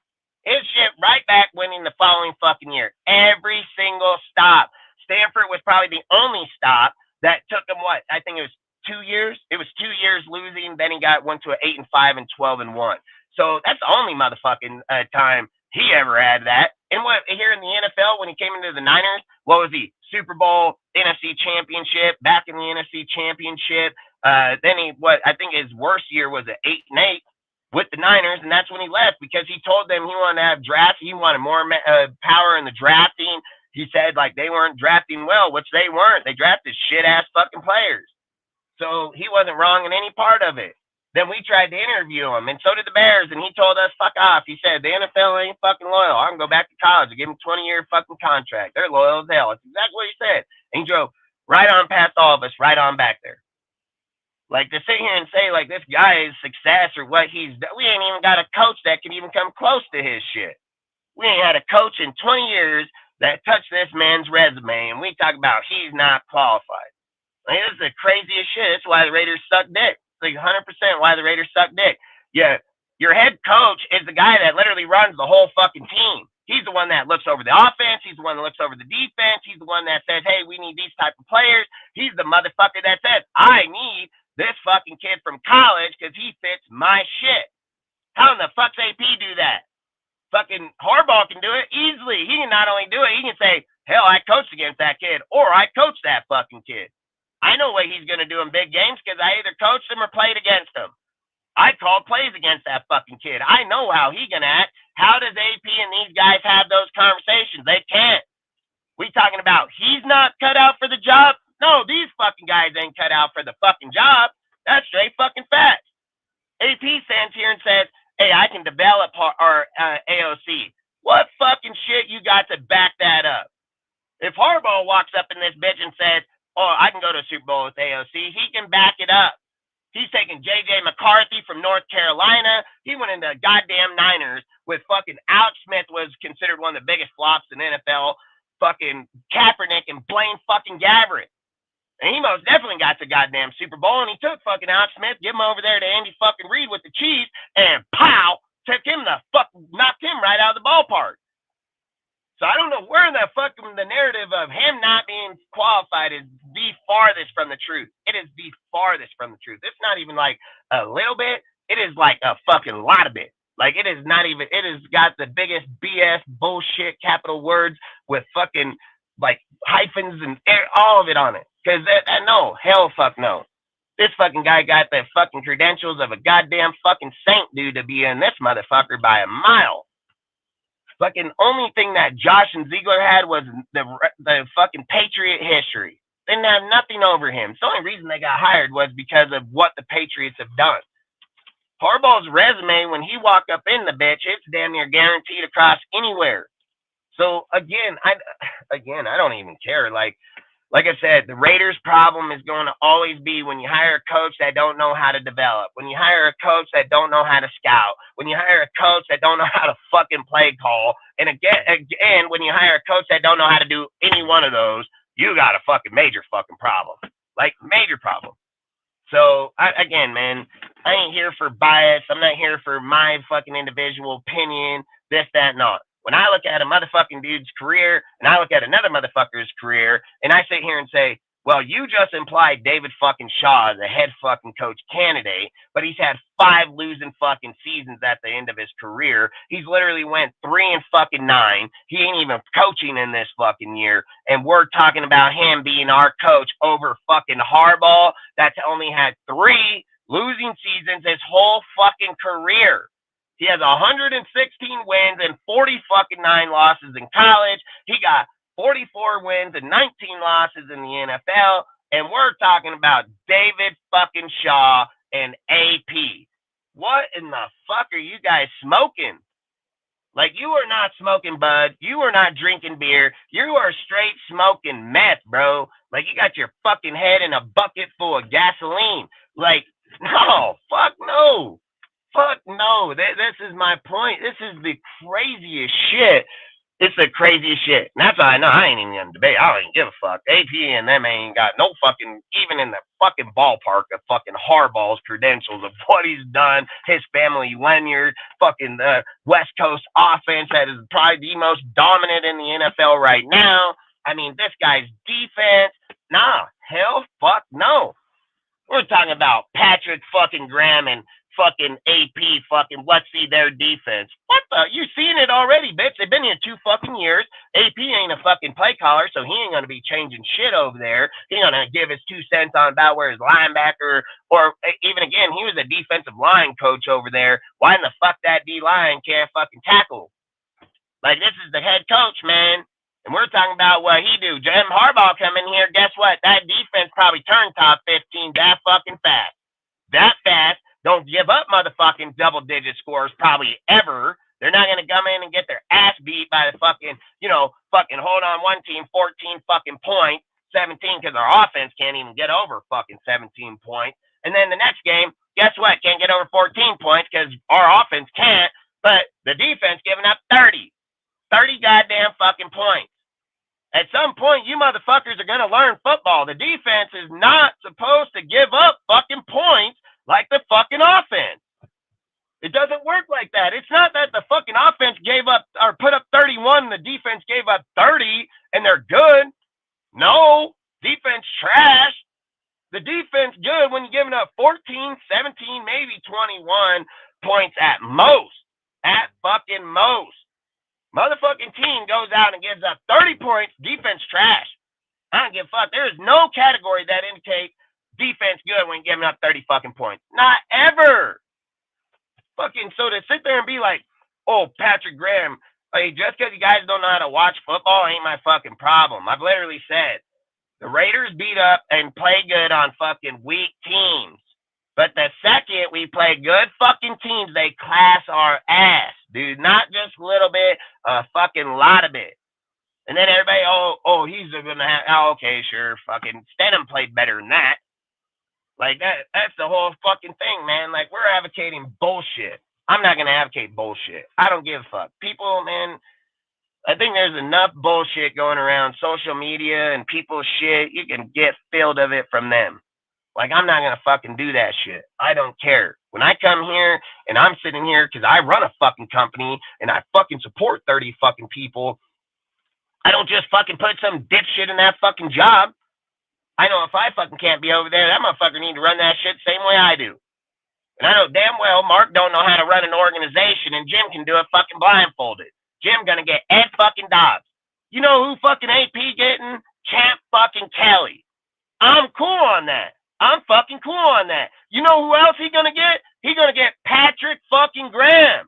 His shit right back winning the following fucking year. Every single stop. Stanford was probably the only stop that took him, what? I think it was 2 years. It was 2 years losing. Then he went to an 8-5 and 12-1. So that's the only motherfucking time he ever had that. And what here in the NFL when he came into the Niners, what was he? Super Bowl, NFC Championship, back in the NFC Championship. Then I think his worst year was an 8-8 with the Niners, and that's when he left because he told them he wanted to have draft. He wanted more power in the drafting. He said like they weren't drafting well, which they weren't. They drafted shit ass fucking players. So he wasn't wrong in any part of it. Then we tried to interview him, and so did the Bears, and he told us, fuck off. He said, the NFL ain't fucking loyal. I can go back to college and give him a 20-year fucking contract. They're loyal as hell. That's exactly what he said. And he drove right on past all of us, right on back there. Like, to sit here and say, like, this guy's success or what he's done, we ain't even got a coach that can even come close to his shit. We ain't had a coach in 20 years that touched this man's resume, and we talk about he's not qualified. Like, this is the craziest shit. That's why the Raiders suck dick. It's like 100% why the Raiders suck dick. Yeah, your head coach is the guy that literally runs the whole fucking team. He's the one that looks over the offense. He's the one that looks over the defense. He's the one that says, hey, we need these type of players. He's the motherfucker that says, I need this fucking kid from college because he fits my shit. How in the fuck's AP do that? Fucking Harbaugh can do it easily. He can not only do it, he can say, hell, I coached against that kid, or I coached that fucking kid. I know what he's going to do in big games because I either coached him or played against him. I called plays against that fucking kid. I know how he going to act. How does AP and these guys have those conversations? They can't. We talking about he's not cut out for the job? No, these fucking guys ain't cut out for the fucking job. That's straight fucking facts. AP stands here and says, hey, I can develop our AOC. What fucking shit you got to back that up? If Harbaugh walks up in this bitch and says, oh, I can go to a Super Bowl with AOC, he can back it up. He's taking J.J. McCarthy from North Carolina. He went into goddamn Niners with fucking Alex Smith was considered one of the biggest flops in NFL, fucking Kaepernick and Blaine fucking Gabbert. And he most definitely got the goddamn Super Bowl, and he took fucking Alex Smith, give him over there to Andy fucking Reid with the Chiefs, and pow, took him knocked him right out of the ballpark. So I don't know where the fucking the narrative of him not being qualified is the farthest from the truth. It is the farthest from the truth. It's not even like a little bit. It is like a fucking lot of it. Like it is not even. It has got the biggest BS bullshit capital words with fucking like hyphens and all of it on it. Because no, hell fuck no. This fucking guy got the fucking credentials of a goddamn fucking saint dude to be in this motherfucker by a mile. Fucking only thing that Josh and Ziegler had was the fucking Patriot history. They didn't have nothing over him. So the only reason they got hired was because of what the Patriots have done. Harbaugh's resume, when he walked up in the bitch, it's damn near guaranteed across anywhere. So again, I don't even care. Like I said, the Raiders' problem is going to always be when you hire a coach that don't know how to develop, when you hire a coach that don't know how to scout, when you hire a coach that don't know how to fucking play call, and again, when you hire a coach that don't know how to do any one of those, you got a fucking major fucking problem, like major problem. So again, man, I ain't here for bias. I'm not here for my fucking individual opinion, this, that, and all. When I look at a motherfucking dude's career and I look at another motherfucker's career and I sit here and say, well, you just implied David fucking Shaw as a head fucking coach candidate, but he's had 5 losing fucking seasons at the end of his career. He's literally went 3-9. He ain't even coaching in this fucking year. And we're talking about him being our coach over fucking Harbaugh that's only had 3 losing seasons his whole fucking career. He has 116 wins and 49 losses in college. He got 44 wins and 19 losses in the NFL. And we're talking about David fucking Shaw and AP. What in the fuck are you guys smoking? Like, you are not smoking bud. You are not drinking beer. You are straight smoking meth, bro. Like, you got your fucking head in a bucket full of gasoline. Like, no, fuck no. Fuck no. This is my point. This is the craziest shit. It's the craziest shit. And that's why I know I ain't even gonna debate. I don't even give a fuck. AP and them ain't got no fucking, even in the fucking ballpark of fucking Harbaugh's credentials of what he's done, his family lineage, fucking the West Coast offense that is probably the most dominant in the NFL right now. I mean, this guy's defense, nah, hell, fuck no. We're talking about Patrick fucking Graham and fucking AP fucking let's see their defense. What the? You've seen it already, bitch. They've been here 2 fucking years. AP ain't a fucking play caller, so he ain't gonna be changing shit over there. He ain't gonna give his 2 cents on about where his linebacker, or even again, he was a defensive line coach over there. Why in the fuck that D line can't fucking tackle? Like, this is the head coach, man. And we're talking about what he do. Jim Harbaugh come in here, guess what? That defense probably turned top 15 that fucking fast. That fast. Don't give up motherfucking double-digit scores probably ever. They're not going to come in and get their ass beat by the fucking, fucking hold on one team, 14 fucking points, 17, because our offense can't even get over fucking 17 points. And then the next game, guess what? Can't get over 14 points because our offense can't, but the defense giving up 30 goddamn fucking points. At some point, you motherfuckers are going to learn football. The defense is not supposed to give up fucking points like the fucking offense. It doesn't work like that. It's not that the fucking offense gave up or put up 31 and the defense gave up 30 and they're good. No, defense trash. The defense good when you're giving up 14, 17, maybe 21 points at most. At fucking most. Motherfucking team goes out and gives up 30 points, defense trash. I don't give a fuck. There is no category that indicates defense good when giving up 30 fucking points. Not ever. Fucking, so to sit there and be like, oh, Patrick Graham, hey, just because you guys don't know how to watch football ain't my fucking problem. I've literally said, the Raiders beat up and play good on fucking weak teams. But the second we play good fucking teams, they class our ass, dude. Not just a little bit, a fucking lot of it. And then everybody, he's gonna have, okay, sure, fucking Stenham played better than that. Like that's the whole fucking thing, man. Like we're advocating bullshit. I'm not gonna advocate bullshit. I don't give a fuck. People, man, I think there's enough bullshit going around social media and people's shit. You can get filled of it from them. Like, I'm not going to fucking do that shit. I don't care. When I come here and I'm sitting here because I run a fucking company and I fucking support 30 fucking people, I don't just fucking put some dipshit in that fucking job. I know if I fucking can't be over there, that motherfucker need to run that shit the same way I do. And I know damn well Mark don't know how to run an organization and Jim can do it fucking blindfolded. Jim gonna get Ed fucking Dobbs. You know who fucking AP getting? Champ fucking Kelly. I'm cool on that. I'm fucking cool on that. You know who else he gonna get? He gonna get Patrick fucking Graham.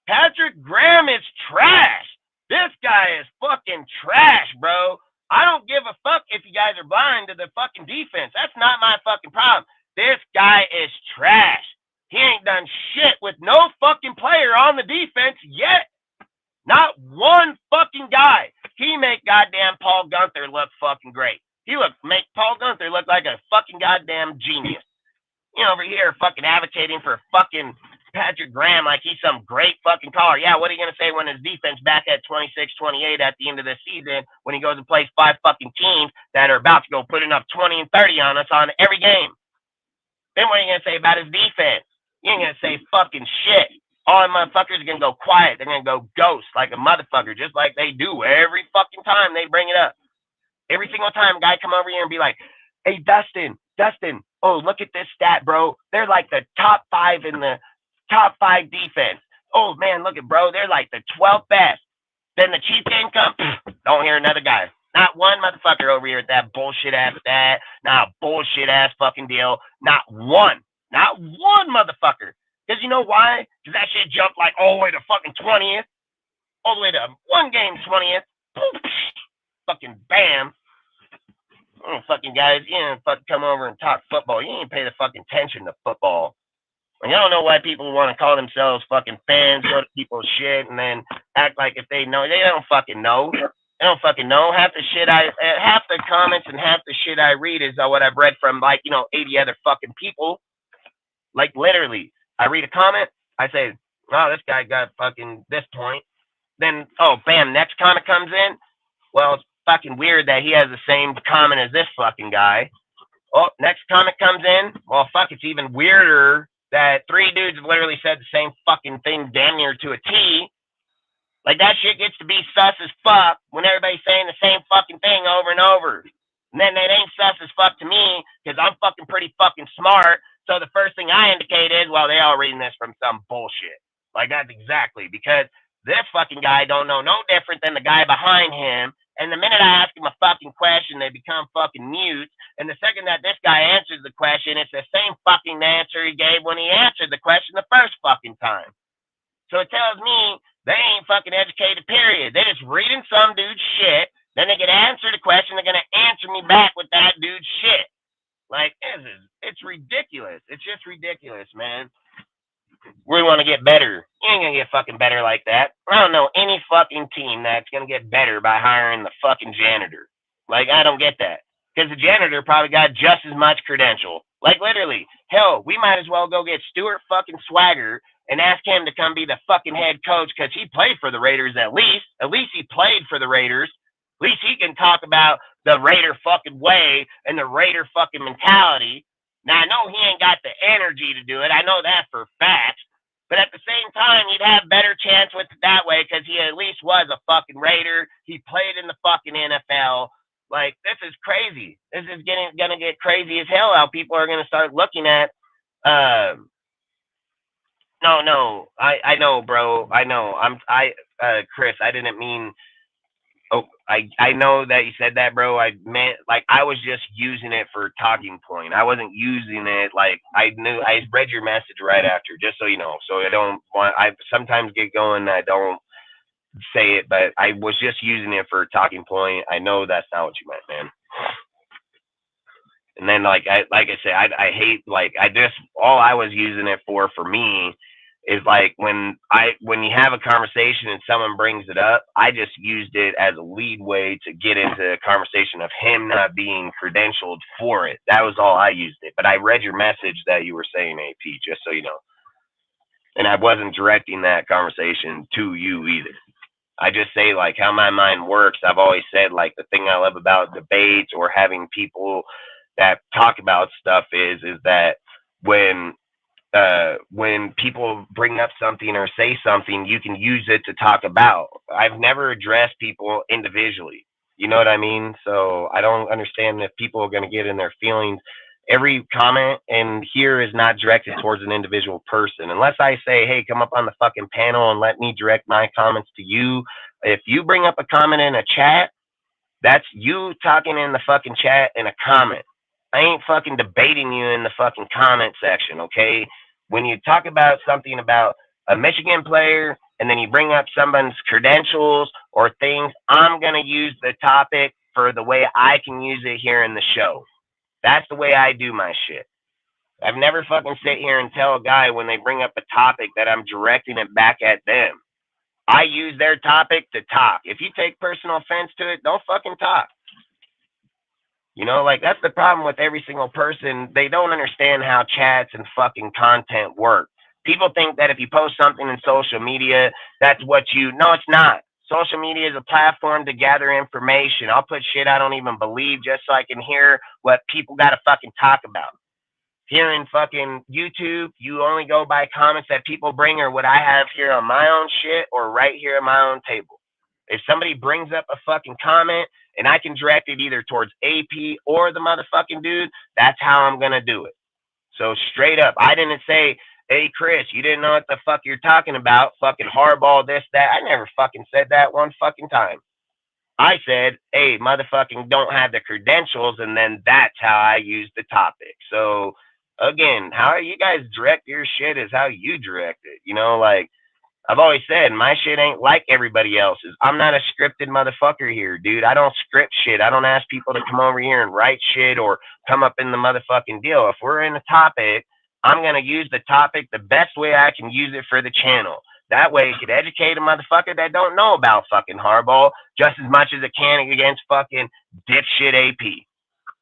Patrick Graham is trash. This guy is fucking trash, bro. I don't give a fuck if you guys are blind to the fucking defense. That's not my fucking problem. This guy is trash. He ain't done shit with no fucking player on the defense yet. Not one fucking guy. He make goddamn Paul Gunther look fucking great. He make Paul Gunther look like a fucking goddamn genius. You know, over here fucking advocating for fucking Patrick Graham like he's some great fucking caller. Yeah, what are you going to say when his defense back at 26-28 at the end of the season when he goes and plays 5 fucking teams that are about to go putting up 20 and 30 on us on every game? Then what are you going to say about his defense? You ain't going to say fucking shit. All the motherfuckers are going to go quiet. They're going to go ghost like a motherfucker, just like they do every fucking time they bring it up. Every single time a guy come over here and be like, hey, Dustin, oh, look at this stat, bro. They're like the top 5 in the top 5 defense. Oh, man, look at, bro. They're like the 12th best. Then the Chiefs game comes, don't hear another guy. Not one motherfucker over here with that bullshit-ass stat, not a bullshit-ass fucking deal. Not one motherfucker. Because you know why? Because that shit jumped like all the way to fucking 20th. All the way to one game 20th. Fucking bam. Oh, fucking guys, you didn't fucking come over and talk football. You didn't pay the fucking attention to football. And you don't know why people want to call themselves fucking fans, go to people's shit, and then act like if they know. They don't fucking know. They don't fucking know. Half the comments and half the shit I read is what I've read from 80 other fucking people. Like literally, I read a comment, I say, oh, this guy got fucking this point. Then, oh, bam, next comment comes in. Well, it's fucking weird that he has the same comment as this fucking guy. Oh, next comment comes in. Well, fuck, it's even weirder that 3 dudes have literally said the same fucking thing damn near to a T. Like, that shit gets to be sus as fuck when everybody's saying the same fucking thing over and over. And then it ain't sus as fuck to me because I'm fucking pretty fucking smart. So the first thing I indicate is, well, they all reading this from some bullshit. Like, that's exactly. Because this fucking guy don't know no different than the guy behind him. And the minute I ask him a fucking question, they become fucking mute. And the second that this guy answers the question, it's the same fucking answer he gave when he answered the question the first fucking time. So it tells me they ain't fucking educated, period. They're just reading some dude's shit. Then they get answered the question. They're going to answer me back with that dude's shit. Like, it's ridiculous. It's just ridiculous, man. We want to get better. You ain't going to get fucking better like that. I don't know any fucking team that's going to get better by hiring the fucking janitor. Like, I don't get that. Because the janitor probably got just as much credential. Like, literally. Hell, we might as well go get Stuart fucking Swagger and ask him to come be the fucking head coach because he played for the Raiders at least. At least he played for the Raiders. At least he can talk about the Raider fucking way and the Raider fucking mentality. Now, I know he ain't got the energy to do it. I know that for fact. But at the same time, you'd have better chance with it that way because he at least was a fucking Raider. He played in the fucking NFL. Like, this is crazy. This is gonna get crazy as hell how people are gonna start looking at no, I know, bro. I know. Chris, I didn't mean. Oh, I know that you said that, bro. I meant like I was just using it for talking point. I wasn't using it like I read your message right after, just so you know. So I sometimes get going. I don't say it, but I was just using it for a talking point. I know that's not what you meant, man. And then like I say, I hate all I was using it for me is like when you have a conversation and someone brings it up, I just used it as a lead way to get into a conversation of him not being credentialed for it. That was all I used it. But I read your message that you were saying, AP, just so you know. And I wasn't directing that conversation to you either. I just say like how my mind works. I've always said like the thing I love about debates or having people that talk about stuff is that when people bring up something or say something, you can use it to talk about. I've never addressed people individually. You know what I mean? So I don't understand if people are going to get in their feelings. Every comment in here is not directed towards an individual person. Unless I say, hey, come up on the fucking panel and let me direct my comments to you. If you bring up a comment in a chat, that's you talking in the fucking chat in a comment. I ain't fucking debating you in the fucking comment section, okay? When you talk about something about a Michigan player and then you bring up someone's credentials or things, I'm going to use the topic for the way I can use it here in the show. That's the way I do my shit. I've never fucking sit here and tell a guy when they bring up a topic that I'm directing it back at them. I use their topic to talk. If you take personal offense to it, don't fucking talk. You know, like that's the problem with every single person. They don't understand how chats and fucking content work. People think that if you post something in social media, that's what no, it's not. Social media is a platform to gather information. I'll put shit I don't even believe just so I can hear what people got to fucking talk about. Here in fucking YouTube, you only go by comments that people bring or what I have here on my own shit or right here at my own table. If somebody brings up a fucking comment and I can direct it either towards AP or the motherfucking dude, that's how I'm going to do it. So straight up, I didn't say, hey, Chris, you didn't know what the fuck you're talking about. Fucking hardball, this, that. I never fucking said that one fucking time. I said, hey, motherfucking don't have the credentials, and then that's how I use the topic. So, again, how you guys direct your shit is how you direct it. You know, like, I've always said, my shit ain't like everybody else's. I'm not a scripted motherfucker here, dude. I don't script shit. I don't ask people to come over here and write shit or come up in the motherfucking deal. If we're in a topic, I'm going to use the topic the best way I can use it for the channel. That way it could educate a motherfucker that don't know about fucking hardball just as much as it can against fucking dipshit AP.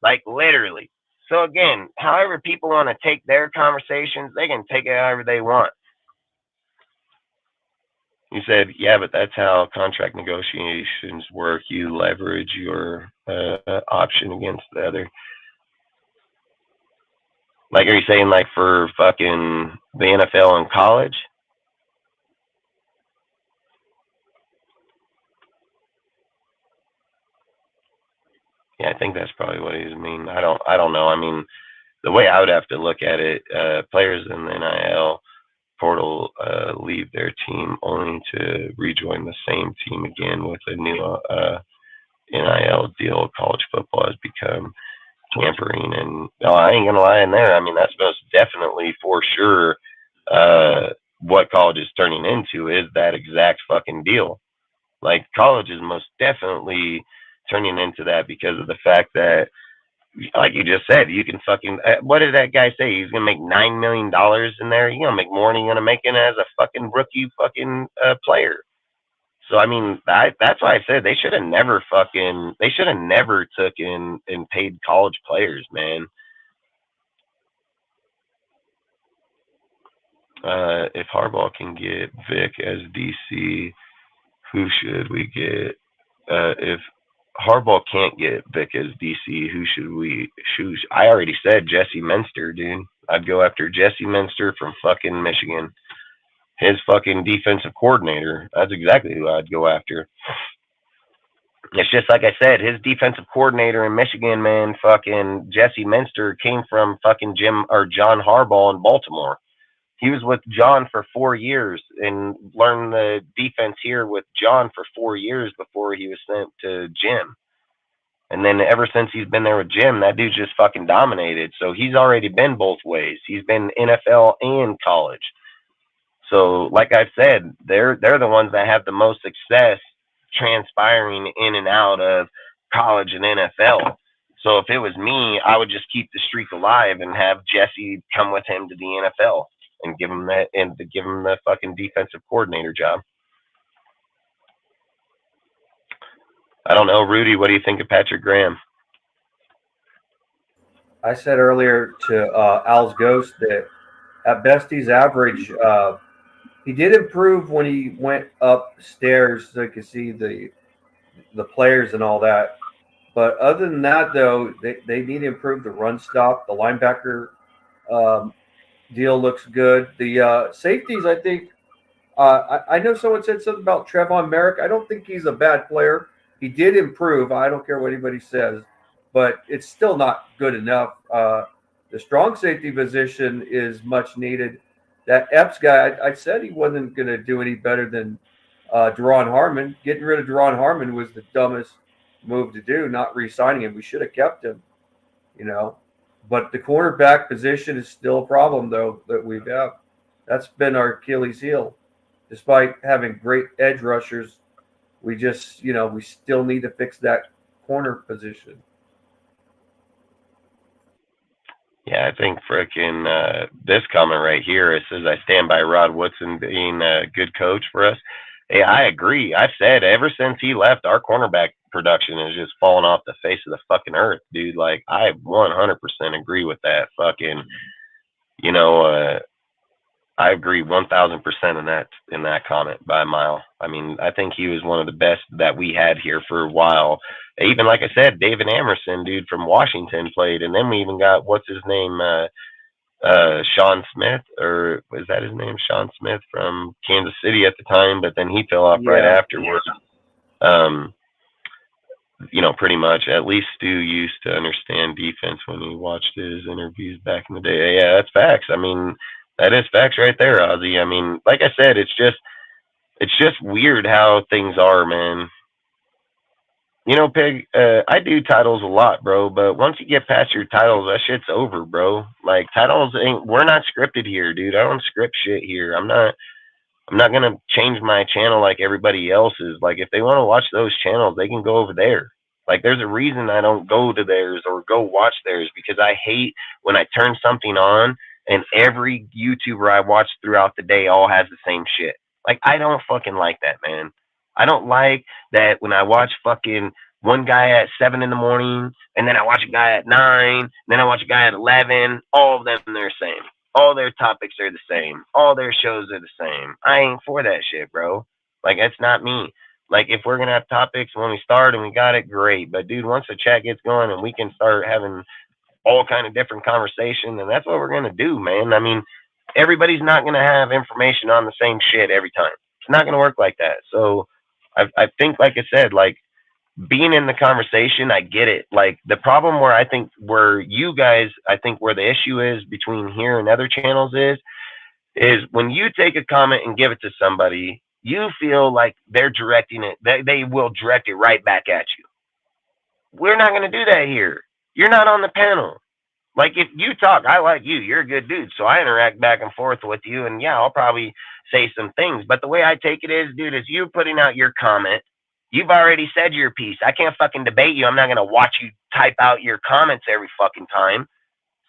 Like, literally. So, again, however people want to take their conversations, they can take it however they want. You said, yeah, but that's how contract negotiations work. You leverage your option against the other. Like, are you saying like for fucking the NFL and college? Yeah, I think that's probably what he's mean. I don't know. I mean, the way I would have to look at it, players in the NIL portal leave their team only to rejoin the same team again with a new NIL deal. College football has become tampering, and I ain't gonna lie in there. I mean, that's most definitely for sure what college is turning into is that exact fucking deal. Like, college is most definitely turning into that because of the fact that, like you just said, you can fucking, what did that guy say? He's going to make $9 million in there. You're going to make more than you're going to make it as a fucking rookie fucking player. So, I mean, that's why I said they should have never took in and paid college players, man. If Harbaugh can get Vic as DC, who should we get? If Harbaugh can't get Vic as DC. Who should we choose? I already said Jesse Minster, dude. I'd go after Jesse Minster from fucking Michigan. His fucking defensive coordinator. That's exactly who I'd go after. It's just like I said, his defensive coordinator in Michigan, man, fucking Jesse Minster came from fucking John Harbaugh in Baltimore. He was with John for 4 years and learned the defense here with John for 4 years before he was sent to Jim. And then ever since he's been there with Jim, that dude's just fucking dominated. So he's already been both ways. He's been NFL and college. So like I've said, they're the ones that have the most success transpiring in and out of college and NFL. So if it was me, I would just keep the streak alive and have Jesse come with him to the NFL and give him the fucking defensive coordinator job. I don't know, Rudy. What do you think of Patrick Graham? I said earlier to Al's Ghost that at best he's average. He did improve when he went upstairs so you could see the players and all that. But other than that, though, they need to improve the run stop. The linebacker deal looks good. The safeties, I think. I know someone said something about Trevon Merrick. I don't think he's a bad player. He did improve. I don't care what anybody says, but it's still not good enough. The strong safety position is much needed. That Epps guy, I said he wasn't going to do any better than Deron Harmon. Getting rid of Deron Harmon was the dumbest move to do, not re-signing him. We should have kept him, you know. But the cornerback position is still a problem, though, that we have. That's been our Achilles heel. Despite having great edge rushers, we just, you know, we still need to fix that corner position. Yeah, I think frickin' this comment right here, it says, I stand by Rod Woodson being a good coach for us. Hey, I agree. I've said ever since he left, our cornerback production has just fallen off the face of the fucking earth, dude. Like, I 100% agree with that fucking, you know, I agree 1,000% in that comment by a mile. I mean, I think he was one of the best that we had here for a while. Even like I said, David Amerson, dude, from Washington played, and then we even got what's his name, Sean Smith, or was that his name, Sean Smith from Kansas City at the time, but then he fell off right afterwards. You know, pretty much. At least Stu used to understand defense when he watched his interviews back in the day. Yeah, that's facts. I mean, that is facts right there, Ozzy. I mean, like I said, it's just weird how things are, man. You know, Pig, I do titles a lot, bro, but once you get past your titles, that shit's over, bro. Like, titles we're not scripted here, dude. I don't script shit here. I'm not gonna change my channel like everybody else is. Like, if they want to watch those channels, they can go over there. Like, there's a reason I don't go to theirs or go watch theirs, because I hate when I turn something on and every YouTuber I watch throughout the day all has the same shit. Like, I don't fucking like that, man. I don't like that when I watch fucking one guy at 7 in the morning, and then I watch a guy at 9, and then I watch a guy at 11. All of them are the same. All their topics are the same. All their shows are the same. I ain't for that shit, bro. Like, that's not me. Like, if we're going to have topics when we start and we got it, great. But, dude, once the chat gets going and we can start having all kind of different conversation, and that's what we're going to do, man. I mean, everybody's not going to have information on the same shit every time. It's not going to work like that. So I think, like I said, like, being in the conversation, I get it. Like, the problem where I think where you guys, I think where the issue is between here and other channels is when you take a comment and give it to somebody, you feel like they're directing it, they will direct it right back at you. We're not going to do that here. You're not on the panel. Like, if you talk, I like you. You're a good dude. So I interact back and forth with you. And, yeah, I'll probably say some things. But the way I take it is, dude, is you putting out your comment. You've already said your piece. I can't fucking debate you. I'm not going to watch you type out your comments every fucking time.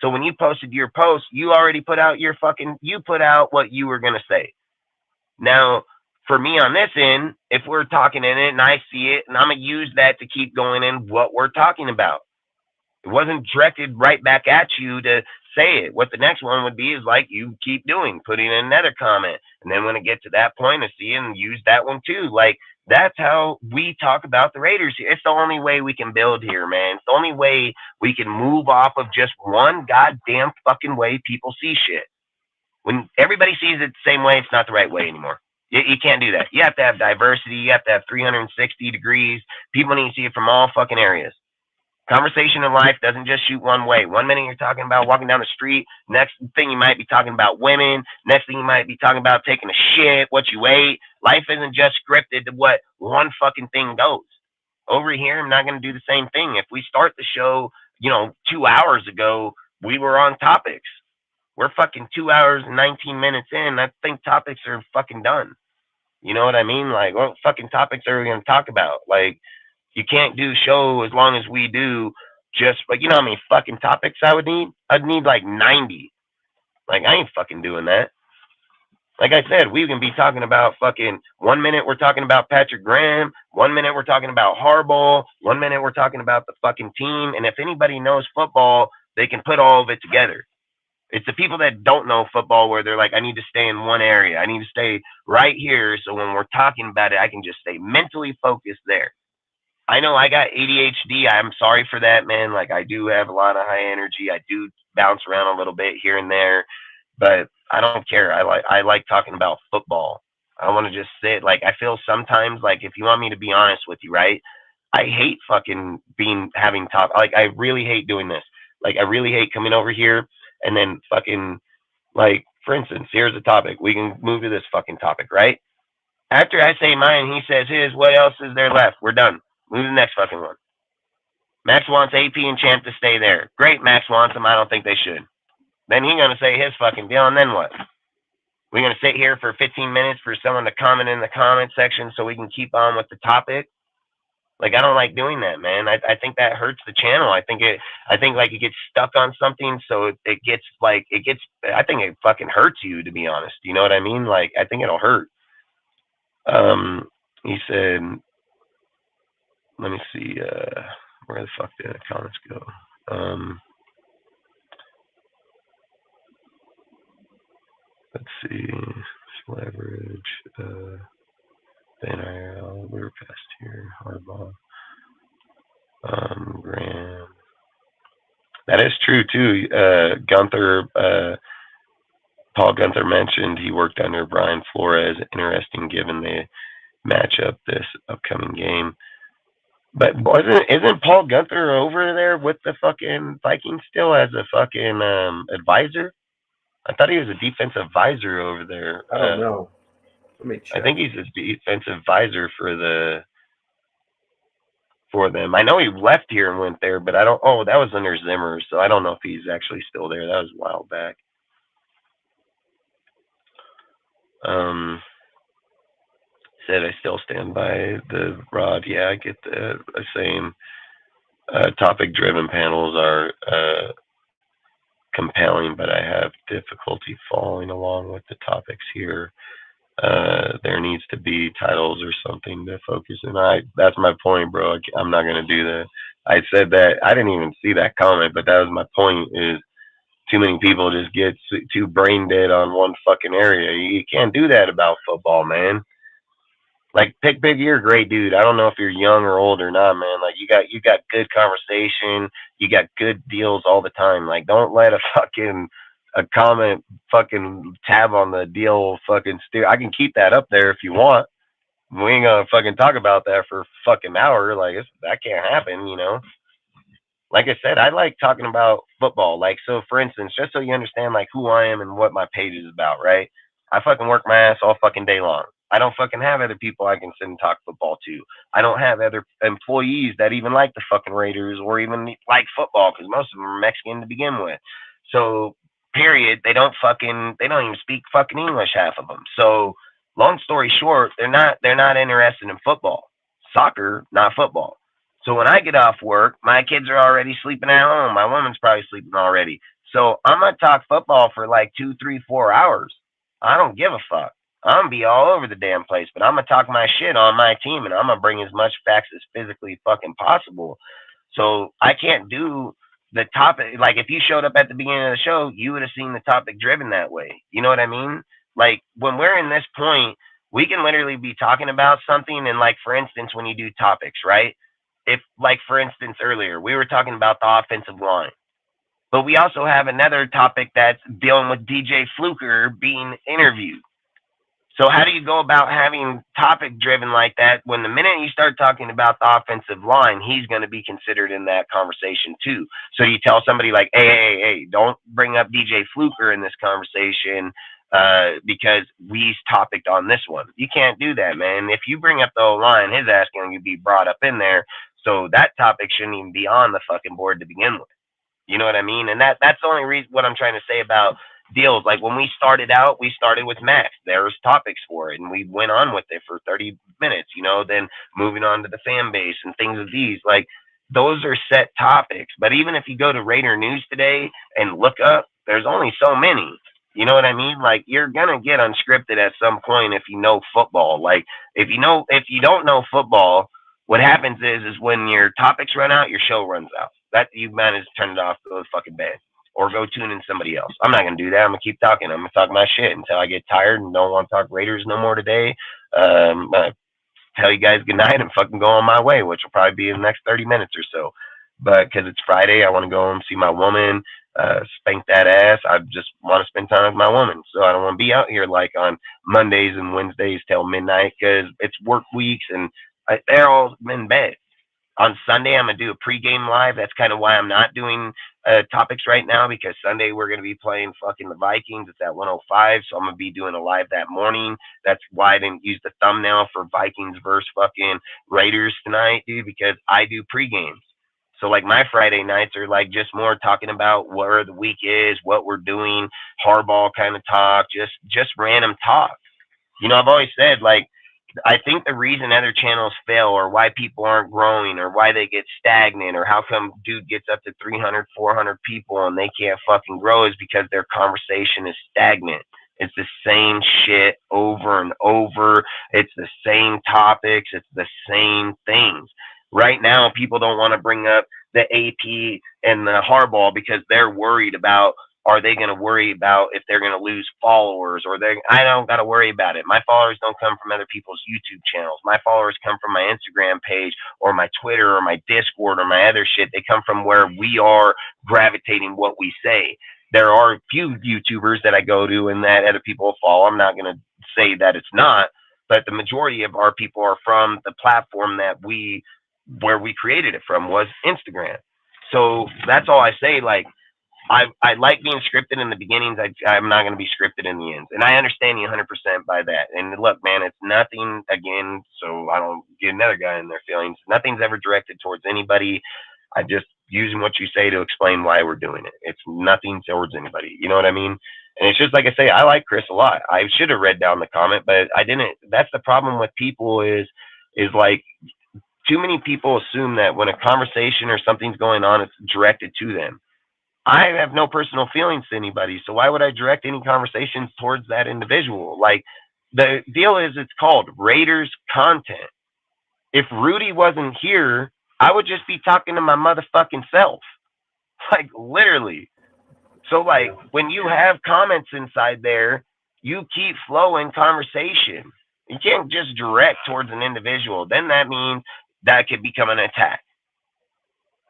So when you posted your post, you already put out you put out what you were going to say. Now, for me on this end, if we're talking in it and I see it, and I'm going to use that to keep going in what we're talking about. It wasn't directed right back at you to say it. What the next one would be is like you keep doing, putting in another comment. And then when it gets to that point, I see and use that one too. Like, That's how we talk about the Raiders here. It's the only way we can build here, man. It's the only way we can move off of just one goddamn fucking way people see shit. When everybody sees it the same way, it's not the right way anymore. You can't do that. You have to have diversity. You have to have 360 degrees. People need to see it from all fucking areas. Conversation in life doesn't just shoot one way. 1 minute you're talking about walking down the street. Next thing you might be talking about women. Next thing you might be talking about taking a shit, what you ate. Life isn't just scripted to what one fucking thing goes. Over here, I'm not going to do the same thing. If we start the show, 2 hours ago, we were on topics. We're fucking 2 hours and 19 minutes in. I think topics are fucking done. You know what I mean? Like, what fucking topics are we going to talk about? Like, you can't do show as long as we do. Just like, you know how many fucking topics I would need? I'd need like 90. Like, I ain't fucking doing that. Like I said, we can be talking about fucking 1 minute we're talking about Patrick Graham. 1 minute we're talking about Harbaugh. 1 minute we're talking about the fucking team. And if anybody knows football, they can put all of it together. It's the people that don't know football where they're like, I need to stay in one area. I need to stay right here. So when we're talking about it, I can just stay mentally focused there. I know I got ADHD. I'm sorry for that, man. Like, I do have a lot of high energy. I do bounce around a little bit here and there, but I don't care. I like talking about football. I want to just sit. Like, I feel sometimes, like, if you want me to be honest with you, right? I hate fucking having talk. Like, I really hate doing this. Like, I really hate coming over here and then fucking, like, for instance, here's a topic. We can move to this fucking topic, right? After I say mine, he says his. What else is there left? We're done. Move to the next fucking one. Max wants AP and Champ to stay there. Great, Max wants them. I don't think they should. Then he's going to say his fucking deal, and then what? We're going to sit here for 15 minutes for someone to comment in the comment section so we can keep on with the topic? Like, I don't like doing that, man. I think that hurts the channel. I think like it gets stuck on something, so I think it fucking hurts you, to be honest. You know what I mean? Like, I think it'll hurt. He said, let me see, where the fuck did the comments go? Let's see, leverage, the NIL, we were past here, Harbaugh, Graham. That is true too. Paul Gunther mentioned he worked under Brian Flores. Interesting given the matchup this upcoming game. But isn't Paul Gunther over there with the fucking Vikings still as a fucking advisor? I thought he was a defensive advisor over there. I don't know. Let me check. I think he's a defensive advisor for them. I know he left here and went there, but I don't. Oh, that was under Zimmer, so I don't know if he's actually still there. That was a while back. Said I still stand by the Rod. Yeah, I get the same. Topic-driven panels are compelling, but I have difficulty following along with the topics here. There needs to be titles or something to focus on. That's my point, bro. I'm not gonna do that. I said that. I didn't even see that comment, but that was my point. Is too many people just get too brain dead on one fucking area. You can't do that about football, man. Like, Pick Big, you're a great dude. I don't know if you're young or old or not, man. Like, you got good conversation. You got good deals all the time. Like, don't let a comment fucking tab on the deal fucking steer. I can keep that up there if you want. We ain't gonna fucking talk about that for a fucking hour. Like, that can't happen, you know? Like I said, I like talking about football. Like, so for instance, just so you understand, like, who I am and what my page is about, right? I fucking work my ass all fucking day long. I don't fucking have other people I can sit and talk football to. I don't have other employees that even like the fucking Raiders or even like football, because most of them are Mexican to begin with. So, period, they don't even speak fucking English, half of them. So, long story short, they're not interested in football. Soccer, not football. So when I get off work, my kids are already sleeping at home. My woman's probably sleeping already. So I'm going to talk football for like 2, 3, 4 hours. I don't give a fuck. I'm going to be all over the damn place, but I'm going to talk my shit on my team, and I'm going to bring as much facts as physically fucking possible. So I can't do the topic. Like, if you showed up at the beginning of the show, you would have seen the topic driven that way. You know what I mean? Like, when we're in this point We can literally be talking about something, and like, for instance, when you do topics, right? If, like, for instance, earlier we were talking about the offensive line, but we also have another topic that's dealing with DJ Fluker being interviewed. So how do you go about having topic driven like that when the minute you start talking about the offensive line, he's going to be considered in that conversation too? So you tell somebody like, hey, don't bring up DJ Fluker in this conversation because we's topicked on this one. You can't do that, man. If you bring up the O-line, his ass going to be brought up in there. So that topic shouldn't even be on the fucking board to begin with. You know what I mean? And that's the only reason what I'm trying to say about deals. Like when we started out, we started with Max. There was topics for it, and we went on with it for 30 minutes, you know, then moving on to the fan base and things of these. Like those are set topics. But even if you go to Raider News today and look up, there's only so many. You know what I mean? Like you're gonna get unscripted at some point if you know football. Like if you don't know football, what happens is when your topics run out, your show runs out. That you might as turn it off, go to fucking bed, or go tune in somebody else. I'm not gonna do that. I'm gonna keep talking. I'm gonna talk my shit until I get tired and don't want to talk Raiders no more today. Tell you guys good night and fucking go on my way, which will probably be in the next 30 minutes or so. But because it's Friday, I want to go home, see my woman, spank that ass. I just want to spend time with my woman. So I don't want to be out here like on Mondays and Wednesdays till midnight because it's work weeks and they're all in bed. On Sunday, I'm going to do a pregame live. That's kind of why I'm not doing topics right now, because Sunday we're going to be playing fucking the Vikings. It's at 105, so I'm going to be doing a live that morning. That's why I didn't use the thumbnail for Vikings versus fucking Raiders tonight, dude, because I do pregames. So, like, my Friday nights are, like, just more talking about where the week is, what we're doing, hardball kind of talk, just random talk. You know, I've always said, like, I think the reason other channels fail or why people aren't growing or why they get stagnant or how come dude gets up to 300, 400 people and they can't fucking grow is because their conversation is stagnant. It's the same shit over and over. It's the same topics. It's the same things. Right now, people don't want to bring up the AP and the hardball because they're worried about, are they going to worry about if they're going to lose followers or I don't got to worry about it. My followers don't come from other people's YouTube channels. My followers come from my Instagram page or my Twitter or my Discord or my other shit. They come from where we are gravitating what we say. There are a few YouTubers that I go to and that other people follow. I'm not going to say that it's not, but the majority of our people are from the platform where we created it from was Instagram. So that's all I say. Like, I like being scripted in the beginnings. I'm not going to be scripted in the ends. And I understand you 100% by that. And look, man, it's nothing, again, so I don't get another guy in their feelings. Nothing's ever directed towards anybody. I just using what you say to explain why we're doing it. It's nothing towards anybody. You know what I mean? And it's just like I say, I like Chris a lot. I should have read down the comment, but I didn't. That's the problem with people is like too many people assume that when a conversation or something's going on, it's directed to them. I have no personal feelings to anybody, so why would I direct any conversations towards that individual? Like, the deal is it's called Raiders content. If Rudy wasn't here, I would just be talking to my motherfucking self. Like, literally. So, like, when you have comments inside there, you keep flowing conversation. You can't just direct towards an individual. Then that means that could become an attack.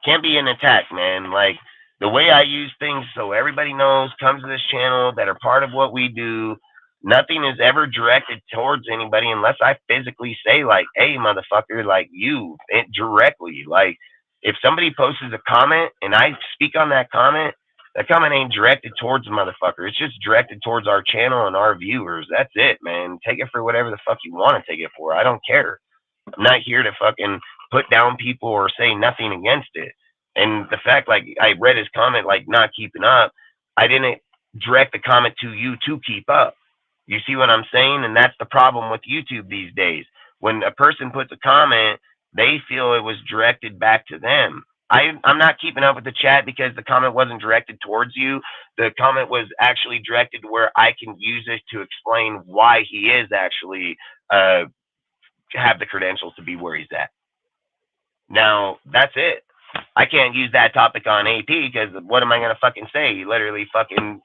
Can't be an attack, man. Like, the way I use things so everybody knows, comes to this channel, that are part of what we do, nothing is ever directed towards anybody unless I physically say, like, hey, motherfucker, like, you, it directly. Like, if somebody posts a comment and I speak on that comment ain't directed towards the motherfucker. It's just directed towards our channel and our viewers. That's it, man. Take it for whatever the fuck you want to take it for. I don't care. I'm not here to fucking put down people or say nothing against it. And the fact, like, I read his comment, like, not keeping up, I didn't direct the comment to you to keep up. You see what I'm saying? And that's the problem with YouTube these days. When a person puts a comment, they feel it was directed back to them. I'm not keeping up with the chat because the comment wasn't directed towards you. The comment was actually directed where I can use it to explain why he is actually have the credentials to be where he's at. Now, that's it. I can't use that topic on AP because what am I going to fucking say? Literally fucking,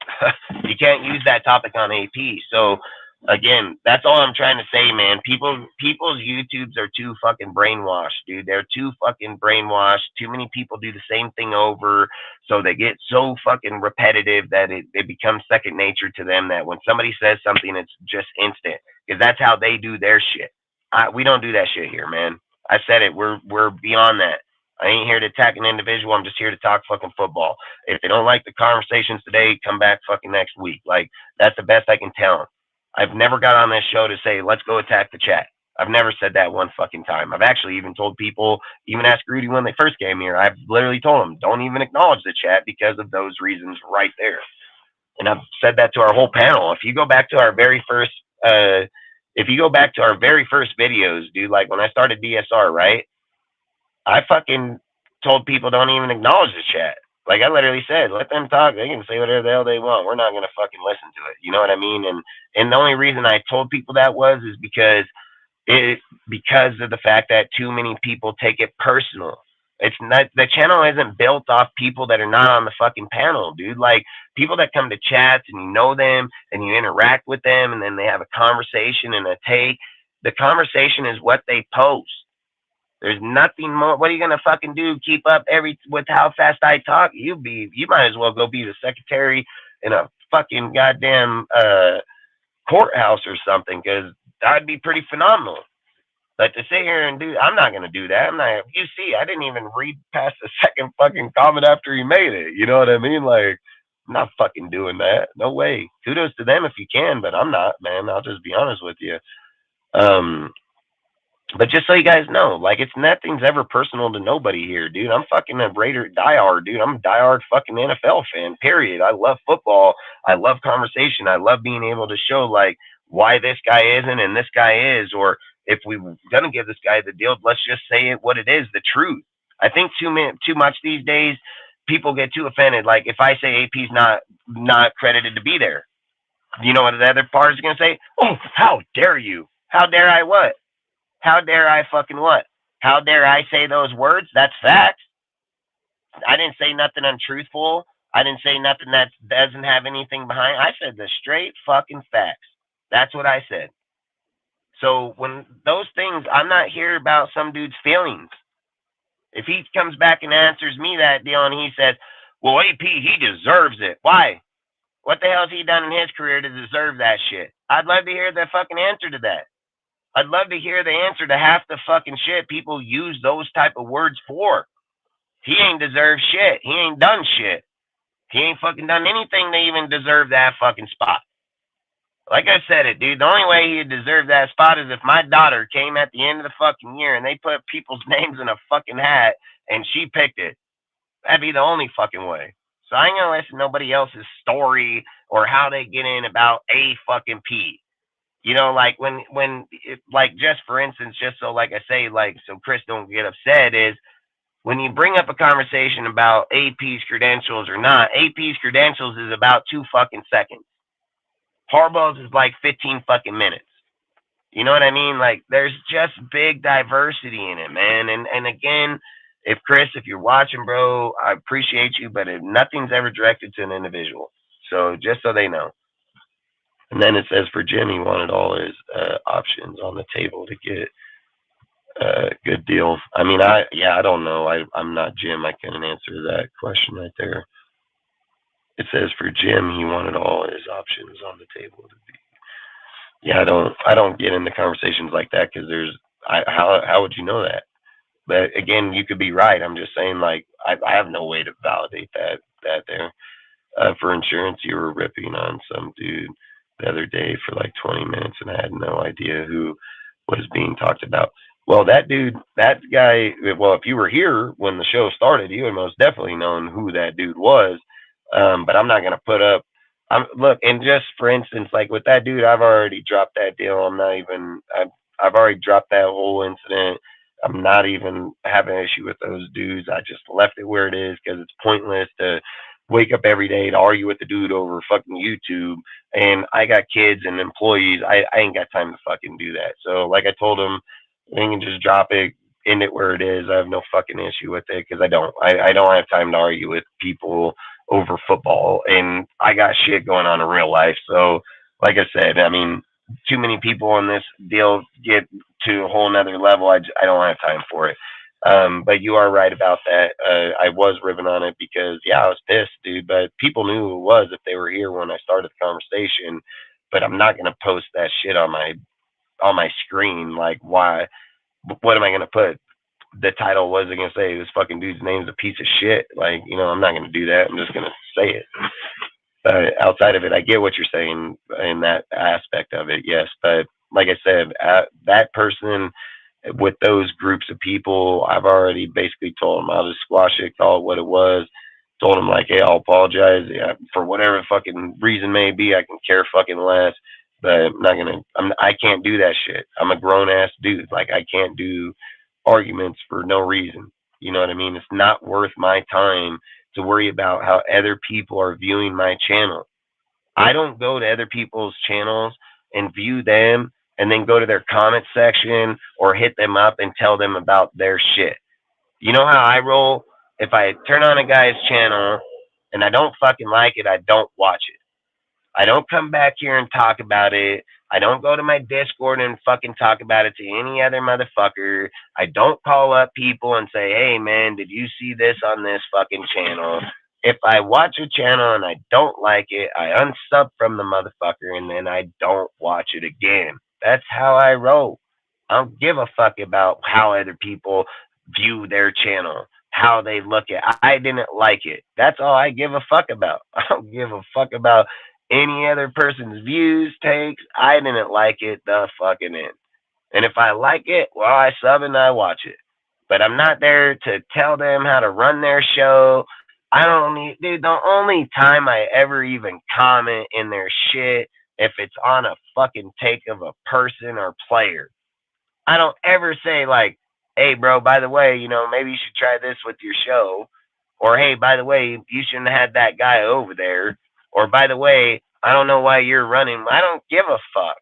you can't use that topic on AP. So Again, that's all I'm trying to say, man. People's YouTubes are too fucking brainwashed, dude. They're too fucking brainwashed. Too many people do the same thing over, so they get so fucking repetitive that it becomes second nature to them, that when somebody says something, it's just instant, because that's how they do their shit. We don't do that shit here, man. I said it. We're beyond that. I ain't here to attack an individual. I'm just here to talk fucking football. If they don't like the conversations today, come back fucking next week. Like, that's the best I can tell them. I've never got on this show to say, let's go attack the chat. I've never said that one fucking time. I've actually even told people, even asked Rudy when they first came here, I've literally told them, don't even acknowledge the chat because of those reasons right there. And I've said that to our whole panel. If you go back to our very first, videos, dude, like when I started DSR, right? I fucking told people don't even acknowledge the chat. Like, I literally said, let them talk. They can say whatever the hell they want. We're not going to fucking listen to it. You know what I mean? And the only reason I told people that is because of the fact that too many people take it personal. It's not, the channel isn't built off people that are not on the fucking panel, dude. Like, people that come to chats and you know them and you interact with them and then they have a conversation and a take. The conversation is what they post. There's nothing more. What are you gonna fucking do? Keep up with how fast I talk? You might as well go be the secretary in a fucking goddamn courthouse or something, because that'd be pretty phenomenal. But to sit here and I'm not gonna do that. You see, I didn't even read past the second fucking comment after he made it. You know what I mean? Like, I'm not fucking doing that. No way. Kudos to them if you can, but I'm not, man. I'll just be honest with you. But just so you guys know, like, nothing's ever personal to nobody here, dude. I'm fucking a Raider diehard, dude. I'm a diehard fucking NFL fan, period. I love football. I love conversation. I love being able to show, like, why this guy isn't and this guy is, or if we're going to give this guy the deal, let's just say it what it is, the truth. I think too much these days, people get too offended. Like, if I say AP's not credited to be there, you know what the other part is going to say? Oh, how dare you? How dare I what? How dare I fucking what? How dare I say those words? That's facts. I didn't say nothing untruthful. I didn't say nothing that doesn't have anything behind. I said the straight fucking facts. That's what I said. So when those things, I'm not here about some dude's feelings. If he comes back and answers me that deal and he says, well, AP, he deserves it. Why? What the hell has he done in his career to deserve that shit? I'd love to hear the fucking answer to that. I'd love to hear the answer to half the fucking shit people use those type of words for. He ain't deserved shit. He ain't done shit. He ain't fucking done anything to even deserve that fucking spot. Like I said it, dude, the only way he'd deserve that spot is if my daughter came at the end of the fucking year and they put people's names in a fucking hat and she picked it. That'd be the only fucking way. So I ain't gonna listen to nobody else's story or how they get in about a fucking P. You know, like like, just for instance, just so, like I say, like, so Chris don't get upset, is when you bring up a conversation about AP's credentials or not, AP's credentials is about 2 fucking seconds. Harbaugh's is like 15 fucking minutes. You know what I mean? Like, there's just big diversity in it, man. And again, if you're watching, bro, I appreciate you, but nothing's ever directed to an individual. So just so they know. And then it says for Jim, he wanted all his options on the table to get a good deal. I mean, I don't know. I'm not Jim. I couldn't answer that question right there. It says for Jim, he wanted all his options on the table to be. Yeah, I don't get into conversations like that because how would you know that? But again, you could be right. I'm just saying, like, I have no way to validate that there. For insurance, you were ripping on some dude the other day for like 20 minutes and I had no idea who was being talked about. Well, that guy, well, if you were here when the show started, you would most definitely known who that dude was. But I'm not going to put up, look, and just for instance, like with that dude, I've already dropped that deal. I've already dropped that whole incident. I'm not even having an issue with those dudes. I just left it where it is because it's pointless to wake up every day to argue with the dude over fucking YouTube. And I got kids and employees. I ain't got time to fucking do that. So like I told him, we can just drop it, end it where it is. I have no fucking issue with it because I don't have time to argue with people over football. And I got shit going on in real life. So like I said, I mean, too many people on this deal get to a whole nother level. I don't have time for it. But you are right about that. I was ribbing on it because, yeah, I was pissed, dude. But people knew who it was if they were here when I started the conversation. But I'm not gonna post that shit on my screen. Like, why? What am I gonna put? The title wasn't gonna say this fucking dude's name's a piece of shit. Like, I'm not gonna do that. I'm just gonna say it. Outside of it, I get what you're saying in that aspect of it, yes. But like I said, that person with those groups of people, I've already basically told them I'll just squash it, call it what it was. Told them like, hey, I'll apologize for whatever fucking reason may be. I can care fucking less, but I can't do that shit. I'm a grown ass dude. Like, I can't do arguments for no reason. You know what I mean? It's not worth my time to worry about how other people are viewing my channel. I don't go to other people's channels and view them and then go to their comment section or hit them up and tell them about their shit. You know how I roll? If I turn on a guy's channel and I don't fucking like it, I don't watch it. I don't come back here and talk about it. I don't go to my Discord and fucking talk about it to any other motherfucker. I don't call up people and say, hey, man, did you see this on this fucking channel? If I watch a channel and I don't like it, I unsub from the motherfucker and then I don't watch it again. That's how I roll. I don't give a fuck about how other people view their channel, how they look at. I didn't like it. That's all I give a fuck about. I don't give a fuck about any other person's views, takes. I didn't like it, the fucking end. And if I like it, well, I sub and I watch it. But I'm not there to tell them how to run their show. I don't need, dude, the only time I ever even comment in their shit if it's on a fucking take of a person or player. I don't ever say like, hey, bro, by the way, maybe you should try this with your show. Or, hey, by the way, you shouldn't have had that guy over there. Or, by the way, I don't know why you're running. I don't give a fuck.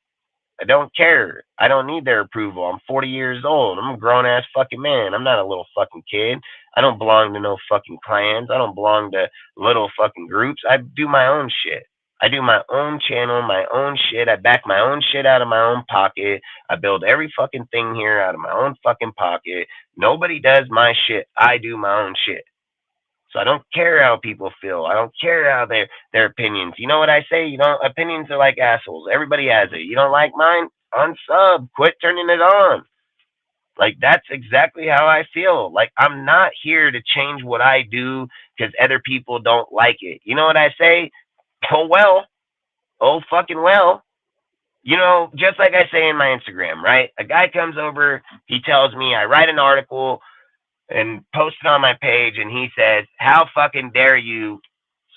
I don't care. I don't need their approval. I'm 40 years old. I'm a grown-ass fucking man. I'm not a little fucking kid. I don't belong to no fucking clans. I don't belong to little fucking groups. I do my own shit. I do my own channel, my own shit. I back my own shit out of my own pocket. I build every fucking thing here out of my own fucking pocket. Nobody does my shit. I do my own shit. So I don't care how people feel. I don't care how their opinions. You know what I say? Opinions are like assholes. Everybody has it. You don't like mine? Unsub. Quit turning it on. Like, that's exactly how I feel. Like, I'm not here to change what I do because other people don't like it. You know what I say? Oh, well. Oh, fucking well. Just like I say in my Instagram, right? A guy comes over. He tells me, I write an article and post it on my page, and he says, how fucking dare you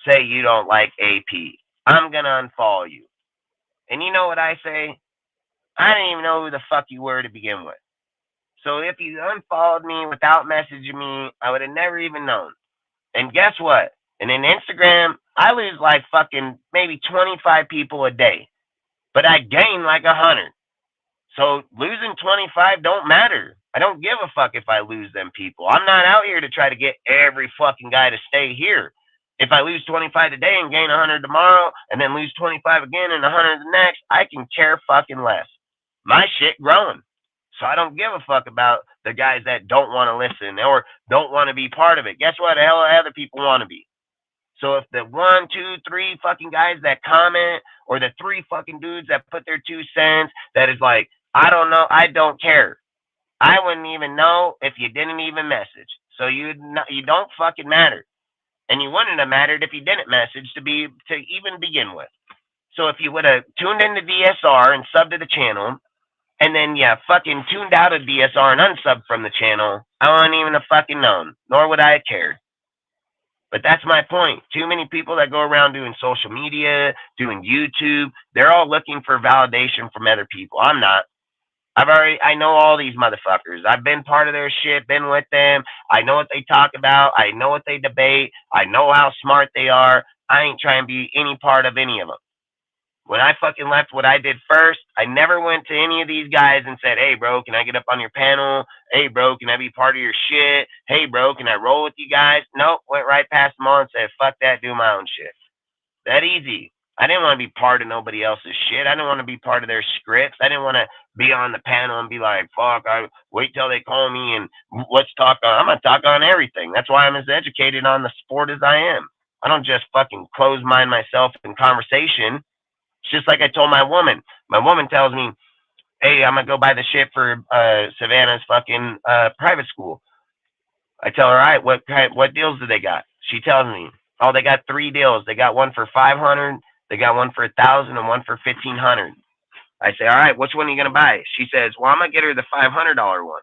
say you don't like AP? I'm going to unfollow you. And you know what I say? I didn't even know who the fuck you were to begin with. So if you unfollowed me without messaging me, I would have never even known. And guess what? And in Instagram, I lose like fucking maybe 25 people a day, but I gain like 100. So losing 25 don't matter. I don't give a fuck if I lose them people. I'm not out here to try to get every fucking guy to stay here. If I lose 25 today and gain 100 tomorrow and then lose 25 again and 100 the next, I can care fucking less. My shit growing. So I don't give a fuck about the guys that don't want to listen or don't want to be part of it. Guess what? The hell other people want to be. So if the 1, 2, 3 fucking guys that comment or the 3 fucking dudes that put their 2 cents that is like, I don't know, I don't care. I wouldn't even know if you didn't even message. So you don't fucking matter. And you wouldn't have mattered if you didn't message to even begin with. So if you would have tuned into DSR and subbed to the channel, and then you fucking tuned out of DSR and unsubbed from the channel, I wouldn't even have fucking known, nor would I have cared. But that's my point. Too many people that go around doing social media, doing YouTube, they're all looking for validation from other people. I'm not. I know all these motherfuckers. I've been part of their shit, been with them. I know what they talk about. I know what they debate. I know how smart they are. I ain't trying to be any part of any of them. When I fucking left what I did first, I never went to any of these guys and said, hey, bro, can I get up on your panel? Hey, bro, can I be part of your shit? Hey, bro, can I roll with you guys? Nope, went right past them all and said, fuck that, do my own shit. That easy. I didn't want to be part of nobody else's shit. I didn't want to be part of their scripts. I didn't want to be on the panel and be like, fuck, I wait till they call me and let's talk on. I'm going to talk on everything. That's why I'm as educated on the sport as I am. I don't just fucking close mind myself in conversation. It's just like I told my woman. My woman tells me, hey, I'm going to go buy the shit for Savannah's fucking private school. I tell her, all right, what deals do they got? She tells me, oh, they got 3 deals. They got one for $500, they got one for $1,000, and one for $1,500. I say, all right, which one are you gonna buy? She says, well, I'm gonna get her the $500 one.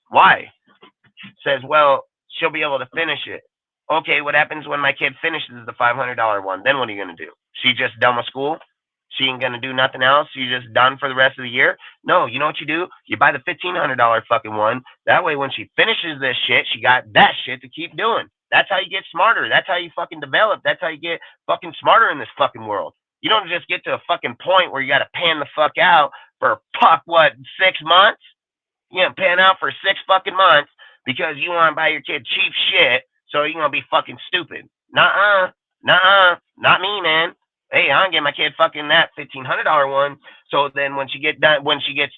Why? Says, well, she'll be able to finish it. Okay, what happens when my kid finishes the $500 one? Then what are you gonna do? She just done with school? She ain't gonna do nothing else? She just done for the rest of the year? No, you know what you do? You buy the $1,500 fucking one. That way when she finishes this shit, she got that shit to keep doing. That's how you get smarter. That's how you fucking develop. That's how you get fucking smarter in this fucking world. You don't just get to a fucking point where you gotta pan the fuck out for 6 months? You know, pan out for 6 fucking months because you wanna buy your kid cheap shit, so you're gonna be fucking stupid. Nuh-uh, not me, man. Hey, I don't get my kid fucking that $1,500 one. So then when she gets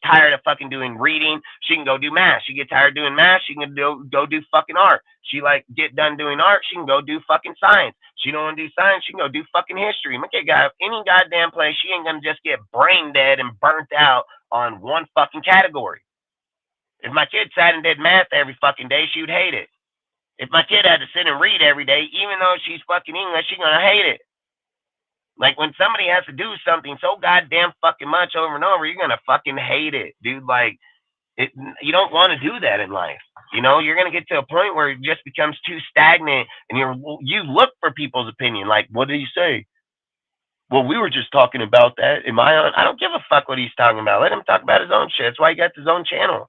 tired of fucking doing reading, she can go do math. She get tired of doing math, she can go do fucking art. She get done doing art, she can go do fucking science. She don't want to do science, she can go do fucking history. My kid got any goddamn place, she ain't gonna just get brain dead and burnt out on one fucking category. If my kid sat and did math every fucking day, she would hate it. If my kid had to sit and read every day, even though she's fucking English, she's gonna hate it. Like, when somebody has to do something so goddamn fucking much over and over, you're gonna fucking hate it, dude. Like, you don't want to do that in life. You know, you're gonna get to a point where it just becomes too stagnant, and you look for people's opinion. Like, what did he say? Well, we were just talking about that. I don't give a fuck what he's talking about. Let him talk about his own shit. That's why he got his own channel.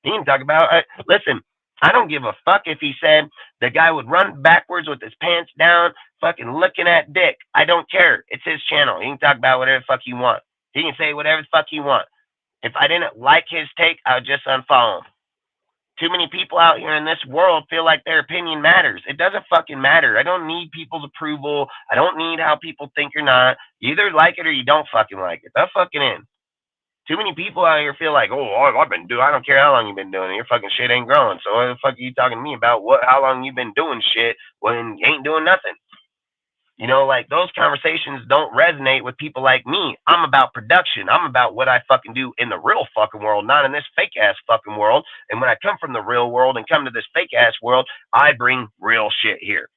He can talk about. Listen, I don't give a fuck if he said the guy would run backwards with his pants down, fucking looking at dick. I don't care. It's his channel. He can talk about whatever the fuck he wants. He can say whatever the fuck he wants. If I didn't like his take, I would just unfollow him. Too many people out here in this world feel like their opinion matters. It doesn't fucking matter. I don't need people's approval. I don't need how people think or not. You either like it or you don't fucking like it. That's fucking in. Too many people out here feel like, oh, I've been doing. I don't care how long you've been doing it. Your fucking shit ain't growing. So what the fuck are you talking to me about? How long you been doing shit when you ain't doing nothing? You know, like, those conversations don't resonate with people like me. I'm about production. I'm about what I fucking do in the real fucking world, not in this fake ass fucking world. And when I come from the real world and come to this fake ass world, I bring real shit here.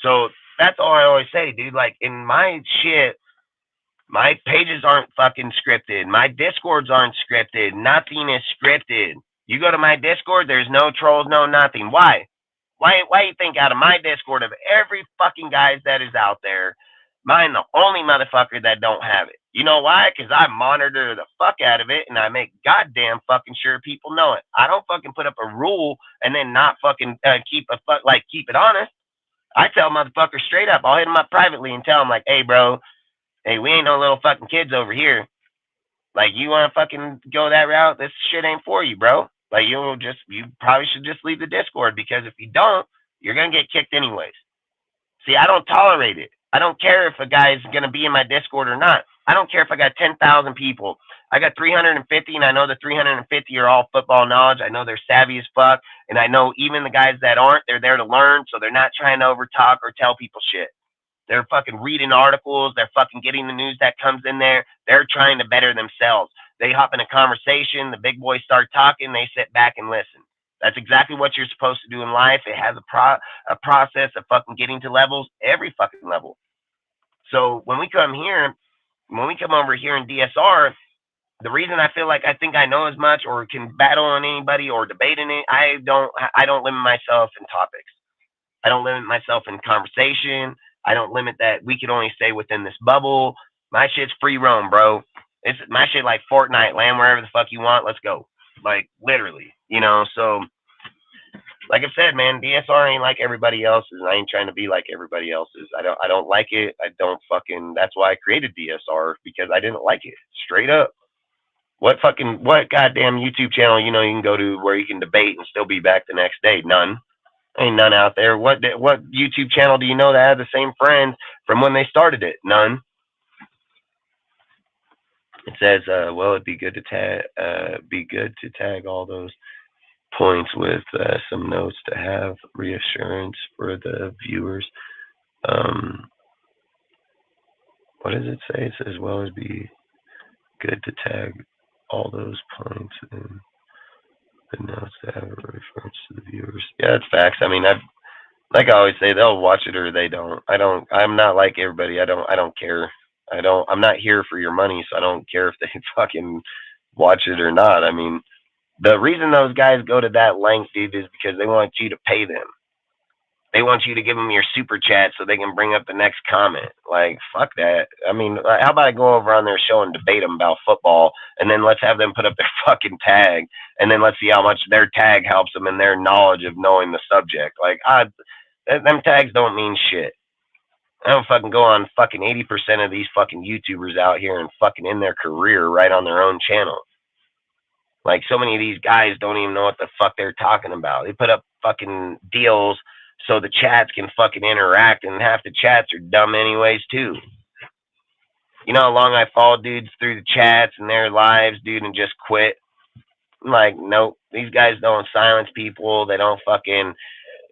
So that's all I always say, dude. Like, in my shit, my pages aren't fucking scripted. My Discords aren't scripted. Nothing is scripted. You go to my Discord, there's no trolls, no nothing. Why? Why you think out of my Discord, of every fucking guys that is out there, mine the only motherfucker that don't have it? You know why? Because I monitor the fuck out of it, and I make goddamn fucking sure people know it. I don't fucking put up a rule and then not fucking keep it honest. I tell motherfuckers straight up. I'll hit them up privately and tell them, like, hey, bro, hey, we ain't no little fucking kids over here. Like, you want to fucking go that route? This shit ain't for you, bro. Like, you probably should just leave the Discord, because if you don't, you're going to get kicked anyways. See, I don't tolerate it. I don't care if a guy's going to be in my Discord or not. I don't care if I got 10,000 people. I got 350, and I know the 350 are all football knowledge. I know they're savvy as fuck, and I know even the guys that aren't, they're there to learn, so they're not trying to overtalk or tell people shit. They're fucking reading articles. They're fucking getting the news that comes in there. They're trying to better themselves. They hop in a conversation. The big boys start talking. They sit back and listen. That's exactly what you're supposed to do in life. It has a process of fucking getting to levels, every fucking level. So when we come over here in DSR, the reason I feel like I think I know as much or can battle on anybody or debate in it, I don't limit myself in topics. I don't limit myself in conversation. I don't limit that we can only stay within this bubble. My shit's free roam, bro. It's my shit like Fortnite, land wherever the fuck you want. Let's go. Like, literally, you know? So, like I said, man, DSR ain't like everybody else's. I ain't trying to be like everybody else's. I don't like it. That's why I created DSR, because I didn't like it. Straight up. What goddamn YouTube channel, you can go to where you can debate and still be back the next day? None. Ain't none out there. What YouTube channel do you know that had the same friends from when they started it? None. It says, well, it'd be good to tag all those points with some notes to have reassurance for the viewers. What does it say? It says, well, it'd be good to tag all those points in the notes to have a reference to the viewers. Yeah, it's facts. I mean, like I always say, they'll watch it or they don't. I'm not like everybody. I don't care. I'm not here for your money, so I don't care if they fucking watch it or not. I mean, the reason those guys go to that length, dude, is because they want you to pay them. They want you to give them your super chat so they can bring up the next comment. Like, fuck that. I mean, how about I go over on their show and debate them about football, and then let's have them put up their fucking tag, and then let's see how much their tag helps them in their knowledge of knowing the subject. Like, them tags don't mean shit. I don't fucking go on fucking 80% of these fucking YouTubers out here and fucking end their career right on their own channel. Like, so many of these guys don't even know what the fuck they're talking about. They put up fucking deals so the chats can fucking interact, and half the chats are dumb anyways, too. You know how long I followed dudes through the chats and their lives, dude, and just quit? I'm like, nope, these guys don't silence people. They don't fucking...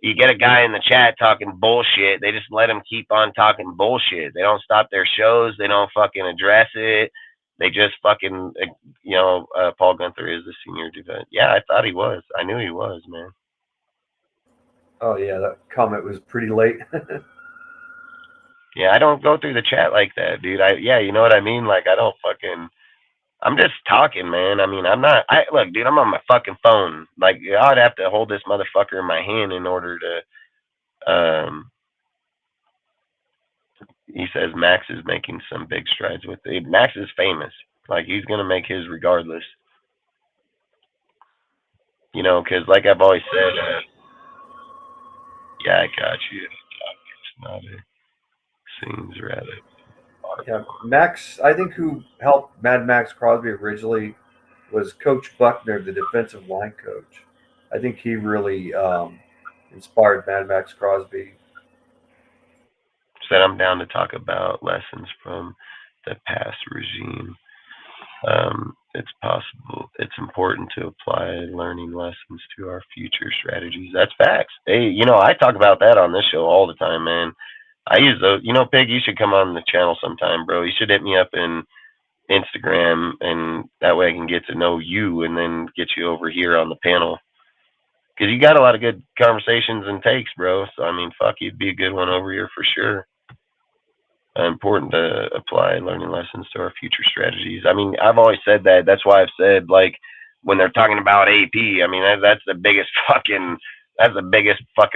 You get a guy in the chat talking bullshit, they just let him keep on talking bullshit. They don't stop their shows. They don't fucking address it. They just fucking, Paul Gunther is the senior defense. Yeah, I thought he was. I knew he was, man. Oh, yeah, that comment was pretty late. Yeah, I don't go through the chat like that, dude. You know what I mean? Like, I'm just talking, man. I mean, look, dude, I'm on my fucking phone. Like, I'd have to hold this motherfucker in my hand in order to, he says Max is making some big strides with it. Max is famous. Like, he's going to make his regardless. You know, because like I've always said, yeah, I got you. It's not seems rather. Yeah, Max, I think who helped Mad Max Crosby originally was Coach Buckner, the defensive line coach. I think he really inspired Mad Max Crosby. Said I'm down to talk about lessons from the past regime. It's important to apply learning lessons to our future strategies. That's facts. Hey, I talk about that on this show all the time, man. I use those. Pig, you should come on the channel sometime, bro. You should hit me up in Instagram, and that way I can get to know you and then get you over here on the panel. Because you got a lot of good conversations and takes, bro. So, I mean, fuck, you'd be a good one over here for sure. Important to apply learning lessons to our future strategies. I mean, I've always said that. That's why I've said, like, when they're talking about AP, I mean, that's the biggest fucking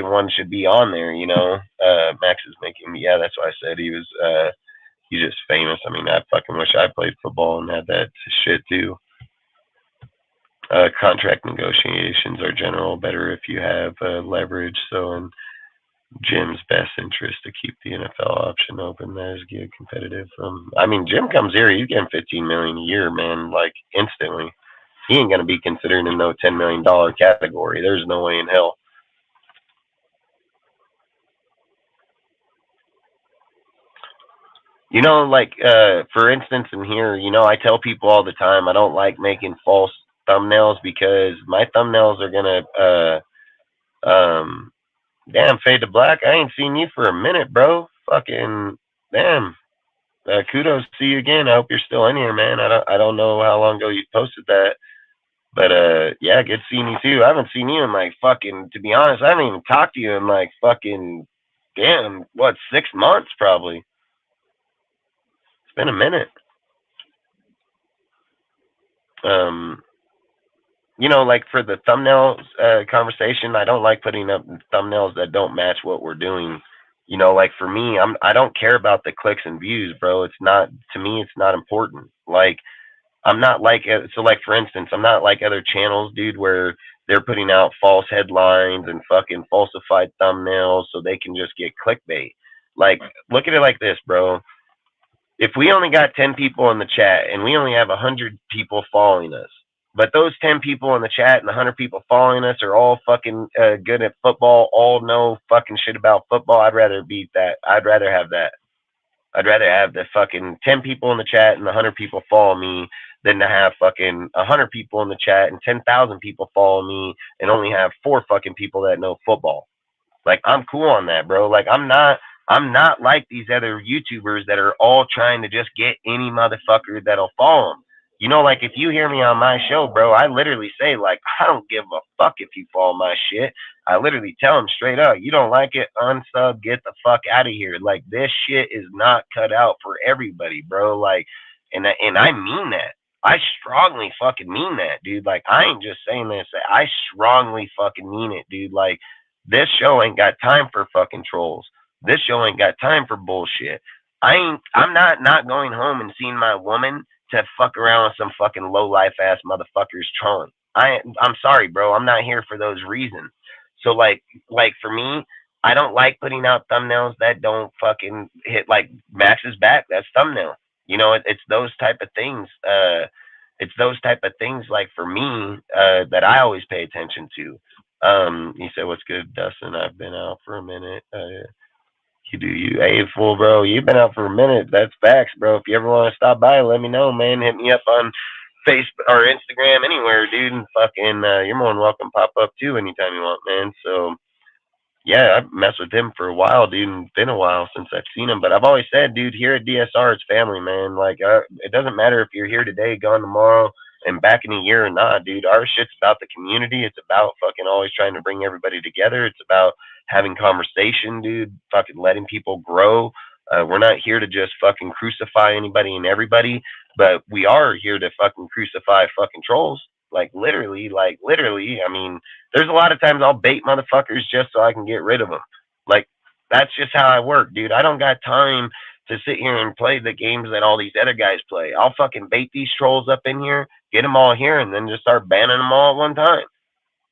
one should be on there, Max is making me, yeah, that's why I said he's just famous. I mean, I fucking wish I played football and had that shit too. Contract negotiations are generally better if you have leverage. So in Jim's best interest to keep the NFL option open. That is good competitive. I mean, Jim comes here, he's getting $15 million a year, man, like instantly. He ain't gonna be considered in no $10 million category. There's no way in hell. Like, for instance, in here, I tell people all the time, I don't like making false thumbnails because my thumbnails are going to, damn, Fade to Black, I ain't seen you for a minute, bro. Fucking, damn. Kudos to you again. I hope you're still in here, man. I don't know how long ago you posted that. But, yeah, good seeing you, too. I haven't seen you in, like, fucking, to be honest, I haven't even talked to you in, like, fucking, damn, 6 months, probably. Been a minute. Like for the thumbnails conversation, I don't like putting up thumbnails that don't match what we're doing. Like for me, I don't care about the clicks and views, bro. It's not, to me, it's not important. Like, I'm not like, so like for instance, I'm not like other channels, dude, where they're putting out false headlines and fucking falsified thumbnails so they can just get clickbait. Like, look at it like this, bro. If we only got 10 people in the chat and we only have 100 people following us, but those 10 people in the chat and 100 people following us are all fucking good at football, all know fucking shit about football, I'd rather beat that. I'd rather have that. I'd rather have the fucking 10 people in the chat and 100 people follow me than to have fucking 100 people in the chat and 10,000 people follow me and only have 4 fucking people that know football. Like, I'm cool on that, bro. Like, I'm not like these other YouTubers that are all trying to just get any motherfucker that'll follow them. You know, like, if you hear me on my show, bro, I literally say, like, I don't give a fuck if you follow my shit. I literally tell them straight up, you don't like it, unsub, get the fuck out of here. Like, this shit is not cut out for everybody, bro. Like, and I mean that. I strongly fucking mean that, dude. Like, I ain't just saying this. I strongly fucking mean it, dude. Like, this show ain't got time for fucking trolls. This show ain't got time for bullshit. I'm not going home and seeing my woman to fuck around with some fucking low life ass motherfuckers trolling. I'm sorry, bro. I'm not here for those reasons. So like for me, I don't like putting out thumbnails that don't fucking hit. Like Max's back. That's thumbnail. You know, it's those type of things. It's those type of things, like for me, that I always pay attention to. He said, "What's good, Dustin? I've been out for a minute." You do you. Hey, fool, bro. You've been out for a minute. That's facts, bro. If you ever want to stop by, let me know, man. Hit me up on Facebook or Instagram, anywhere, dude. And fucking, you're more than welcome. Pop up too anytime you want, man. So, yeah, I've messed with him for a while, dude. And it's been a while since I've seen him. But I've always said, dude, here at DSR, it's family, man. Like, it doesn't matter if you're here today, gone tomorrow, and back in a year or not, dude. Our shit's about the community. It's about fucking always trying to bring everybody together. It's about having conversation, dude. Fucking letting people grow. We're not here to just fucking crucify anybody and everybody, but we are here to fucking crucify fucking trolls. Like literally. I mean, there's a lot of times I'll bait motherfuckers just so I can get rid of them. Like, that's just how I work, dude. I don't got time to sit here and play the games that all these other guys play. I'll fucking bait these trolls up in here, get them all here, and then just start banning them all at one time.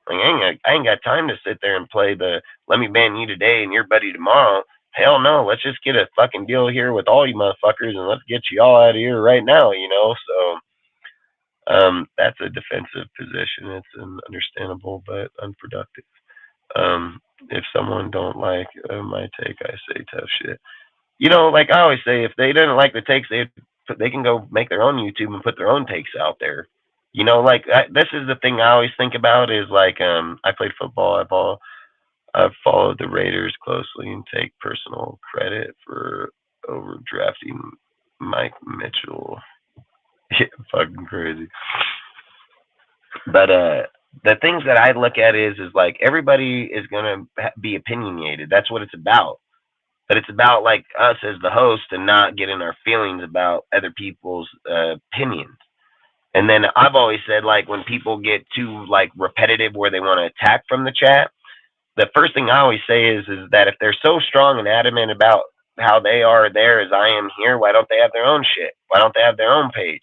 Like, I ain't got time to sit there and play the let me ban you today and your buddy tomorrow. Hell no. Let's just get a fucking deal here with all you motherfuckers and let's get you all out of here right now, you know? So that's a defensive position. It's understandable but unproductive. If someone don't like my take, I say tough shit. You know, like I always say, if they didn't like the takes, they can go make their own YouTube and put their own takes out there. You know, like this is the thing I always think about is like I played football. I've followed the Raiders closely and take personal credit for overdrafting Mike Mitchell. Yeah, fucking crazy. But the things that I look at is like everybody is gonna be opinionated. That's what it's about. But it's about like us as the host and not getting our feelings about other people's opinions. And then I've always said, like, when people get too like repetitive where they want to attack from the chat, the first thing I always say is that if they're so strong and adamant about how they are there as I am here, why don't they have their own shit? Why don't they have their own page?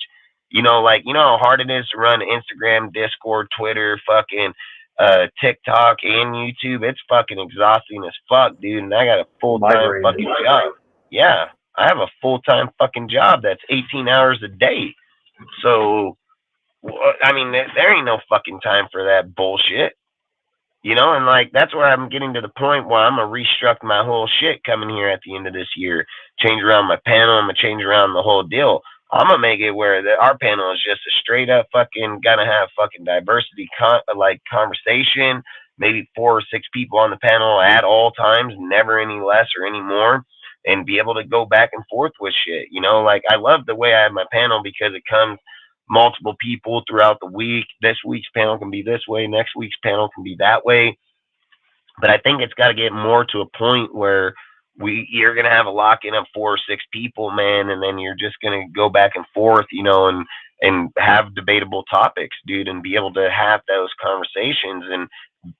You know, like, you know how hard it is to run Instagram, Discord, Twitter, fucking TikTok, and YouTube. It's fucking exhausting as fuck, dude. And I got a full-time fucking job. Yeah, I have a full-time fucking job that's 18 hours a day. So, I mean, there ain't no fucking time for that bullshit. You know, and like, that's where I'm getting to the point where I'm going to restructure my whole shit coming here at the end of this year. Change around my panel. I'm going to change around the whole deal. I'm going to make it where our panel is just a straight up fucking gonna have fucking diversity conversation, maybe 4 or 6 people on the panel at all times, never any less or any more, and be able to go back and forth with shit. You know, like, I love the way I have my panel because it comes multiple people throughout the week. This week's panel can be this way, next week's panel can be that way. But I think it's got to get more to a point where you're going to have a lock-in of 4 or 6 people, man, and then you're just going to go back and forth, you know, and have debatable topics, dude, and be able to have those conversations, and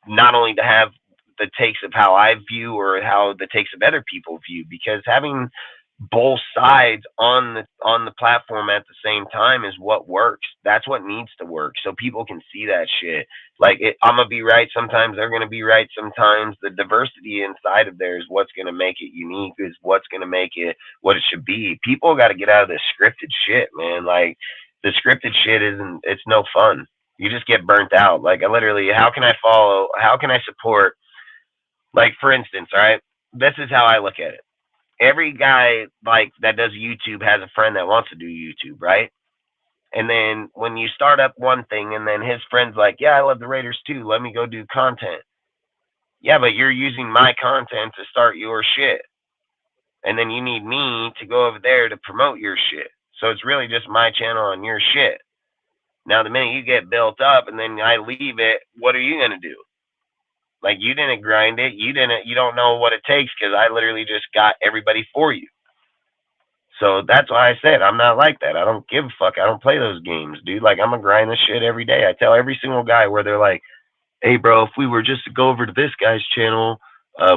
not only to have the takes of how I view or how the takes of other people view, because having both sides on the platform at the same time is what works. That's what needs to work, so people can see that shit. Like, I'm gonna be right sometimes, they're gonna be right sometimes. The diversity inside of there is what's gonna make it unique, is what's gonna make it what it should be. People got to get out of this scripted shit, man. Like, the scripted shit it's no fun. You just get burnt out. Like, I literally, how can I support, like, for instance, all right, this is how I look at it. every guy like that does YouTube has a friend that wants to do YouTube, right? And then when you start up one thing and then his friend's like, yeah, I love the Raiders too. Let me go do content. Yeah, but you're using my content to start your shit. And then you need me to go over there to promote your shit. So it's really just my channel and your shit. Now, the minute you get built up and then I leave it, what are you going to do? Like, you didn't grind it. You don't know what it takes because I literally just got everybody for you. So that's why I said I'm not like that. I don't give a fuck. I don't play those games, dude. Like, I'm going to grind this shit every day. I tell every single guy where they're like, hey, bro, if we were just to go over to this guy's channel,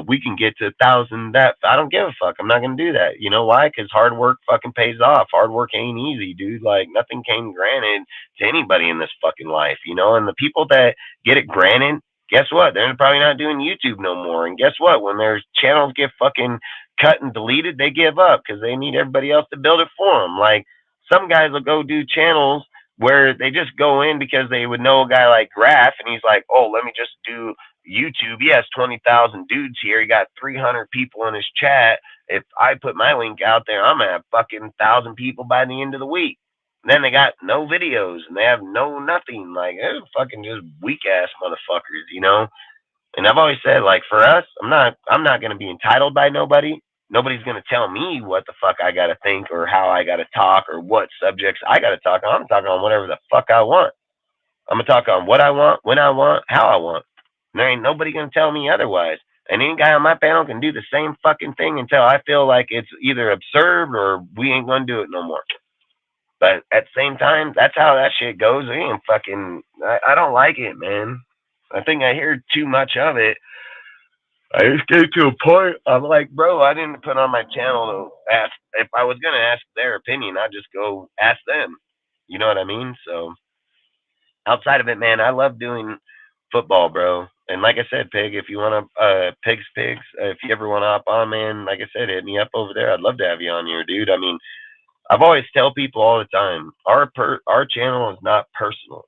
we can get to 1,000. That I don't give a fuck. I'm not going to do that. You know why? Because hard work fucking pays off. Hard work ain't easy, dude. Like, nothing came granted to anybody in this fucking life, you know? And the people that get it granted, guess what? They're probably not doing YouTube no more. And guess what? When their channels get fucking cut and deleted, they give up because they need everybody else to build it for them. Like, some guys will go do channels where they just go in because they would know a guy like Graf, and he's like, oh, let me just do YouTube. He has 20,000 dudes here. He got 300 people in his chat. If I put my link out there, I'm going to have fucking 1,000 people by the end of the week. And then they got no videos, and they have no nothing. Like, they're fucking just weak-ass motherfuckers, you know? And I've always said, like, for us, I'm not going to be entitled by nobody. Nobody's going to tell me what the fuck I got to think or how I got to talk or what subjects I got to talk on. I'm talking on whatever the fuck I want. I'm going to talk on what I want, when I want, how I want. And there ain't nobody going to tell me otherwise. And any guy on my panel can do the same fucking thing until I feel like it's either absurd or we ain't going to do it no more. But at the same time, that's how that shit goes. We ain't fucking, I don't like it, man. I think I hear too much of it. I just get to a point, I'm like, bro, I didn't put on my channel to ask. If I was going to ask their opinion, I'd just go ask them. You know what I mean? So outside of it, man, I love doing football, bro. And like I said, Pig, if you want to, Pigs, if you ever want to hop on, man, like I said, hit me up over there. I'd love to have you on here, dude. I mean, I've always tell people all the time, our channel is not personal.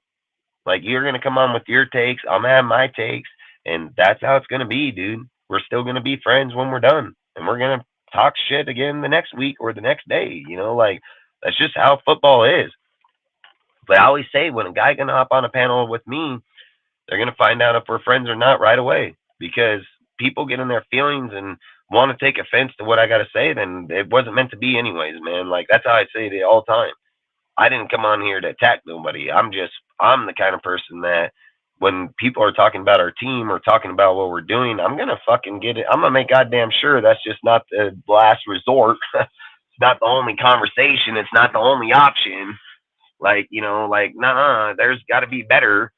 Like, you're going to come on with your takes. I'm going to have my takes. And that's how it's going to be, dude. We're still going to be friends when we're done. And we're going to talk shit again the next week or the next day. You know, like, that's just how football is. But I always say, when a guy going to hop on a panel with me, they're going to find out if we're friends or not right away. Because people get in their feelings and want to take offense to what I got to say, then it wasn't meant to be anyways, man. Like, that's how I say it all the time. I didn't come on here to attack nobody. I'm the kind of person that when people are talking about our team or talking about what we're doing, I'm going to fucking get it. I'm going to make goddamn sure that's just not the last resort. It's not the only conversation. It's not the only option. Like, you know, like, nah, there's got to be better.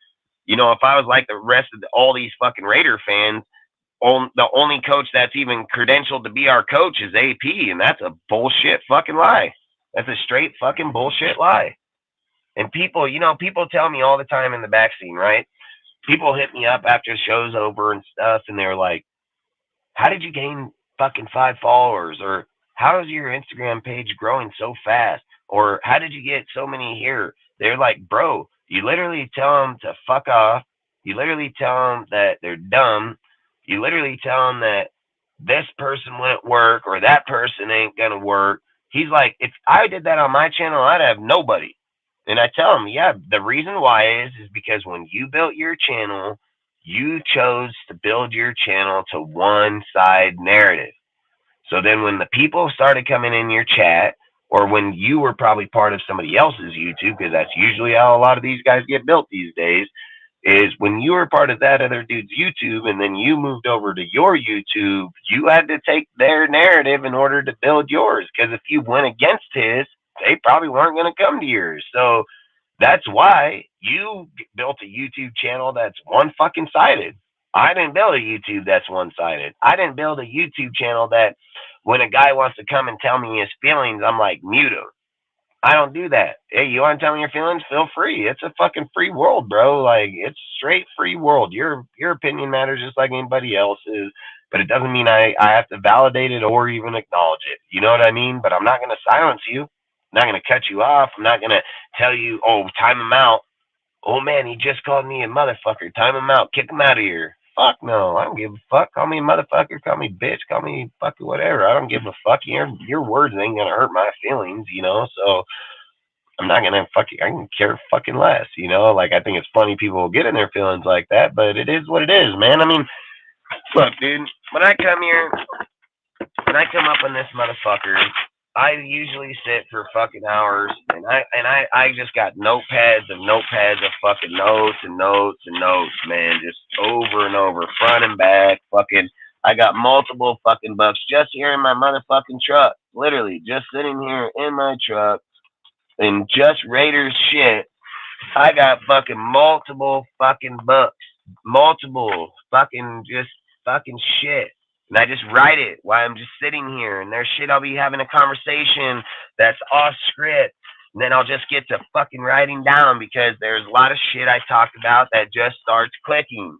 You know, if I was like the rest of all these fucking Raider fans, the only coach that's even credentialed to be our coach is AP, and that's a bullshit fucking lie. That's a straight fucking bullshit lie. And people, you know, people tell me all the time in the back scene, right? People hit me up after the show's over and stuff, and they're like, how did you gain fucking 5 followers? Or how is your Instagram page growing so fast? Or how did you get so many here? They're like, bro, you literally tell them to fuck off. You literally tell them that they're dumb. You literally tell them that this person wouldn't work or that person ain't going to work. He's like, if I did that on my channel, I'd have nobody. And I tell him, yeah, the reason why is because when you built your channel, you chose to build your channel to one side narrative. So then when the people started coming in your chat, or when you were probably part of somebody else's YouTube, because that's usually how a lot of these guys get built these days, is when you were part of that other dude's YouTube and then you moved over to your YouTube, you had to take their narrative in order to build yours. Because if you went against his, they probably weren't going to come to yours. So that's why you built a YouTube channel that's one fucking sided. I didn't build a YouTube that's one sided. I didn't build a YouTube channel that when a guy wants to come and tell me his feelings, I'm like, mute him. I don't do that. Hey, you want to tell me your feelings? Feel free. It's a fucking free world, bro. Like, it's straight free world. Your opinion matters just like anybody else's, but it doesn't mean I have to validate it or even acknowledge it. You know what I mean? But I'm not going to silence you. I'm not going to cut you off. I'm not going to tell you, oh, time him out. Oh, man, he just called me a motherfucker. Time him out. Kick him out of here. Fuck no. I don't give a fuck. Call me a motherfucker. Call me bitch. Call me fucking whatever. I don't give a fuck. Your words ain't gonna hurt my feelings, you know. So I'm not gonna fucking. I can care fucking less, you know. Like I think it's funny people will get in their feelings like that, but it is what it is, man. I mean, look, dude. When I come here, when I come up on this motherfucker, I usually sit for fucking hours, and I just got notepads of fucking notes and notes and notes, man, just over and over, front and back, fucking. I got multiple fucking books just here in my motherfucking truck, literally just sitting here in my truck, and just Raiders shit. I got fucking multiple fucking books, multiple fucking just fucking shit. And I just write it while I'm just sitting here. And there's shit I'll be having a conversation that's off script. And then I'll just get to fucking writing down because there's a lot of shit I talked about that just starts clicking.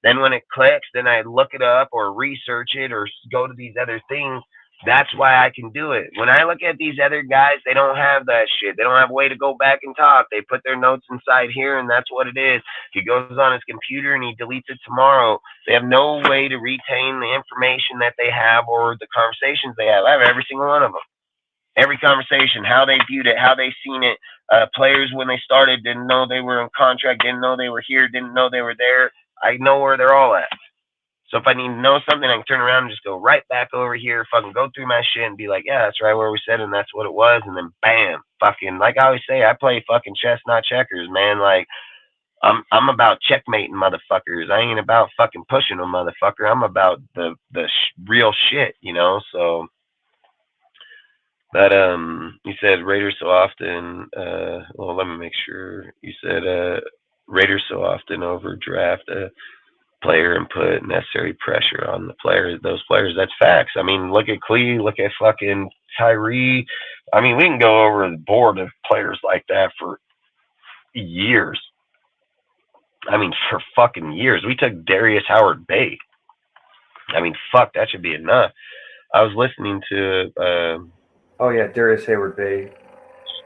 Then when it clicks, then I look it up or research it or go to these other things. That's why I can do it. When I look at these other guys, they don't have that shit. They don't have a way to go back and talk. They put their notes inside here, and that's what it is. He goes on his computer and he deletes it tomorrow. They have no way to retain the information that they have or the conversations they have. I have every single one of them. Every conversation, how they viewed it, how they seen it. Players, when they started, didn't know they were in contract, didn't know they were here, didn't know they were there. I know where they're all at. So if I need to know something, I can turn around and just go right back over here, fucking go through my shit and be like, yeah, that's right where we said, and that's what it was. And then bam, fucking, like I always say, I play fucking chess, not checkers, man. Like, I'm about checkmating motherfuckers. I ain't about fucking pushing them, motherfucker. I'm about the real shit, you know? So, but, you said Raiders so often, well, let me make sure. You said, Raiders so often overdraft player and put necessary pressure on the players, those players. That's facts. I mean, look at Clee, look at fucking Tyree. I mean, we can go over the board of players like that for years. I mean, for fucking years. We took Darius Howard-Bay. I mean, fuck, that should be enough. I was listening to oh yeah, Darius Hayward-Bay.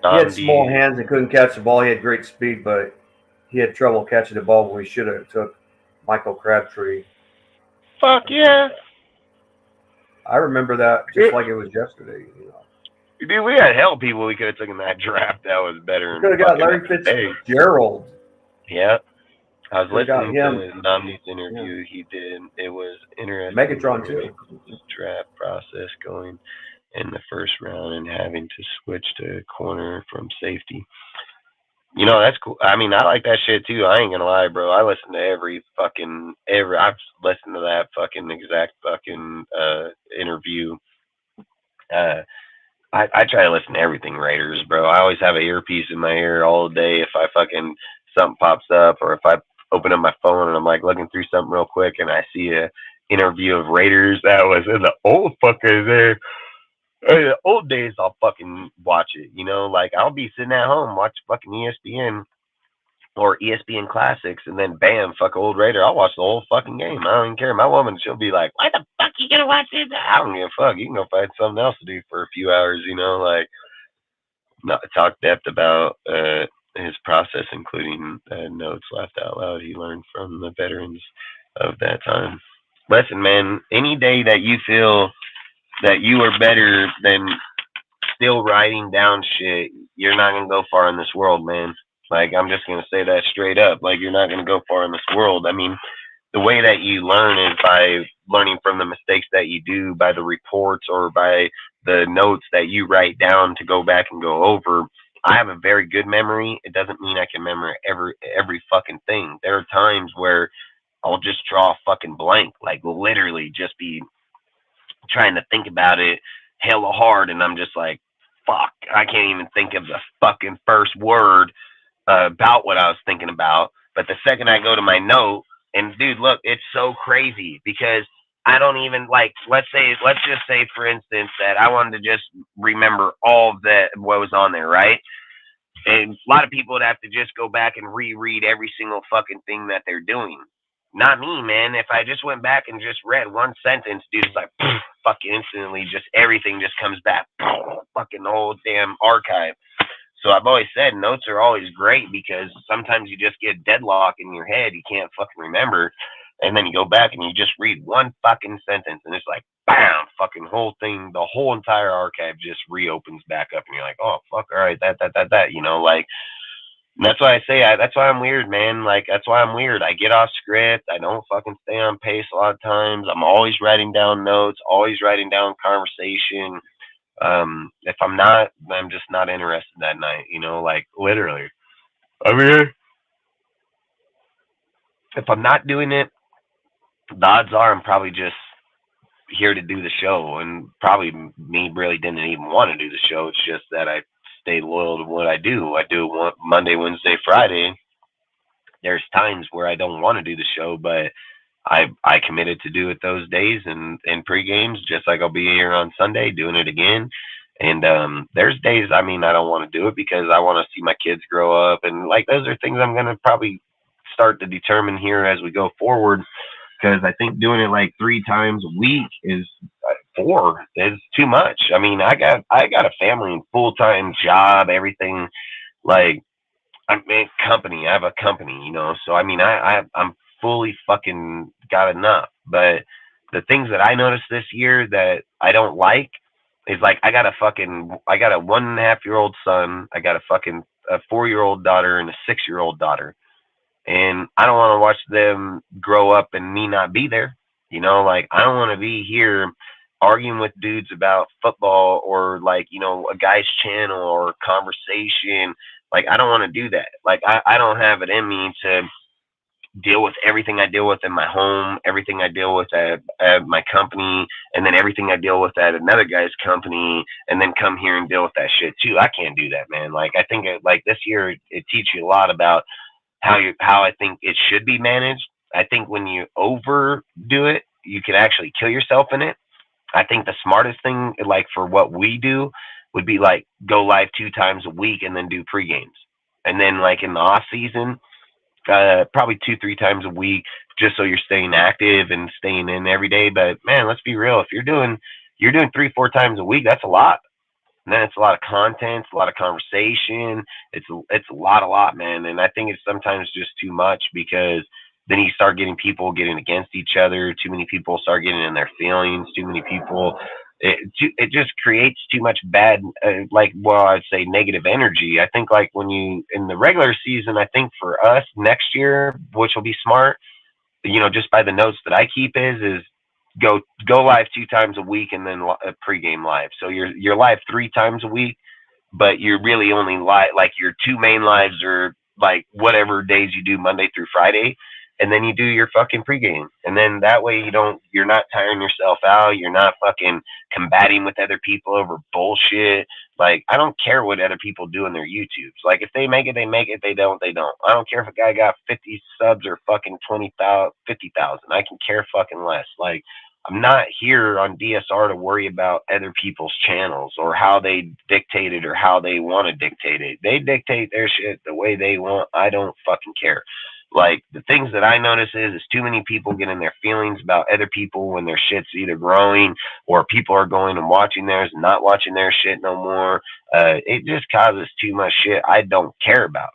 He had small hands and couldn't catch the ball. He had great speed, but he had trouble catching the ball when we should have took Michael Crabtree. Fuck yeah. I remember that just like it was yesterday. You know. Dude, we had hell people we could have taken that draft. That was better. We could have got Larry Fitzgerald. Yeah. I was listening to Nomni's interview he did. It was interesting. Megatron too. Draft process going in the first round and having to switch to corner from safety. You know, that's cool. I mean, I like that shit too. I ain't gonna lie, bro. I listen to every I've listened to that fucking exact fucking interview. I try to listen to everything Raiders, bro. I always have an earpiece in my ear all day. If I fucking something pops up, or if I open up my phone and I'm like looking through something real quick and I see a interview of Raiders that was in the old fuckers there. The old days, I'll fucking watch it, you know, like I'll be sitting at home, watch fucking ESPN or ESPN Classics, and then bam, fuck old Raider. I'll watch the whole fucking game. I don't even care. My woman, she'll be like, why the fuck you gonna watch this? I don't give a fuck. You can go find something else to do for a few hours, you know, like not talk depth about his process, including notes left out loud he learned from the veterans of that time. Listen, man, any day that you feel that you are better than still writing down shit, you're not going to go far in this world, man. Like, I'm just going to say that straight up. Like, you're not going to go far in this world. I mean, the way that you learn is by learning from the mistakes that you do, by the reports or by the notes that you write down to go back and go over. I have a very good memory. It doesn't mean I can remember every fucking thing. There are times where I'll just draw a fucking blank, like literally just be trying to think about it hella hard, and I'm just like, fuck, I can't even think of the fucking first word about what I was thinking about. But the second I go to my note, and dude, look, it's so crazy because I don't even like, let's just say for instance that I wanted to just remember all of that, what was on there, right? And a lot of people would have to just go back and reread every single fucking thing that they're doing. Not me, man. If I just went back and just read one sentence, dude, it's like fucking instantly, just everything just comes back, fucking the whole damn archive. So I've always said notes are always great because sometimes you just get deadlock in your head. You can't fucking remember. And then you go back and you just read one fucking sentence, and it's like, bam, fucking whole thing, the whole entire archive just reopens back up, and you're like, oh fuck, all right, that, you know, like. And that's why I say that's why I'm weird, man. Like that's why I'm weird. I get off script. I don't fucking stay on pace a lot of times. I'm always writing down notes, always writing down conversation. If I'm not, I'm just not interested that night. You know, like literally. I mean, if I'm not doing it, the odds are I'm probably just here to do the show, and probably me really didn't even want to do the show. It's just that I stay loyal to what I do. I do it Monday, Wednesday, Friday. There's times where I don't want to do the show, but I committed to do it those days and in pre-games, just like I'll be here on Sunday doing it again. And there's days, I mean, I don't want to do it because I want to see my kids grow up. And like those are things I'm going to probably start to determine here as we go forward, because I think doing it like 3 times a week is 4 is too much. I mean, I got a family and full-time job, everything. Like I'm a company. I have a company, you know. So I mean, I'm fully fucking got enough. But the things that I noticed this year that I don't like is like I got a 1.5-year-old son. I got a 4-year-old daughter and a 6-year-old daughter. And I don't want to watch them grow up and me not be there. You know, like I don't want to be here arguing with dudes about football or like, you know, a guy's channel or conversation. Like I don't want to do that. Like I don't have it in me to deal with everything I deal with in my home, everything I deal with at my company, and then everything I deal with at another guy's company, and then come here and deal with that shit too. I can't do that, man. Like I think like this year it teaches you a lot about how I think it should be managed. I think when you overdo it, you can actually kill yourself in it. I think the smartest thing, like for what we do, would be like go live 2 times a week and then do pre-games. And then like in the off season, probably 2-3 times a week, just so you're staying active and staying in every day. But man, let's be real. If you're doing 3-4 times a week, that's a lot. And then it's a lot of content, it's a lot of conversation. It's a lot, man. And I think it's sometimes just too much, because then you start getting people getting against each other. Too many people start getting in their feelings. Too many people. It just creates too much bad, I'd say negative energy. I think like when you in the regular season, I think for us next year, which will be smart, you know, just by the notes that I keep is go live 2 times a week and then a pregame live. So you're live 3 times a week, but you're really only live, like your 2 main lives are like whatever days you do Monday through Friday, and then you do your fucking pregame. And then that way you're not tiring yourself out. You're not fucking combating with other people over bullshit. Like, I don't care what other people do in their YouTubes. Like, if they make it, they make it. They don't, they don't. I don't care if a guy got 50 subs or fucking 20,000, 50,000. I can care fucking less. Like, I'm not here on DSR to worry about other people's channels or how they dictate it or how they want to dictate it. They dictate their shit the way they want. I don't fucking care. Like, the things that I notice is too many people get in their feelings about other people when their shit's either growing or people are going and watching theirs and not watching their shit no more. It just causes too much shit I don't care about.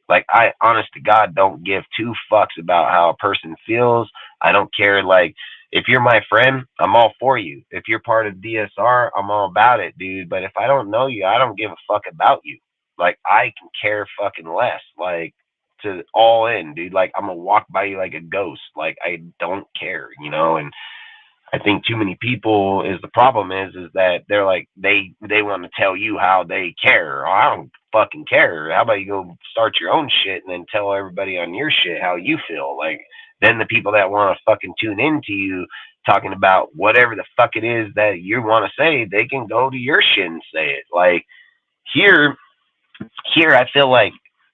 Like, I, honest to God, don't give 2 fucks about how a person feels. I don't care. Like, if you're my friend, I'm all for you. If you're part of DSR, I'm all about it, dude. But if I don't know you, I don't give a fuck about you. Like, I can care fucking less. Like, to all in, dude. Like, I'm gonna walk by you like a ghost. Like, I don't care, you know. And I think too many people is the problem is that they're like they want to tell you how they care. Oh, I don't fucking care. How about you go start your own shit and then tell everybody on your shit how you feel? Like, then the people that want to fucking tune into you talking about whatever the fuck it is that you want to say, they can go to your shit and say it. Like, here I feel like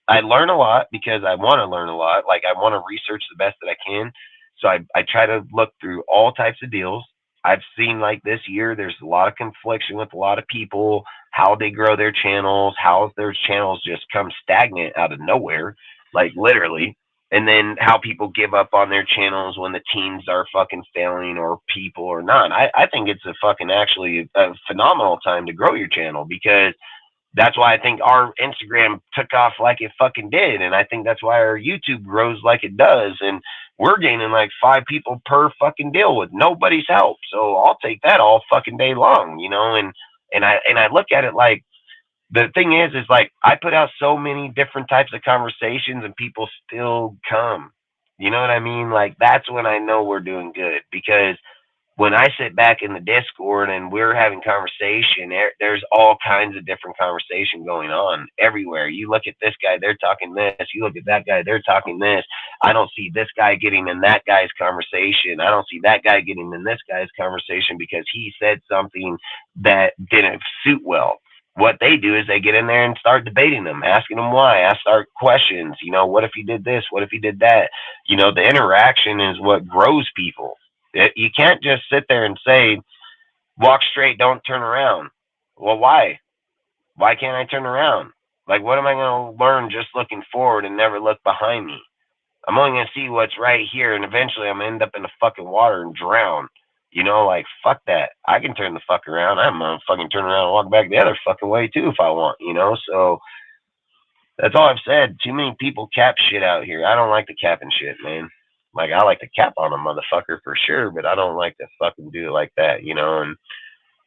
I learn a lot because I want to learn a lot. Like, I want to research the best that I can. So I try to look through all types of deals. I've seen, like, this year, there's a lot of confliction with a lot of people, how they grow their channels, how their channels just come stagnant out of nowhere, like, literally. And then how people give up on their channels when the teams are fucking failing or people or not. I think it's a fucking actually a phenomenal time to grow your channel, because That's why I think our Instagram took off like it fucking did. And I think that's why our YouTube grows like it does. And we're gaining like 5 people per fucking deal with nobody's help. So I'll take that all fucking day long, you know, and I look at it like, the thing is like I put out so many different types of conversations and people still come. You know what I mean? Like that's when I know we're doing good, because when I sit back in the Discord and we're having conversation, there's all kinds of different conversation going on everywhere. You look at this guy, they're talking this. You look at that guy, they're talking this. I don't see this guy getting in that guy's conversation. I don't see that guy getting in this guy's conversation because he said something that didn't suit well. What they do is they get in there and start debating them, asking them why, ask start questions. You know, what if he did this? What if he did that? You know, the interaction is what grows people. You can't just sit there and say, walk straight, don't turn around. Well, why? Why can't I turn around? Like, what am I going to learn just looking forward and never look behind me? I'm only going to see what's right here, and eventually I'm going to end up in the fucking water and drown. You know, like, fuck that. I can turn the fuck around. I'm going to fucking turn around and walk back the other fucking way, too, if I want, you know? So that's all I've said. Too many people cap shit out here. I don't like the capping shit, man. Like, I like to cap on a motherfucker for sure, but I don't like to fucking do it like that, you know? And,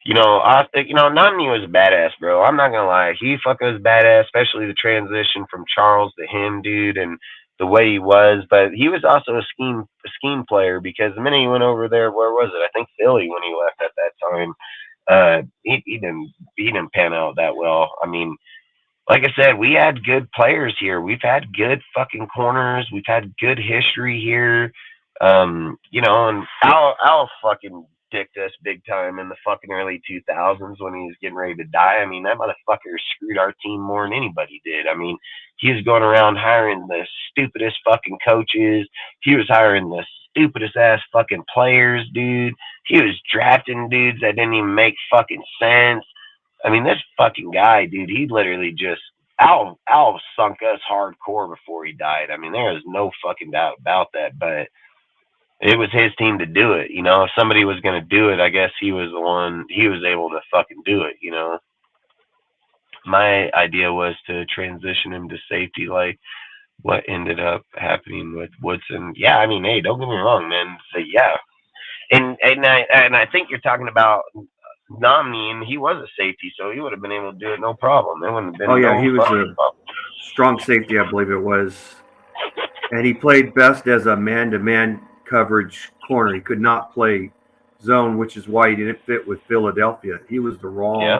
you know, Nomni was a badass, bro. I'm not gonna lie. He fucking was badass, especially the transition from Charles to him, dude, and the way he was. But he was also a scheme player, because the minute he went over there, where was it? I think Philly when he left at that time. He didn't pan out that well. I mean, like I said, we had good players here. We've had good fucking corners. We've had good history here. You know, and Al fucking dicked us big time in the fucking early 2000s when he was getting ready to die. I mean, that motherfucker screwed our team more than anybody did. I mean, he was going around hiring the stupidest fucking coaches. He was hiring the stupidest ass fucking players, dude. He was drafting dudes that didn't even make fucking sense. I mean, this fucking guy, dude, he literally just, Al sunk us hardcore before he died. I mean, there is no fucking doubt about that, but it was his team to do it. You know, if somebody was going to do it, I guess he was the one, he was able to fucking do it, you know. My idea was to transition him to safety, like what ended up happening with Woodson. Yeah, I mean, hey, don't get me wrong, man. So, yeah. And I think you're talking about Nomni, and he was a safety, so he would have been able to do it no problem. There wouldn't have been. Oh yeah, no he was problem. a strong safety, I believe it was, and he played best as a man-to-man coverage corner. He could not play zone, which is why he didn't fit with Philadelphia. He was the wrong. Yeah.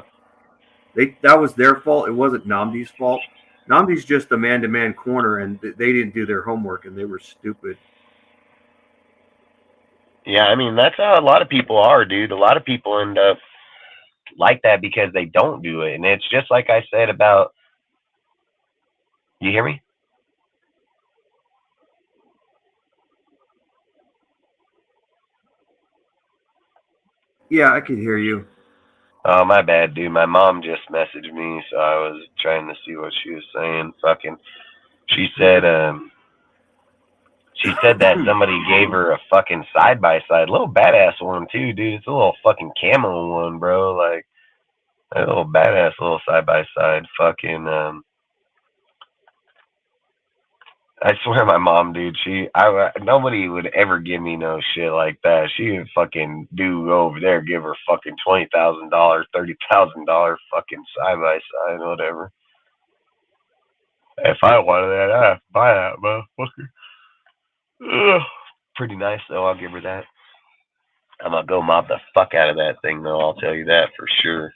That was their fault. It wasn't Namdi's fault. Namdi's just a man-to-man corner, and they didn't do their homework, and they were stupid. Yeah, I mean, that's how a lot of people are, dude. A lot of people end up like that because they don't do it. And it's just like I said about, you hear me? Yeah, I could hear you. Oh, my bad, dude. My mom just messaged me, so I was trying to see what she was saying. She said that somebody gave her a fucking side-by-side, little badass one too, dude. It's a little fucking camo one, bro. Like a little badass little side-by-side fucking I swear my mom, dude, nobody would ever give me no shit like that. She would fucking go over there, give her fucking $20,000, $30,000 fucking side-by-side, whatever. If I wanted that, I'd have to buy that motherfucker. Ugh. Pretty nice though, I'll give her that. I'm gonna go mob the fuck out of that thing though, I'll tell you that for sure.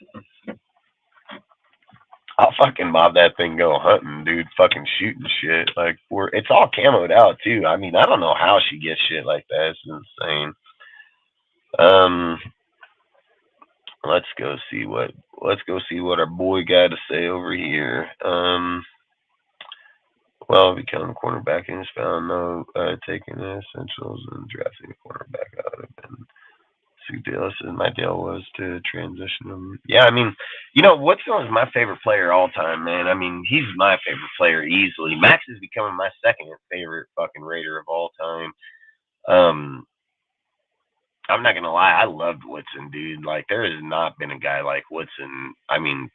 I'll fucking mob that thing, go hunting, dude, fucking shooting shit. Like, it's all camoed out too. I mean, I don't know how she gets shit like that. It's insane. Let's go see what our boy got to say over here. Well, become cornerback and found no taking the essentials and drafting a cornerback out of it. My deal was to transition him. Yeah, I mean, you know, Woodson was my favorite player all time, man. I mean, he's my favorite player easily. Max is becoming my second favorite fucking Raider of all time. I'm not gonna lie, I loved Woodson, dude. Like, there has not been a guy like Woodson. I mean,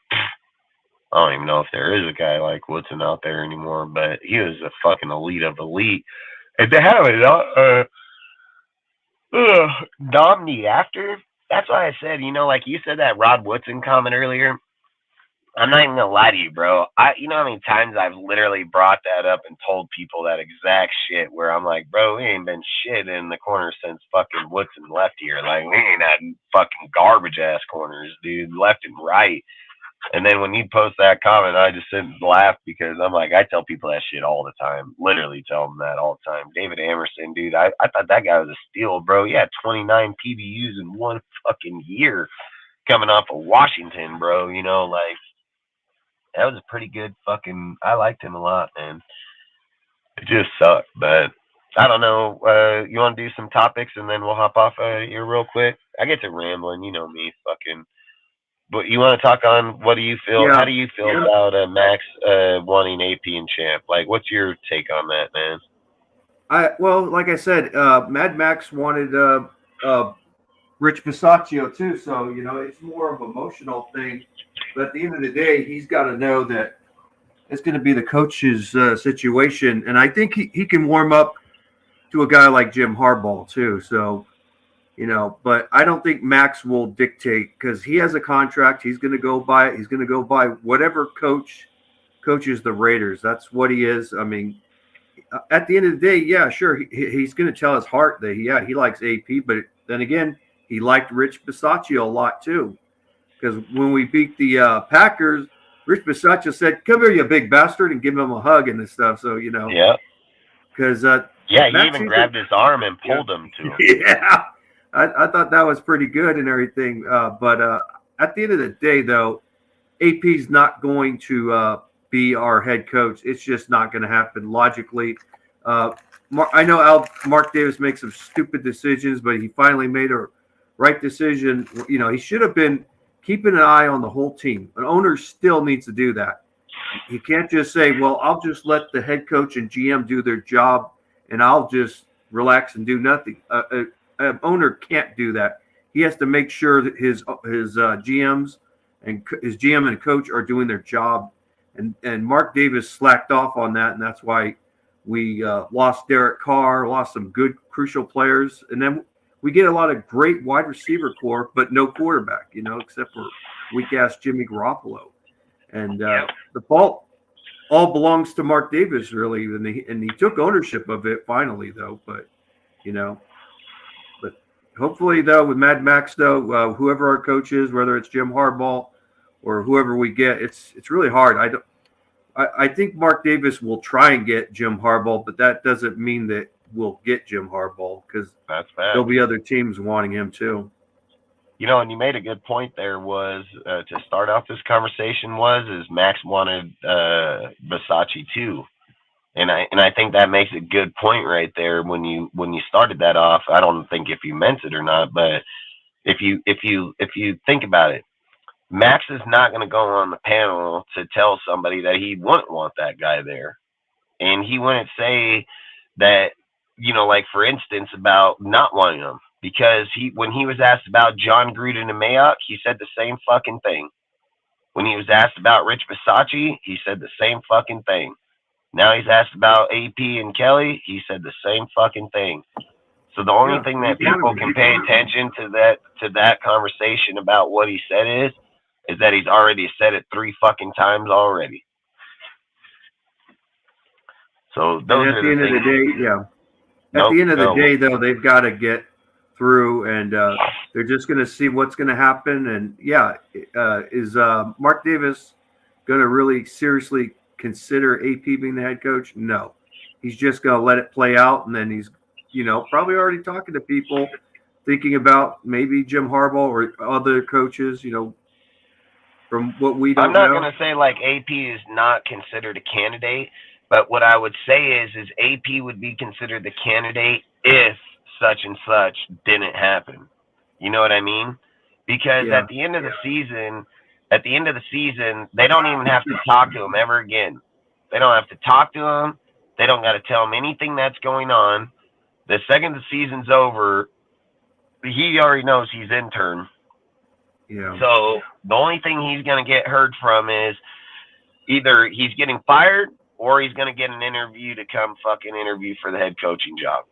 I don't even know if there is a guy like Woodson out there anymore, but he was a fucking elite of elite. And to have it, Domney after, that's why I said, like you said that Rod Woodson comment earlier. I'm not even gonna lie to you, bro. You know how many times I've literally brought that up and told people that exact shit where I'm like, bro, we ain't been shit in the corner since fucking Woodson left here. Like, we ain't had fucking garbage ass corners, dude, left and right. And then when you post that comment, I just sit and laugh because I'm like, I tell people that shit all the time. Literally tell them that all the time. David Amerson, dude, I thought that guy was a steal, bro. He had 29 PBUs in one fucking year coming off of Washington, bro. Like, that was a pretty good fucking, I liked him a lot, man. It just sucked, but I don't know. You want to do some topics and then we'll hop off here real quick? I get to rambling, you know me, fucking. But you want to talk on what do you feel? Yeah. How do you feel about Max wanting AP and champ? Like, what's your take on that, man? Well, like I said, Mad Max wanted Rich Bisaccio too, so it's more of an emotional thing. But at the end of the day, he's got to know that it's going to be the coach's situation, and I think he can warm up to a guy like Jim Harbaugh too. So, but I don't think Max will dictate because he has a contract. He's going to go by. He's going to go by whatever coaches the Raiders. That's what he is. I mean, at the end of the day, yeah, sure, he's going to tell his heart that he likes AP, but then again, he liked Rich Bisaccio a lot too. Because when we beat the Packers, Rich Bisaccio said, "Come here, you big bastard," and give him a hug and stuff. So Yeah. Because he even grabbed his arm and pulled him to him. Yeah, I thought that was pretty good and everything. But at the end of the day, though, AP's not going to be our head coach. It's just not going to happen logically. I know Mark Davis makes some stupid decisions, but he finally made a right decision. He should have been keeping an eye on the whole team. An owner still needs to do that. He can't just say, well, I'll just let the head coach and GM do their job and I'll just relax and do nothing. An owner can't do that. He has to make sure that his GMs and his GM and coach are doing their job. And Mark Davis slacked off on that, and that's why we lost Derek Carr, lost some good crucial players, and then we get a lot of great wide receiver core, but no quarterback, except for weak-ass Jimmy Garoppolo. And the fault all belongs to Mark Davis, really, and he took ownership of it finally, though. But, but hopefully, though, with Mad Max, though, whoever our coach is, whether it's Jim Harbaugh or whoever we get, it's really hard. I think Mark Davis will try and get Jim Harbaugh, but that doesn't mean that we'll get Jim Harbaugh because there'll be other teams wanting him too. And you made a good point there was to start off this conversation is Max wanted Bisaccia too. And I think that makes a good point right there when you started that off. I don't think if you meant it or not, but if you think about it, Max is not going to go on the panel to tell somebody that he wouldn't want that guy there. And he wouldn't say that, like for instance, about not wanting him. Because when he was asked about John Gruden and Mayock, he said the same fucking thing. When he was asked about Rich Bisaccia, he said the same fucking thing. Now he's asked about AP and Kelly, he said the same fucking thing. So the only thing that people can pay attention to that conversation about what he said is that he's already said it 3 fucking times already. So those are the things. At the end of the day, though, they've got to get through, and they're just going to see what's going to happen. And is Mark Davis going to really seriously consider AP being the head coach? No, he's just going to let it play out, and then he's probably already talking to people, thinking about maybe Jim Harbaugh or other coaches. From what we don't know. I'm not going to say like AP is not considered a candidate, but what I would say is AP would be considered the candidate if such and such didn't happen. You know what I mean? Because at the end of the season, they don't even have to talk to him ever again. They don't have to talk to him. They don't got to tell him anything that's going on. The second the season's over, he already knows he's intern. Yeah. So the only thing he's going to get heard from is either he's getting fired or he's going to get an interview to come fucking interview for the head coaching job.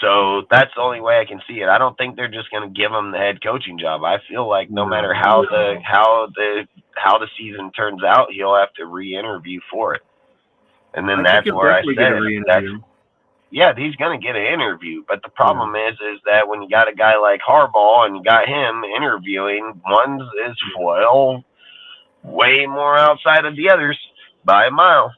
So that's the only way I can see it. I don't think they're just going to give him the head coaching job. I feel like no matter how the season turns out, he'll have to re-interview for it. And then that's where I said, yeah, he's going to get an interview. But the problem is that when you got a guy like Harbaugh and you got him interviewing, one is way more outside of the others by a mile.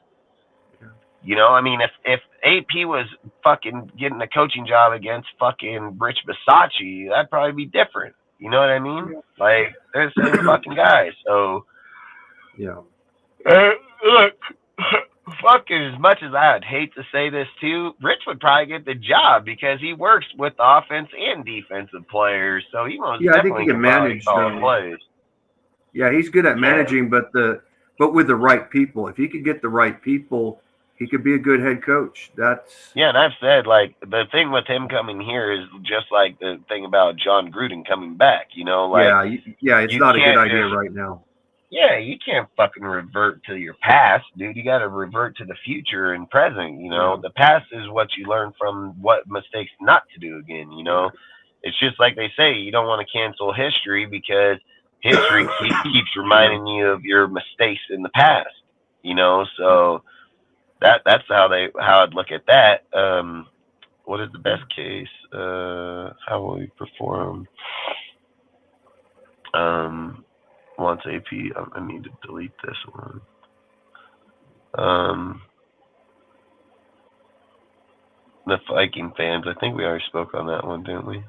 You know, I mean, if AP was fucking getting a coaching job against fucking Rich Bisaccia, that'd probably be different. You know what I mean? Like, they're the same fucking guys. So, look, fucking as much as I'd hate to say this too, Rich would probably get the job because he works with offense and defensive players. So he most I think definitely he can manage plays. Yeah, he's good at managing, but with the right people. If he could get the right people, he could be a good head coach. And I've said, like, the thing with him coming here is just like the thing about John Gruden coming back, you know, like it's not a good idea right now. Yeah, you can't fucking revert to your past, dude. You got to revert to the future and present, you know. The past is what you learn from what mistakes not to do again, you know. It's just like they say, you don't want to cancel history because history keeps reminding you of your mistakes in the past, you know. So that's how I'd look at that. What is the best case? How will we perform? Once AP, I need to delete this one. The Viking fans, I think we already spoke on that one, didn't we?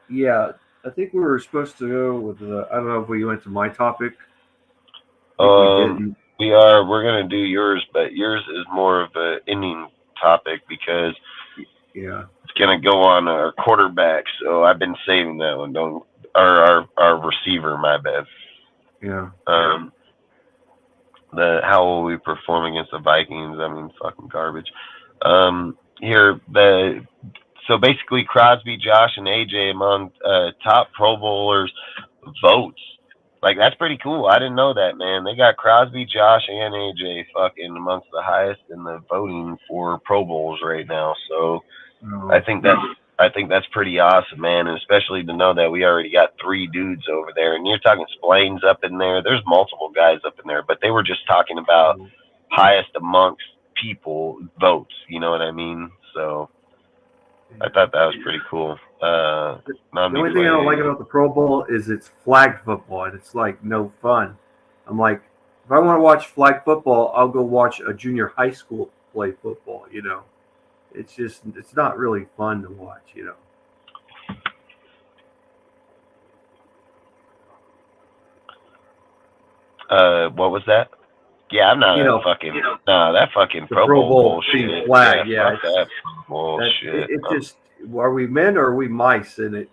Yeah, I think we were supposed to go with I don't know if we went to my topic. We are. We're gonna do yours, but yours is more of an inning topic because it's gonna go on our quarterback. So I've been saving that one. Our receiver, my bad. Yeah. How will we perform against the Vikings? I mean, fucking garbage. So basically Crosby, Josh, and AJ among top Pro Bowlers votes. Like, that's pretty cool. I didn't know that, man. They got Crosby, Josh, and AJ fucking amongst the highest in the voting for Pro Bowls right now. So I think that's pretty awesome, man, and especially to know that we already got 3 dudes over there. And you're talking Splains up in there. There's multiple guys up in there, but they were just talking about highest amongst people votes. You know what I mean? So I thought that was pretty cool. The only thing I don't like about the Pro Bowl is it's flag football, and it's like no fun. I'm like, if I want to watch flag football, I'll go watch a junior high school play football, you know. It's not really fun to watch, you know. What was that? Yeah, I'm not that fucking Pro Bowl bullshit. Flag, that bullshit. It just, are we men or are we mice? And it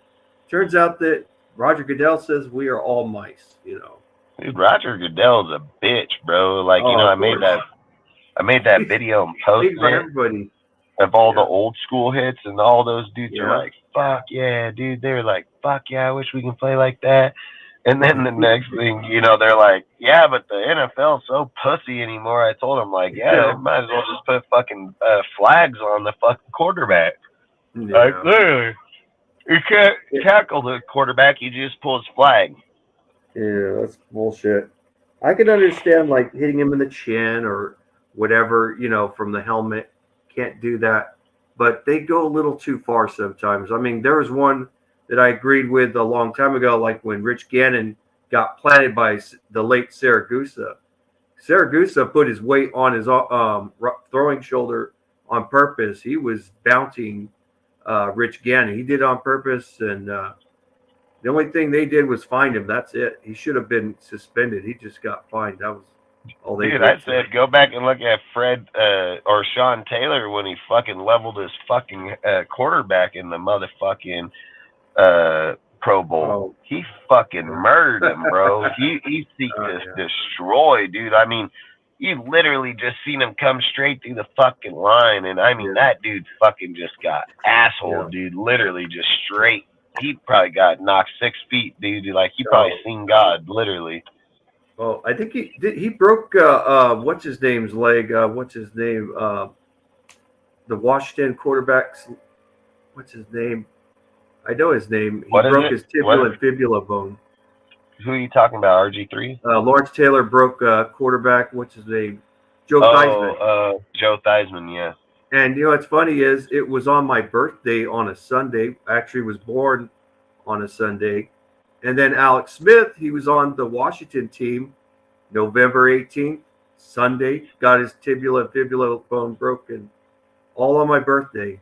turns out that Roger Goodell says we are all mice, you know. Dude, Roger Goodell's a bitch, bro. Like, you know, I made that video and posted it of all the old school hits, and all those dudes are like, fuck yeah, dude. They're like, fuck yeah, I wish we can play like that. And then the next thing, you know, they're like, yeah, but the NFL's so pussy anymore. I told them, like, yeah, they might as well just put fucking flags on the fucking quarterback. Yeah. Like, literally, you can't tackle the quarterback. You just pull his flag. Yeah, that's bullshit. I can understand, like, hitting him in the chin or whatever, you know, from the helmet. Can't do that. But they go a little too far sometimes. I mean, there was one that I agreed with a long time ago, like when Rich Gannon got planted by the late Saragusa. Saragusa put his weight on his throwing shoulder on purpose. He was bouncing Rich Gannon. He did it on purpose, and the only thing they did was find him. That's it. He should have been suspended. He just got fined. That was all they did. Dude, I said go back and look at Fred or Sean Taylor when he fucking leveled his fucking quarterback in the motherfucking Pro Bowl. He fucking murdered him, bro. He seeked to destroy, dude. I mean, you literally just seen him come straight through the fucking line, and I mean that dude fucking just got asshole, dude. Literally just straight. He probably got knocked 6 feet, dude. Like he probably seen God, literally. Oh, I think he did. He broke what's his name's leg? What's his name? The Washington quarterback's. What's his name? I know his name. He What is broke it? his tibia and fibula bone. Who are you talking about? RG3? Lawrence Taylor broke quarterback. What's his name? Joe Theismann. Joe Theismann. Yeah. And what's funny is it was on my birthday on a Sunday. Actually, was born on a Sunday. And then Alex Smith, he was on the Washington team, November 18th, Sunday. Got his tibia and fibula bone broken, all on my birthday.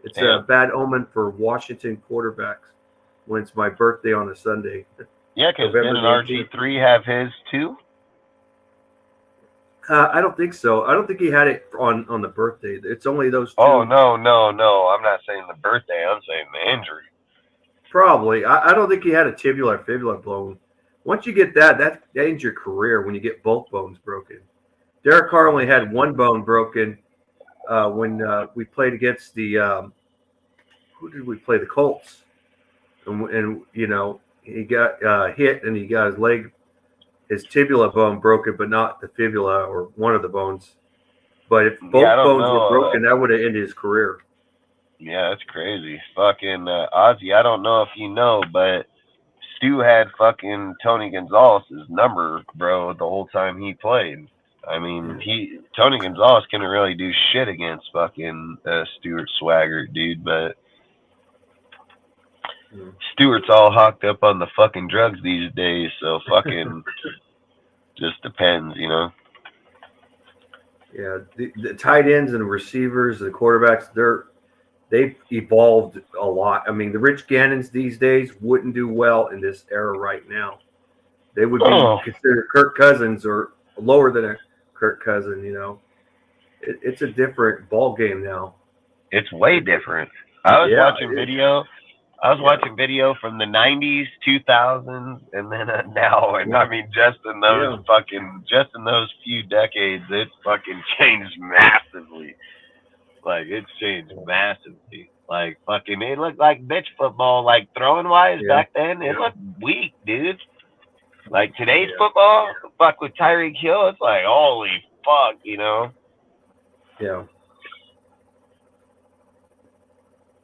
It's a bad omen for Washington quarterbacks when it's my birthday on a Sunday. Yeah, because didn't RG3 have his too? I don't think so. I don't think he had it on the birthday. It's only those two. Oh, no. I'm not saying the birthday. I'm saying the injury. Probably. I don't think he had a tibial or fibula bone. Once you get that ends your career when you get both bones broken. Derek Carr only had one bone broken when we played against the who did we play? The Colts. And he got hit and he got his leg, his tibula bone broken, but not the fibula or one of the bones. But if both bones were broken, that would have ended his career. Yeah, that's crazy. Fucking Ozzy, I don't know if you know, but Stu had fucking Tony Gonzalez's number, bro, the whole time he played. I mean, Tony Gonzalez couldn't really do shit against fucking Stuart Swaggart, dude, but Stewart's all hocked up on the fucking drugs these days, so fucking just depends, Yeah, the tight ends and receivers, the quarterbacks, they've evolved a lot. I mean, the Rich Gannons these days wouldn't do well in this era right now. They would be considered Kirk Cousins or lower than a Kirk Cousin, It's a different ball game now. It's way different. I was watching video. I was watching video from the 90s, 2000s, and then now. And I mean, just in those few decades, it's fucking changed massively. Like, it's changed massively. Like, fucking, it looked like bitch football, like, throwing-wise back then. It looked weak, dude. Like, today's football, fuck, with Tyreek Hill, it's like, holy fuck, Yeah.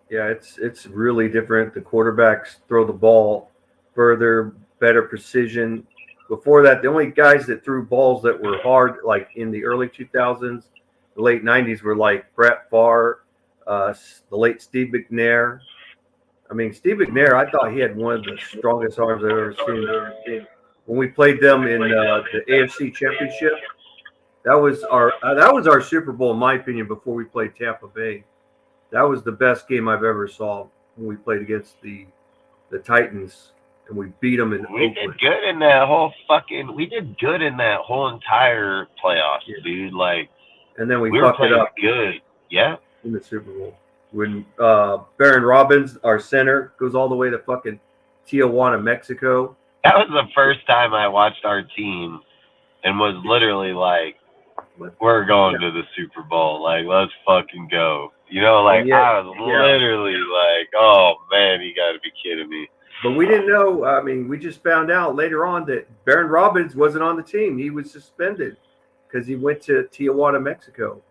Yeah, it's really different. The quarterbacks throw the ball further, better precision. Before that, the only guys that threw balls that were hard, like in the early 2000s, the late 90s, were like Brett Favre, the late Steve McNair. I mean, Steve McNair, I thought he had one of the strongest arms I've ever seen. When we played them in the AFC Championship, that was our Super Bowl, in my opinion, before we played Tampa Bay. That was the best game I've ever saw when we played against the Titans, and we beat them in Oakland. Did good in that whole we did good in that whole entire playoffs, dude. Like, and then we were fucked it up good, in the Super Bowl. When Baron Robbins, our center, goes all the way to fucking Tijuana, Mexico. That was the first time I watched our team and was literally like, we're going to the Super Bowl. Like, let's fucking go. I was literally like, oh, man, you got to be kidding me. But we didn't know. I mean, we just found out later on that Baron Robbins wasn't on the team. He was suspended because he went to Tijuana, Mexico.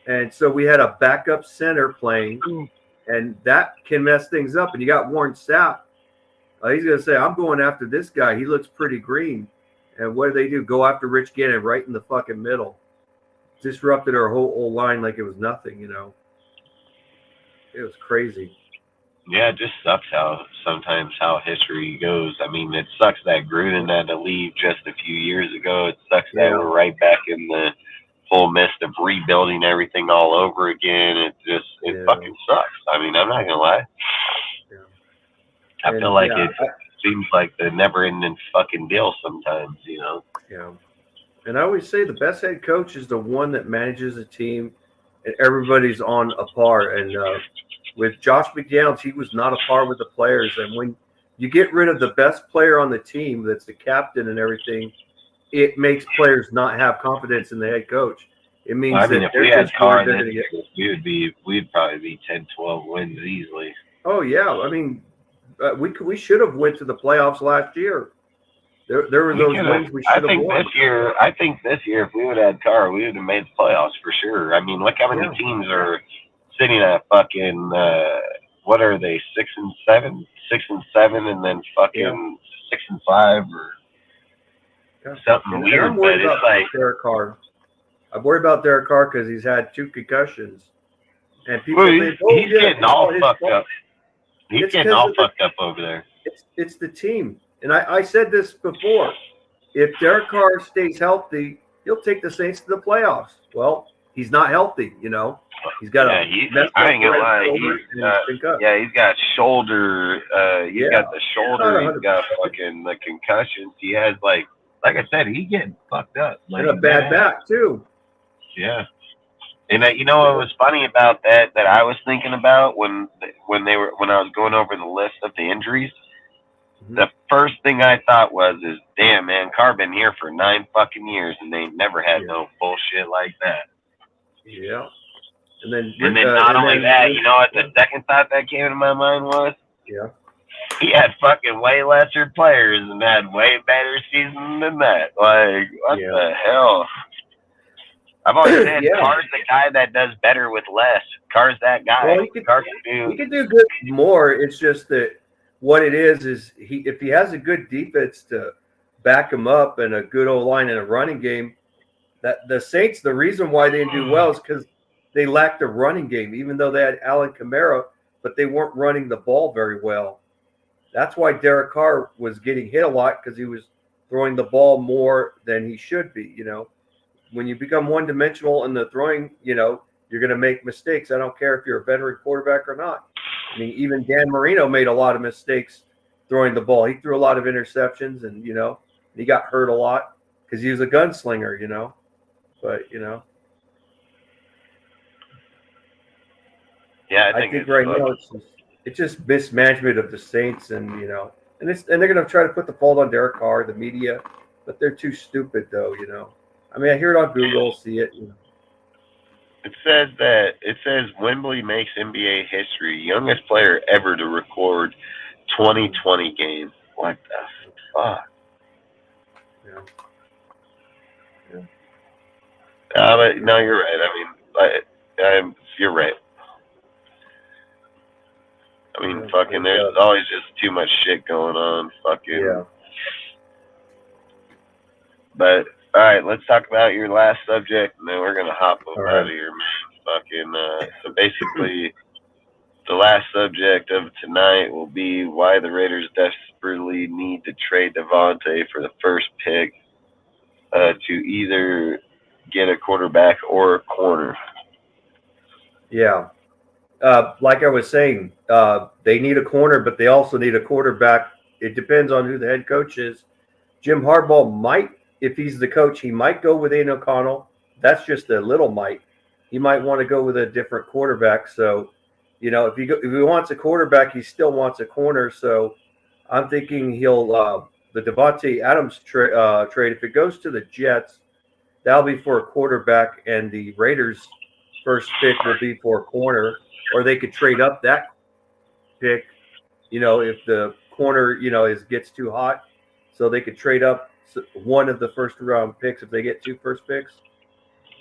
And so we had a backup center playing, and that can mess things up. And you got Warren Sapp. He's going to say, I'm going after this guy. He looks pretty green. And what do? Go after Rich Gannon right in the fucking middle. Disrupted our whole line like it was nothing, It was crazy. Yeah, it just sucks how history goes. I mean, it sucks that Gruden had to leave just a few years ago. It sucks that we're right back in the full midst of rebuilding everything all over again. It fucking sucks. I mean, I'm not going to lie. Yeah. I feel like it seems like the never-ending fucking deal sometimes, Yeah. And I always say the best head coach is the one that manages a team and everybody's on a par. And with Josh McDaniels, he was not a par with the players. And when you get rid of the best player on the team, that's the captain and everything, it makes players not have confidence in the head coach. It means if we had Carr, we'd probably be 10-12 wins easily. Oh yeah, I mean, we should have went to the playoffs last year. There were We those could've- wins we I should have think won. this year, if we would have had Carr, we would have made the playoffs for sure. I mean, look how many Yeah. teams are sitting at fucking what are they, 6-7, 6-7, and then fucking 6-5 or Yeah. something And weird. I'm But worried it's about like, Derek Carr. I'm worried about Derek Carr because he's had 2 concussions, and people well, think, he's getting all his fucked fault." up. He's It's getting 'cause all of the- fucked up over there. It's the team. And I said this before. If Derek Carr stays healthy, he'll take the Saints to the playoffs. Well, he's not healthy, you know. He's got Yeah, I ain't gonna lie. He's got shoulder. He's got the shoulder. He's got fucking the concussions. He has like I said, he's getting fucked up. Like, and a bad back too. Yeah. And you know what was funny about that I was thinking about when I was going over the list of the injuries. Mm-hmm. The first thing I thought is, damn man, Carr been here for 9 fucking years and they never had no bullshit like that. Yeah. And then not only that, you know what the second thought that came to my mind was? Yeah. He had fucking way lesser players and had way better season than that. Like, what the hell? I've always said Carr's the guy that does better with less. Carr's that guy. Well, he could do good more. It's just that what it is if he has a good defense to back him up and a good O-line and a running game, that the Saints, the reason why they didn't do well is because they lacked a running game, even though they had Alvin Kamara, but they weren't running the ball very well. That's why Derek Carr was getting hit a lot, because he was throwing the ball more than he should be. You know, when you become one-dimensional in the throwing, you know, you're going to make mistakes. I don't care if you're a veteran quarterback or not. I mean, even Dan Marino made a lot of mistakes throwing the ball. He threw a lot of interceptions, and, you know, he got hurt a lot because he was a gunslinger, you know. But, you know. Yeah, I think right now it's just mismanagement of the Saints, and, you know, and they're going to try to put the fault on Derek Carr, the media, but they're too stupid, though, you know. I mean, I hear it on Google, see it, you know. It says Wembley makes NBA history, youngest player ever to record 2020 games. What the fuck? Yeah. But no, you're right. I mean, you're right. I mean, fucking, there's always just too much shit going on. Fucking. Yeah. But all right, let's talk about your last subject, and then we're gonna hop up out of here, man. Fucking. So basically, the last subject of tonight will be why the Raiders desperately need to trade Devontae for the first pick to either get a quarterback or a corner. Yeah. Like I was saying, they need a corner, but they also need a quarterback. It depends on who the head coach is. Jim Harbaugh might, if he's the coach, he might go with Aiden O'Connell. That's just a little might. He might want to go with a different quarterback. So, you know, if he wants a quarterback, he still wants a corner. So I'm thinking he'll the Devontae Adams trade, if it goes to the Jets, that'll be for a quarterback, and the Raiders' first pick will be for a corner. Or they could trade up that pick, you know, if the corner, you know, gets too hot. So they could trade up one of the first round picks if they get 2 first picks.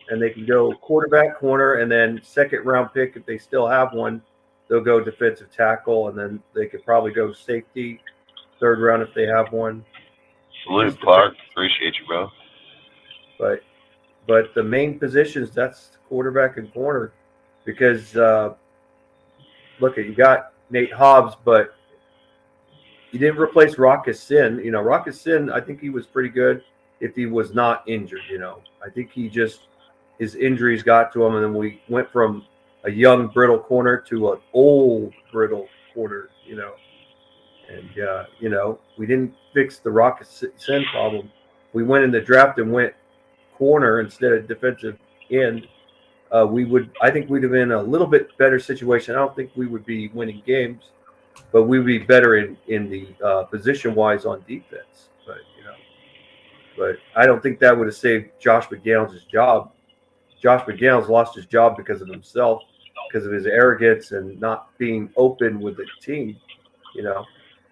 And they can go quarterback, corner, and then second round pick if they still have one. They'll go defensive tackle, and then they could probably go safety, third round if they have one. Salute, Clark. Appreciate you, bro. But the main positions, that's quarterback and corner. Because look, you got Nate Hobbs, but you didn't replace Rock Ya-Sin. You know, Rock Ya-Sin, I think he was pretty good if he was not injured, you know. I think his injuries got to him, and then we went from a young, brittle corner to an old, brittle corner, you know. And, you know, we didn't fix the Rock Ya-Sin problem. We went in the draft and went corner instead of defensive end. I think we'd have been in a little bit better situation. I don't think we would be winning games, but we'd be better in the position-wise on defense. But I don't think that would have saved Josh McDaniels' job. Josh McDaniels lost his job because of himself, because of his arrogance and not being open with the team. You know,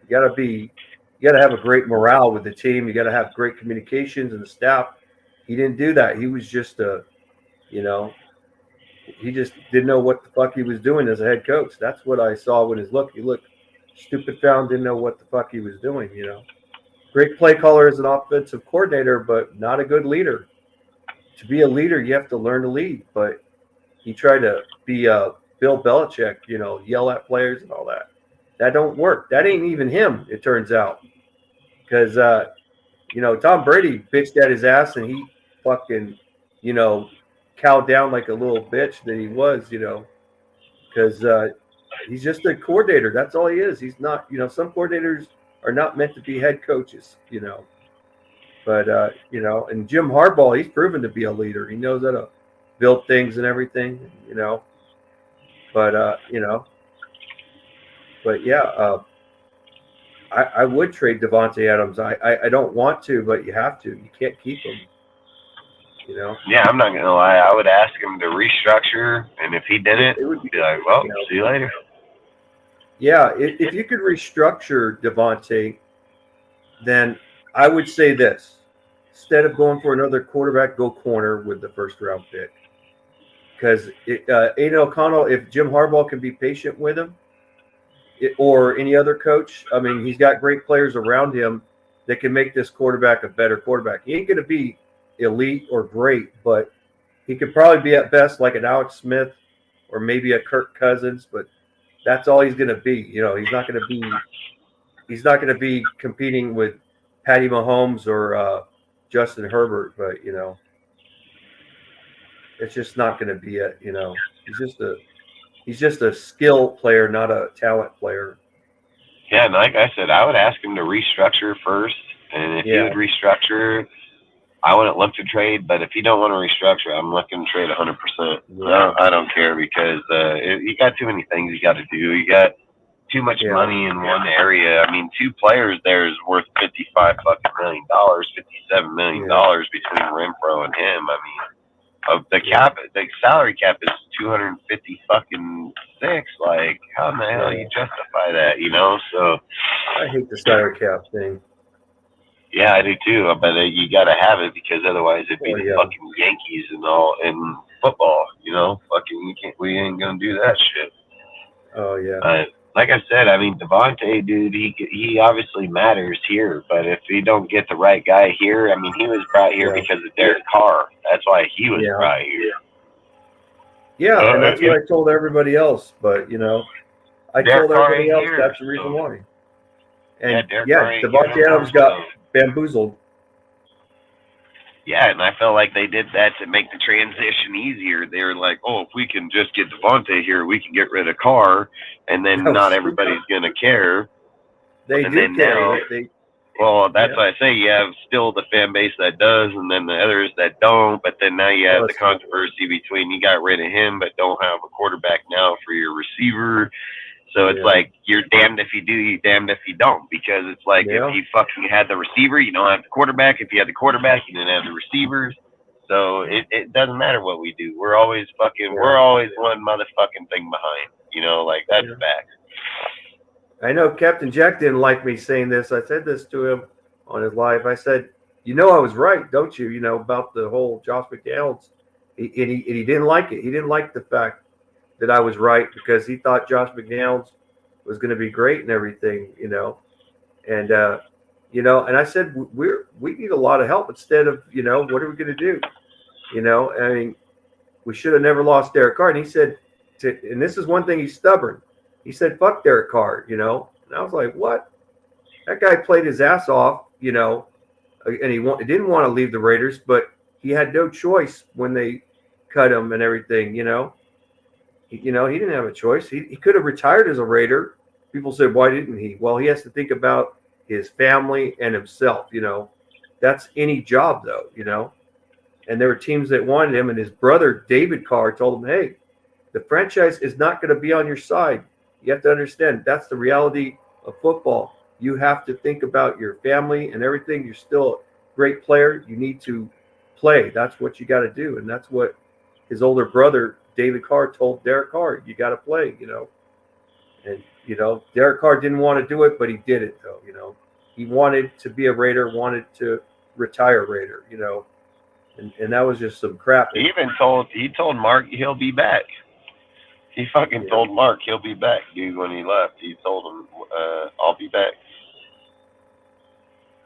you got to have a great morale with the team. You got to have great communications and the staff. He didn't do that. He was just he just didn't know what the fuck he was doing as a head coach. That's what I saw when his look. He looked stupid, didn't know what the fuck he was doing. Great play caller as an offensive coordinator, but not a good leader. To be a leader, you have to learn to lead. But he tried to be Bill Belichick, yell at players and all that. That don't work. That ain't even him, it turns out. Because, Tom Brady bitched at his ass and he fucking, cowed down like a little bitch that he was, because he's just a coordinator. That's all he is. He's not, some coordinators are not meant to be head coaches, But, and Jim Harbaugh, he's proven to be a leader. He knows how to build things and everything, But, I would trade Davante Adams. I don't want to, but you have to. You can't keep him. Yeah, I'm not gonna lie. I would ask him to restructure, and if he didn't, It would be like, well, see you later. Yeah, if you could restructure Davante, then I would say this: instead of going for another quarterback, go corner with the first round pick. Because Aiden O'Connell, if Jim Harbaugh can be patient with him, or any other coach, I mean, he's got great players around him that can make this quarterback a better quarterback. He ain't going to be elite or great, but he could probably be at best like an Alex Smith or maybe a Kirk Cousins, but that's all he's going to be. He's not going to be competing with Patty Mahomes or Justin Herbert, but it's just not going to be it. He's just a skill player, not a talent player. Yeah, and like I said, I would ask him to restructure first, and if he would restructure, I wouldn't look to trade. But if you don't want to restructure, I'm looking to trade 100%. Yeah. I don't care because you got too many things you got to do. You got too much money in one area. I mean, 2 players there is worth $55 million, $57 million between Renfro and him. I mean, the cap, the salary cap is 250 fucking 6. Like, how in the hell you justify that? So I hate the salary cap thing. Yeah, I do too. But you got to have it because otherwise it'd be the fucking Yankees and all in football. Fucking we ain't gonna do that shit. Oh yeah. Like I said, I mean Davante, dude, he obviously matters here. But if you don't get the right guy here, I mean he was brought here because of Derek Carr. That's why he was brought here. Yeah, and that's what I told everybody else. But I told everybody else that's the reason why. And Davante Adams got bamboozled. Yeah, and I felt like they did that to make the transition easier. They were like, oh, if we can just get Davante here, we can get rid of Carr, and then not everybody's going to care. They do care. Well, that's why I say you have still the fan base that does, and then the others that don't. But then now you have the controversy between you got rid of him, but don't have a quarterback now for your receiver. So it's like you're damned if you do, you're damned if you don't. Because it's like if you fucking had the receiver, you don't have the quarterback. If you had the quarterback, you didn't have the receivers. So it doesn't matter what we do. We're always we're always one motherfucking thing behind. Like that's facts. I know Captain Jack didn't like me saying this. I said this to him on his live. I said, I was right, don't you? About the whole Josh McDaniels. He didn't like it. He didn't like the fact that I was right because he thought Josh McDaniels was going to be great and everything, and and I said we need a lot of help instead of what are we going to do, I mean we should have never lost Derek Carr. And he said, and this is one thing, he's stubborn. He said, fuck Derek Carr, and I was like, what? That guy played his ass off, and he didn't want to leave the Raiders, but he had no choice when they cut him and everything, he didn't have a choice. He could have retired as a Raider. People said, why didn't he? Well, he has to think about his family and himself, That's any job, though, And there were teams that wanted him, and his brother, David Carr, told him, hey, the franchise is not going to be on your side. You have to understand that's the reality of football. You have to think about your family and everything. You're still a great player. You need to play. That's what you got to do. And that's what his older brother, David Carr, told Derek Carr, you got to play, And, Derek Carr didn't want to do it, but he did it, though, he wanted to be a Raider, wanted to retire Raider, you know, and that was just some crap. He told Mark he'll be back. He fucking told Mark he'll be back, dude, when he left. He told him, I'll be back.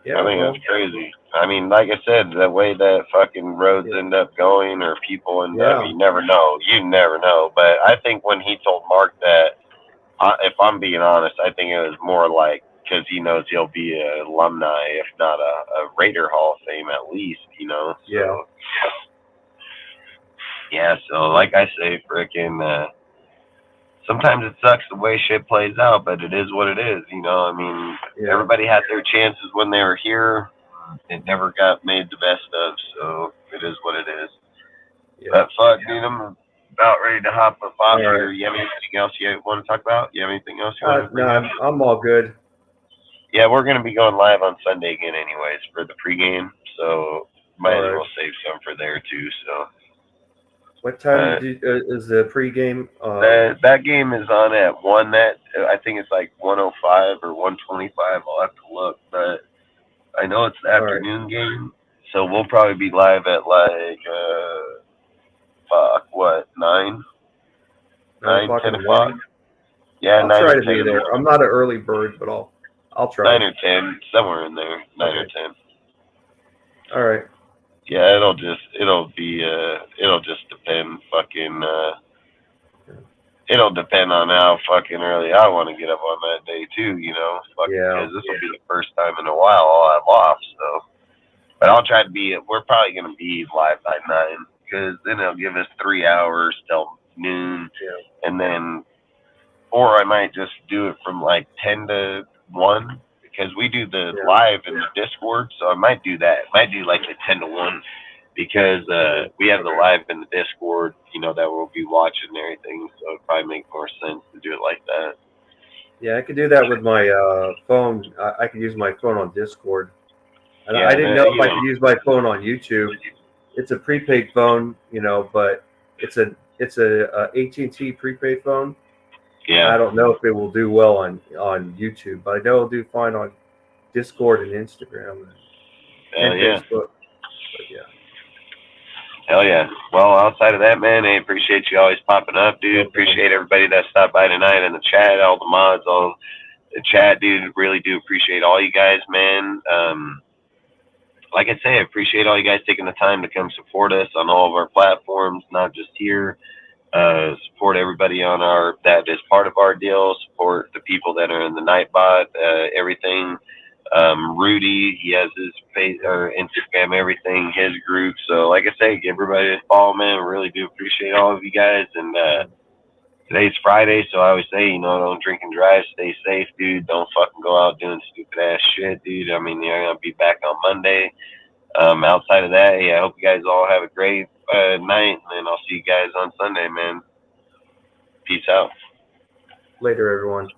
Yeah, I think that's crazy. I mean, like I said, the way that fucking roads end up going or people end up, you never know. You never know. But I think when he told Mark that, if I'm being honest, I think it was more like because he knows he'll be an alumni, if not a Raider Hall of Fame at least, you know? So, yeah, so like I say, frickin', sometimes it sucks the way shit plays out, but it is what it is, you know? I mean, everybody had their chances when they were here. It never got made the best of, so it is what it is. But fuck, dude, I'm about ready to hop up off here. You have anything else you want to talk about? You have anything else you want to bring up? No, I'm all good. Yeah, we're going to be going live on Sunday again anyways for the pregame, so might as well save some for there too, so. What time is the pregame? That game is on at 1. I think it's like 1:05 or 1:25. I'll have to look, but I know it's the afternoon game, so we'll probably be live at like 9, 10 o'clock. Yeah, I'll try to be there. I'm not an early bird, but I'll try. 9 or 10, somewhere in there. 9 or 10. All right. Yeah, it'll just depend. It'll depend on how fucking early I want to get up on that day too, you know. Because this will be the first time in a while I'll have off, so. But I'll try to be. We're probably gonna be live by 9, because then it'll give us 3 hours till noon, and then, or I might just do it from like 10 to 1. Because we do the live in the Discord, so I might do that. I might do like the 10 to 1, because we have the live in the Discord, you know, that we'll be watching and everything. So it'd probably make more sense to do it like that. Yeah, I could do that with my phone. I could use my phone on Discord. And I didn't know if I could use my phone on YouTube. It's a prepaid phone, you know, but it's a AT&T prepaid phone. Yeah. I don't know if it will do well on YouTube, but I know it'll do fine on Discord and Instagram and Facebook. But Hell yeah. Well, outside of that, man, I appreciate you always popping up, dude. Appreciate everybody that stopped by tonight in the chat, all the mods, all the chat, dude. Really do appreciate all you guys, man. Like I say, I appreciate all you guys taking the time to come support us on all of our platforms, not just here. Support everybody on that is part of our deal. Support the people that are in the Nightbot, everything. Rudy, he has his face or Instagram, everything, his group. So, like I say, give everybody a follow, man. Really do appreciate all of you guys. And today's Friday, so I always say, you know, don't drink and drive. Stay safe, dude. Don't fucking go out doing stupid ass shit, dude. I mean, you're gonna be back on Monday. Outside of that, I hope you guys all have a great night, and I'll see you guys on Sunday, man. Peace out. Later, everyone.